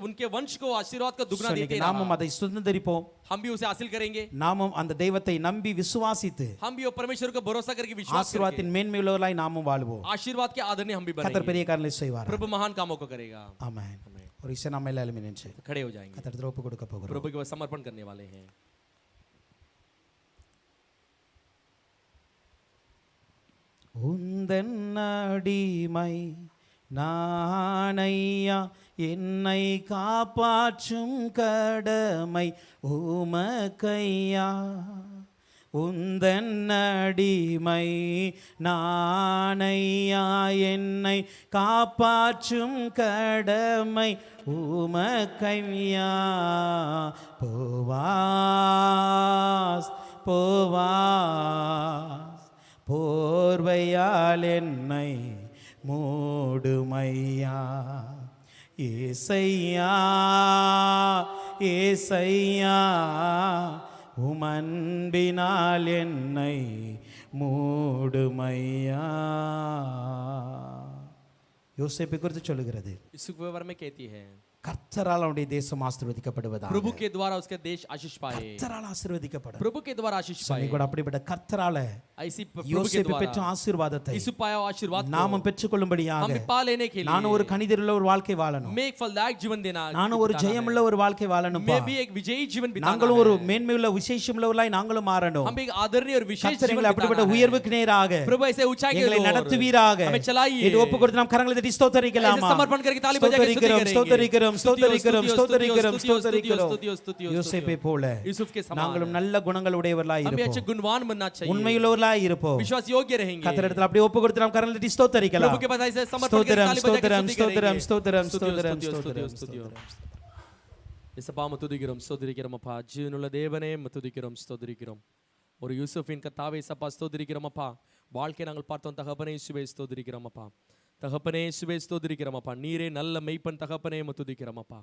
उनके वंश को आशीर्वाद का दुगना देते இன்னைக்கு रहा. நாமும் அதை சுதந்தரிப்போம். हम भी उसे हासिल करेंगे. நாமும் அந்த தெய்வத்தை நம்பி விசுவாசித்து हम भी वो परमेश्वर को भरोसा करके विश्वास करेंगे. ஆசீர்வாதத்தின் மேன்மையுள்ளவர்களாய் நாமும் வாழ்வோம். आशीर्वाद के आदरणीय हम भी கர்த்தர் बनेंगे. பெரிய காரியங்களை செய்வார். प्रभु महान कामों को करेगा. ஆமென். आमीन. ஒரு விஷயம் நம்ம எல்லாரும் நினைச்சு खड़े हो जाएंगे. கர்த்தர் ஒப்பு கொடுக்க போகிறோம். प्रभु के समर्पण करने वाले हैं. உந்தன் அடிமை நானையா, என்னை காப்பாற்றும் கடமை உமக்கையா. உந்தன் அடிமை நானையா, என்னை காப்பாற்றும் கடமை உமக்கையா. போவாஸ் போவாஸ் போர்வையால் என்னை மூடுமையா. ஏசையா ஏசையா, உமன்பினால் என்னை மூடுமையா. யோசேப்பை குறித்து சொல்லுகிறது. यूसुफ के बारे में कहती है, கர்த்தரால் அவனுடைய தேசம் ஆசீர்வதிக்கப்படுவதாக. प्रभु के द्वारा उसके देश आशीष पाए. கர்த்தரால் ஆசீர்வதிக்கப்படும். प्रभु के द्वारा आशीष पाए. கூட அப்படிப்பட்ட கர்த்தரால ऐसी प्रभु के யோசேப்பு பெற்ற द्वारा ஆசீர்வாதத்தை यूसुफ पाया आशीर्वाद को நாமும் பெற்றுக்கொள்ளும்படியாக हमें पा लेने के लिए நானும் ஒரு கனிதருள்ள ஒரு வாழ்க்கை வாழணும். मैं एक फलदायक जीवन देना, நானும் ஒரு ஜெயமுள்ள ஒரு வாழ்க்கை வாழணும். मैं भी एक विजयी जीवन बिताना நாங்களும் ஒரு है. மேன்மையுள்ள விசேஷமுள்ளவர்களாய் நாங்களும் மாறணும். हम भी एक आदरणीय और विशेष கர்த்தர் जीवन எங்களை அப்படிப்பட்ட बिताना है. உயர்வுக்கு நேராக प्रभु ऐसे ऊंचाई के எங்களை ओर நடத்துவீராக. हमें चलाइए. இது ஒப்பு கொடுத்து நாம் கரங்களை தட்டி ஸ்தோத்திரிக்கலாமா? ऐसे समर्पण करके ताली बजा के स्तुति करेंगे. ஸ்தோத்திரிக்கிறோம் ஸ்தோத்திரிக்கிறோம் ஸ்தோத்திரிக்கிறோம் ஸ்தோத்திரிக்கிறோம். स्तुतियों स्तुतियों யோசேப்பை போல यूसुफ के समान நாங்களும் நல்ல குணங்கள் உடையவர்களாய் हम भी अच्छे இருப்போம். गुणवान बनना चाहिए, உண்மையுள்ளவர்களாய் இருப்போம். विश्वास योग्य रहेंगे. கர்த்தரிடத்தில் அப்படியே ஒப்பு கொடுத்து நாம் கரங்களை தட்டி ஸ்தோத்திரிக்கலாம். प्रभु के पास ऐसे समर्पण करके ஸ்தோத்திரம் ताली बजा के ஸ்தோத்திரம் स्तुति ஸ்தோத்திரம் करेंगे. ஸ்தோத்திரம் स्तुतियों, ஸ்தோத்திரம் स्तुतियों, ஸ்தோத்திரம் स्तुतियों. ஸ்தோத்திரம். இயேசுப்பா துதிக்கிறோம், ஸ்தோத்திரிக்கிறோம் அப்பா. ஜீவனுள்ள தேவனே துதிக்கிறோம், ஸ்தோத்திரிக்கிறோம். ஒரு யூசுஃபின் கர்த்தாவே சப்பா ஸ்தோத்திரிக்கிறோம் அப்பா. வாழ்க்கை நாங்கள் பார்த்தோம் தகப்பனே இயேசுவே ஸ்தோத்திரிக்கிறோம் அப்பா. தகப்பனே இயேசுவே ஸ்தோத்திரிக்கிறோம் அப்பா. நீரே நல்ல மெய்ப்பன் தகப்பனே துதிக்கிறோம் அப்பா.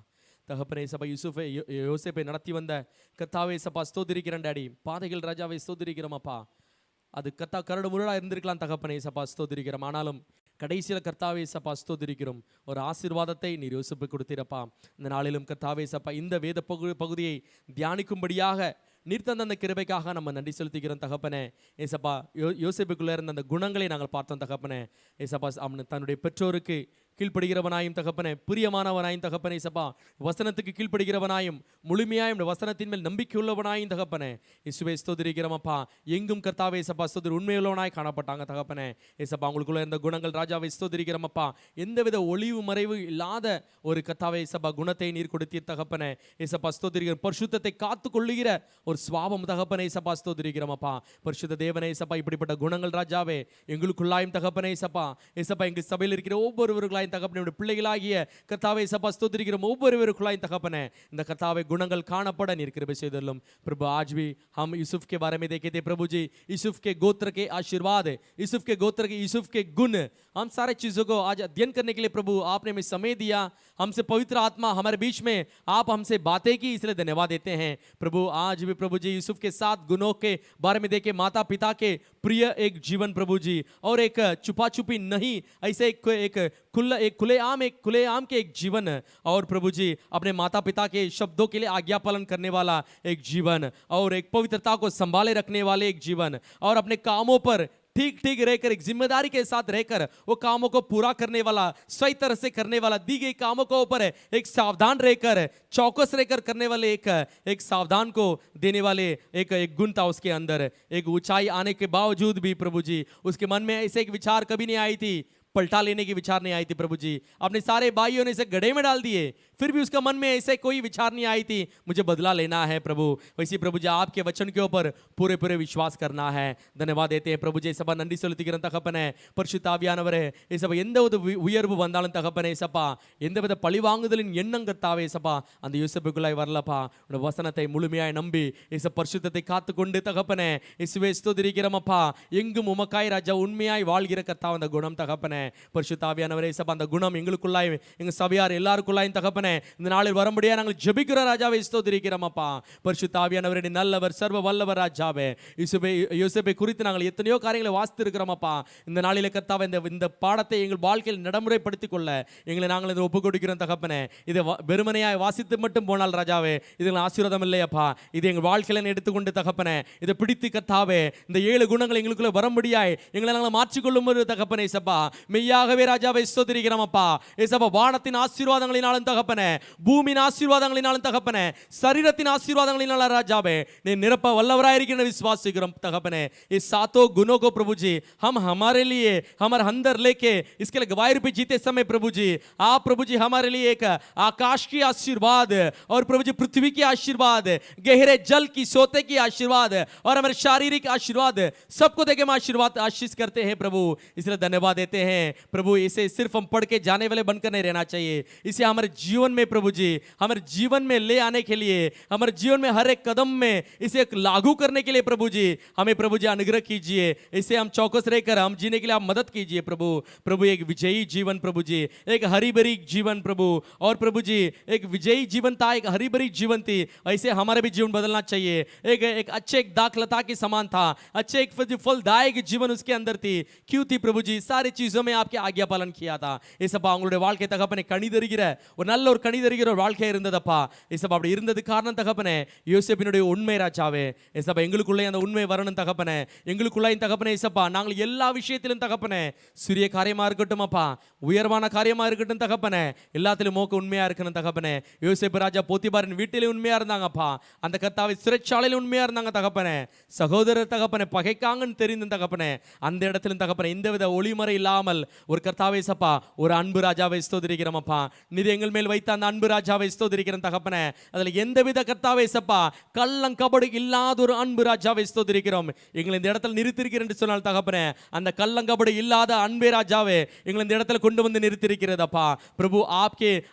தகப்பனே சபா யூசுஃபை யோசேப்பை நடத்தி வந்த கர்த்தாவே சப்பா ஸ்தோத்திரிக்கிறேன் டாடி. பாதைகள் ராஜாவை ஸ்தோத்திரிக்கிறோம் அப்பா. அது கரடு முரடா இருந்திருக்கலாம் தகப்பனே சப்பா ஸ்தோத்திரிக்கிறோம். ஆனாலும் கடைசியில் கர்த்தாவே சப்பா ஸ்தோத்திரிக்கிறோம். ஒரு ஆசீர்வாதத்தை நீர் யோசேப்புக்கு கொடுத்தீரப்பா. இந்த நாளிலும் கர்த்தாவே சப்பா இந்த வேத பகுதியை தியானிக்கும்படியாக நீர் தந்த அந்த கிருபைக்காக நம்ம நன்றி செலுத்திக்கிறோம் தகப்பனே. ஏசப்பா யோசேப்புக்குள்ளே இருந்த அந்த குணங்களை நாங்கள் பார்த்தோம் தகப்பனே. ஏசப்பா அவன் தன்னுடைய பெற்றோருக்கு கீழ்ப்படுகிறவனாயும் தகப்பனே, பிரியமானவனாயும் தகப்பனே சப்பா, வசனத்துக்கு கீழ்ப்படுகிறவனாயும் முழுமையாயும் வசனத்தின் மேல் நம்பிக்கை உள்ளவனாயும் தகப்பனே இயேசுவே ஸ்தோத்திரிக்கிறோமப்பா. எங்கும் கர்த்தாவே சப்பா ஸ்தோத்திரி உண்மையுள்ளவனாய் காணப்பட்டாங்க தகப்பனே. ஏசப்பா உங்களுக்குள்ள இருந்த குணங்கள் ராஜாவை ஸ்தோத்திரிக்கிறோமப்பா. எந்தவித ஒளிவு மறைவு இல்லாத ஒரு கர்த்தாவே சப்பா குணத்தை நீர் கொடுத்தீர் தகப்பனே. ஏசப்பா ஸ்தோத்திரிக்கிறோம். பரிசுத்தத்தை காத்து கொள்ளுகிற ஒரு சுவாபம் தகப்பனே சப்பா ஸ்தோத்திரிக்கிறோமப்பா. பரிசுத்த தேவனே சப்பா இப்படிப்பட்ட குணங்கள் ராஜாவே எங்களுக்குள்ளாயும் தகப்பனே சப்பா. ஏசப்பா எங்கள் சபையில் இருக்கிற ஒவ்வொருவர்களாயும் தகப்பனே பிள்ளைகளாகிய கர்த்தாவே சப்பா ஸ்தோத்திரிக்கிறோம். ஒவ்வொருவருக்குள்ளாயும் தகப்பனே இந்த கர்த்தாவே गुणங்கள் காணப்பட நீர் கிருபை செய்தருளும் प्रभु. आज भी हम यूसुफ के बारे में देखे थे प्रभु जी. यूसुफ के गोत्र के आशीर्वाद, यूसुफ के गोत्र के यूसुफ के गुण, हम सारे चीजों को आज अध्ययन करने के लिए प्रभु आपने हमें समय दिया. हमसे पवित्र आत्मा हमारे बीच में आप हमसे बातें की, इसलिए धन्यवाद देते हैं प्रभु. आज भी प्रभु जी यूसुफ के 7 गुणों के बारे में देखे, माता पिता के प्रिय एक जीवन प्रभु जी, और एक छुपा छुपी नहीं, ऐसे एक खुलेआम के एक जीवन, और प्रभु जी अपने माता पिता के शब्दों के लिए आज्ञा पालन करने वाला एक जीवन, और एक पवित्रता को संभाले रखने वाले एक जीवन, और अपने कामों पर ठीक ठीक रहकर, एक जिम्मेदारी के साथ रहकर वो कामों को पूरा करने वाला, सही तरह से करने वाला, दी गई कामों के ऊपर एक सावधान रहकर, चौकस रहकर करने वाले एक सावधान को देने वाले एक गुण था उसके अंदर। एक ऊंचाई आने के बावजूद भी प्रभु जी उसके मन में ऐसे एक विचार कभी नहीं आई थी, पलटा लेने की विचार नहीं आई थी प्रभु जी। अपने सारे भाइयों ने इसे गड्ढे में डाल दिए, फिर भी उसका मन में ऐसे कोई विचार नहीं आई थी मुझे बदला लेना है प्रभु। वैसे प्रभु जी आपके वचन के ऊपर पूरे पूरे विश्वास करना है। धन्यवाद देते हैं प्रभु जी। सब नंदी செலுத்துகிறோம் தகப்பனே। பரிசுத்த ஆவியானவரே இயேசுப்பா எந்த ஒரு உயர்வு வந்தாலும் தகப்பனே இயேசுப்பா எந்தவித பழிவாங்குதலின் எண்ணம் கர்த்தாவே இயேசுப்பா அந்த யோசேப்புக்குள்ளாய் வரலப்பா। உடைய வசனத்தை முழுமையாய் நம்பி இயேசு பரிசுத்தத்தை காத்துக்கொண்டு தகப்பனே இயேசுவே ஸ்தோத்திரிக்கிறோம் அப்பா। எங்கும் உமக்காய் ராஜா உண்மையாய் வாழ்கிற கர்த்தாவே அந்த குணம் தகப்பனே பரிசுத்த ஆவியானவரே இயேசுப்பா அந்த குணம் எங்களுக்குள்ளாய் எங்க சபையார் எல்லாருக்குள்ளாய் தகப்பனே இந்த நாளில் வரும்படியா நாங்கள் ஜெபிக்கிறோம் ராஜாவே ஸ்தோத்திரிக்கிறோம் அப்பா। பரிசுத்த ஆவியானவரே நல்லவர் சர்வ வல்லவர் ராஜாவே யோசேப்பை குறித்து நாங்கள் எத்தனையோ காரியங்களை வாசித்து இருக்கிறோம் அப்பா। இந்த நாளிலே கர்த்தாவே இந்த பாடத்தை எங்கள் வாழ்க்கையில் நடைமுறைப்படுத்திக் கொள்ள எங்களை நாங்கள் இதை ஒப்புக் கொடுக்கிறோம் தகப்பனே। இதை வெறுமனையாய் வாசித்து மட்டும் போனால் ராஜாவே இதில் ஆசீர்வாதம் இல்லையப்பா। இது எங்கள் வாழ்க்கையில எடுத்துக்கொண்டு தகப்பனே இதை பிடித்து கர்த்தாவே இந்த 7 குணங்கள் எங்களுக்குள்ள வரும்படியாய் எங்களை நாங்கள் மாற்றிக்கொள்ளும் ஒரு தகப்பனே சப்பா। மெய்யாகவே ராஜாவே ஸ்தோத்திரிக்கிறோம் அப்பா। ஏசப்பா வானத்தின் ஆசீர்வாதங்களினாலும் தகப்பனே, பூமியின் ஆசீர்வாதங்களினாலும் தகப்பனே, சரீரத்தின் ஆசீர்வாதங்களினால ராஜாவே நீ நிரப்ப வல்லவராயிருக்கிற விசுவாசிக்கிறோம் தகப்பனே। इस सातों गुणों को प्रभु जी हम हमारे लिए हमारे अंदर लेके इसके लिए गवाही पे जीते समय प्रभु जी आप प्रभु जी हमारे लिए एक आकाश की आशीर्वाद और प्रभु जी पृथ्वी की आशीर्वाद, गहरे जल की सोते की आशीर्वाद और हमारे शारीरिक आशीर्वाद सबको देके हम आशीर्वाद आशीष करते हैं प्रभु। इसलिए धन्यवाद देते हैं प्रभु। इसे सिर्फ हम पढ़ के जाने वाले बनकर नहीं रहना चाहिए, इसे हमारे जीवन में प्रभु जी हमारे जीवन में ले आने के लिए, हमारे जीवन में हर एक कदम में इसे लागू करने के लिए प्रभु जी हमें प्रभु जी अनुग्रह कीजिए। इसे हम चौकस रहकर हम जीने के लिए आप मदद कीजिए प्रभु। प्रभु एक विजयी जीवन प्रभु जी, एक हरी भरी जीवन प्रभु, और प्रभु जी एक विजयी जीवन था, एक हरी भरी जीवन थी। ऐसे हमारे भी जीवन बदलना चाहिए। एक अच्छे एक दाखलता के समान था, अच्छे एक फलदायक जीवन उसके अंदर थी। क्यों थी प्रभु जी? सारी चीजों में आपके आज्ञा पालन किया था। ஏசப்பா அவங்களுடைய வாழ்க்கை தகப்பனே கனி தருகிற ஒரு நல்ல ஒரு கனி தருகிற ஒரு வாழ்க்கை இருந்ததப்பா। ஏசப்பா அப்படி இருந்தது காரணம் தகப்பனே யோசேப்பினுடைய உண்மை ராஜாவே। ஏசப்பா எங்களுக்குள்ளே அந்த உண்மை வரணும் தகப்பனே, எங்களுக்குள்ளே தகப்பனே ஏசப்பா நாங்கள் எல்லா விஷயத்திலும் தகப்பனே சிறிய காரியமா இருக்கட்டும் அப்பா, உயர்வான காரியமா இருக்கட்டும் தகப்பனே எல்லாத்திலும் மோக்க உண்மையா இருக்கணும் தகப்பனே। யோசேப்பு ராஜா போத்திபாரின் வீட்டிலே உண்மையா இருந்தாங்கப்பா, அந்த கர்த்தாவை சிறைச்சாலையில் உண்மையா இருந்தாங்க தகப்பனே। சகோதரர் தகப்பனே பகைக்காங்கன்னு தெரிந்த தகப்பனே அந்த இடத்திலும் தகப்பனே எந்தவித ஒளிமறை இல்லாமல் ஒரு கர்த்தாவே சப்பா ஒரு அன்பு ராஜாவை ஸ்தோத்திரிக்கிறோம் அப்பா। நீர் எங்கள் மேல் வைத்த அந்த அன்பு ராஜாவை ஸ்தோத்திரிக்கிறோம் தகப்பனே। அதுல எந்தவித கர்த்தாவே சப்பா கள்ளங்கபடு இல்லாத ஒரு அன்பு ராஜாவை ஸ்தோத்திரிக்கிறோம்। எங்களை இந்த இடத்துல நிறுத்திருக்கிறேன் என்று சொன்னால் தகப்பனே அந்த கள்ளங்கபடு இல்லாத அன்பே ராஜாவே எங்களை இந்த இடத்துல கொண்டு வந்து நிறுத்திருக்கிறதப்பா। प्रभु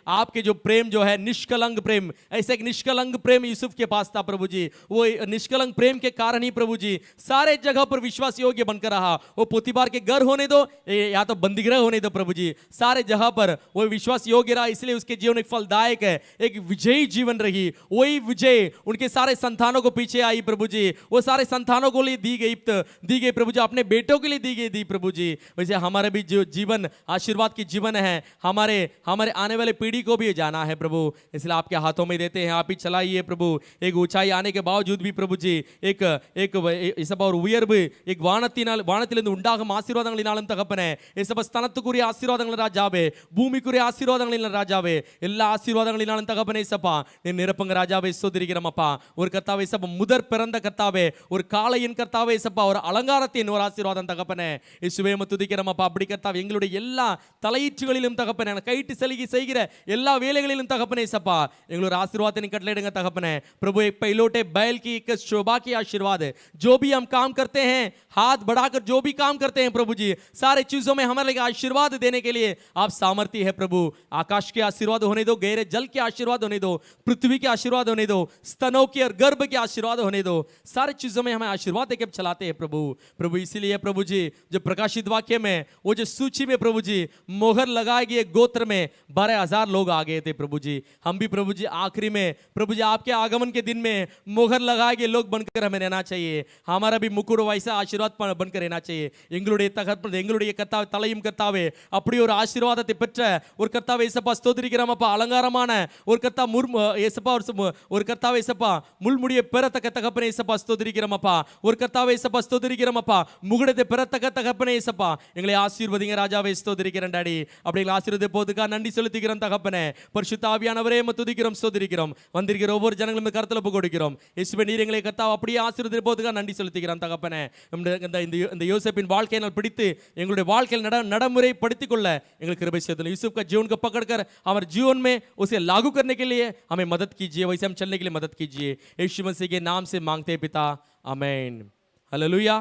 आपके जो प्रेम जो है निष्कलंक प्रेम, ऐसा एक निष्कलंक प्रेम यूसुफ के पास था प्रभु जी। वो निष्कलंक प्रेम के कारण ही प्रभु जी सारे जगह पर विश्वास योग्य बनकर रहा। वो पोतीबार के घर होने दो या तो बंदीगृह होने दो प्रभु जी, सारे जगह पर वो विश्वास योग्य रहा। इसलिए उसके जीवन एक फलदायक है, एक विजयी जीवन रही। वही विजय उनके सारे संतानों को पीछे आई प्रभु जी। वो सारे संतानों को लिए दी गई प्रभु जी, अपने बेटों के लिए दी प्रभु जी। वैसे हमारे भी जो जीवन आशीर्वाद की जीवन है, हमारे आने वाले पीढ़ी को भी जाना है प्रभु। इसलिए आपके हाथों में देते हैं, आप ही चलाइए प्रभु। एक ऊंचाई आने के बावजूद भी प्रभु जी ஒரு உயர்வு வானத்திலிருந்து உண்டாகும் ஆசீர்வாதங்களினாலும் தகப்பனே ஏசப்பா ஸ்தனத்துக்குரிய ஆசீர்வாதங்கள் ராஜாவே, பூமிக்குரிய ஆசீர்வாதங்களின் ராஜாவே, எல்லா ஆசீர்வாதங்களினாலும் தகப்பனே ஏசப்பா நீர் நிரப்புங்க ராஜாவே ஸ்தோத்திரிக்கிறோம் அப்பா। ஒரு கர்த்தாவே ஏசப்பா முதற் பிறந்த கர்த்தாவே, ஒரு காளையின் கர்த்தாவே ஏசப்பா ஒரு அலங்காரத்தின் ஒரு ஆசீர்வாதம் தகப்பனே இயேசுவே துதிக்கிறோம் அப்பா। அப்படி கர்த்தாவே எங்களுடைய எல்லா தலையீச்சுகளிலும் தகப்பனே கைட்டு சலுகை செய்கிற எல்லா வேலைகளிலும் தகப்பனே ஏசப்பா எங்களோட ஆசீர்வாதத்தை கட்டளையிடுங்க तगपने। प्रभु एक पहलोटे बैल की एक शोभा की आशीर्वाद है। जो भी हम काम करते हैं, हाथ बढ़ाकर जो भी काम करते हैं प्रभु जी, सारे चीजों में हमारे लिए आशीर्वाद देने के लिए आप सामर्थ्य है प्रभु। आकाश के आशीर्वाद होने दो, गहरे जल के आशीर्वाद होने दो, पृथ्वी के आशीर्वाद होने दो, स्तनों के और गर्भ के आशीर्वाद होने दो, सारे चीजों में हमें आशीर्वाद देकर चलाते हैं प्रभु। प्रभु इसीलिए प्रभु जी जो प्रकाशित वाक्य में वो जो सूची में प्रभु जी मोहर लगाए गए गोत्र में 12,000 लोग आ गए थे प्रभु जी। हम भी प्रभु जी आखिरी में प्रभु जी आपके आगमन के दिन में मोहर लगाए गए लोग बनकर हमें रहना चाहिए। हमारा भी मुकुट वैसा आशीर्वाद बनकर रहना चाहिए। எங்களுடைய கர்த்தாவே தலையும் கர்த்தாவே அப்படி ஒரு ஆசீர்வாதத்தை பெற்ற ஒரு கர்த்தாவே இயேசுப்பா ஸ்தோத்திரிக்கிறோம் அப்பா। அப்பா அலங்காரமான ஒரு கர்த்தா ஏசப்பா ஒரு கர்த்தாவே ஏசப்பா முள்முடியை பெறத்தக்க தகப்பனே ஏசப்பா ஸ்தோத்திரிக்கிறோம் அப்பா. ஒரு கர்த்தாவே ஏசப்பா ஸ்தோத்திரிக்கிறோம் அப்பா. முகுடத்தை பெறத்தக்க தகப்பனே ஏசப்பா எங்களை ஆசீர்வதிங்க ராஜாவே ஸ்தோத்திரிக்கிறேன் டாடி. அப்படி எங்களை ஆசீர்வதி போதுக்கா நன்றி செலுத்திக்கிறோம் தகப்பனே. பரிசுத்த ஆவியானவரே துதிக்கிறோம் ஸ்தோத்திரிக்கிறோம். வந்திருக்கிற ஒவ்வொரு ஜனங்களும் கருத்துல கொடுக்கிறோம். இயேசுவே நீர் எங்களை கர்த்தா அப்படியே ஆசீர்வதி போதுக்கா நன்றி செலுத்திக்கிறோம் தகப்பனே. இந்த யோசேப்பின் வாழ்க்கையினால் பிடித்து எங்களுடைய வாழ்க்கையில் नडमुறைப்படுத்திக் கொள்ள எங்களுக்கு கிருபை செய்து यूसुफ का जीवन को पकड़कर हमारे जीवन में उसे लागू करने के लिए हमें मदद कीजिए, वैसे हम चलने के लिए मदद कीजिए। यीशु मसीह के नाम से मांगते हैं पिता, आमीन। हालेलुया।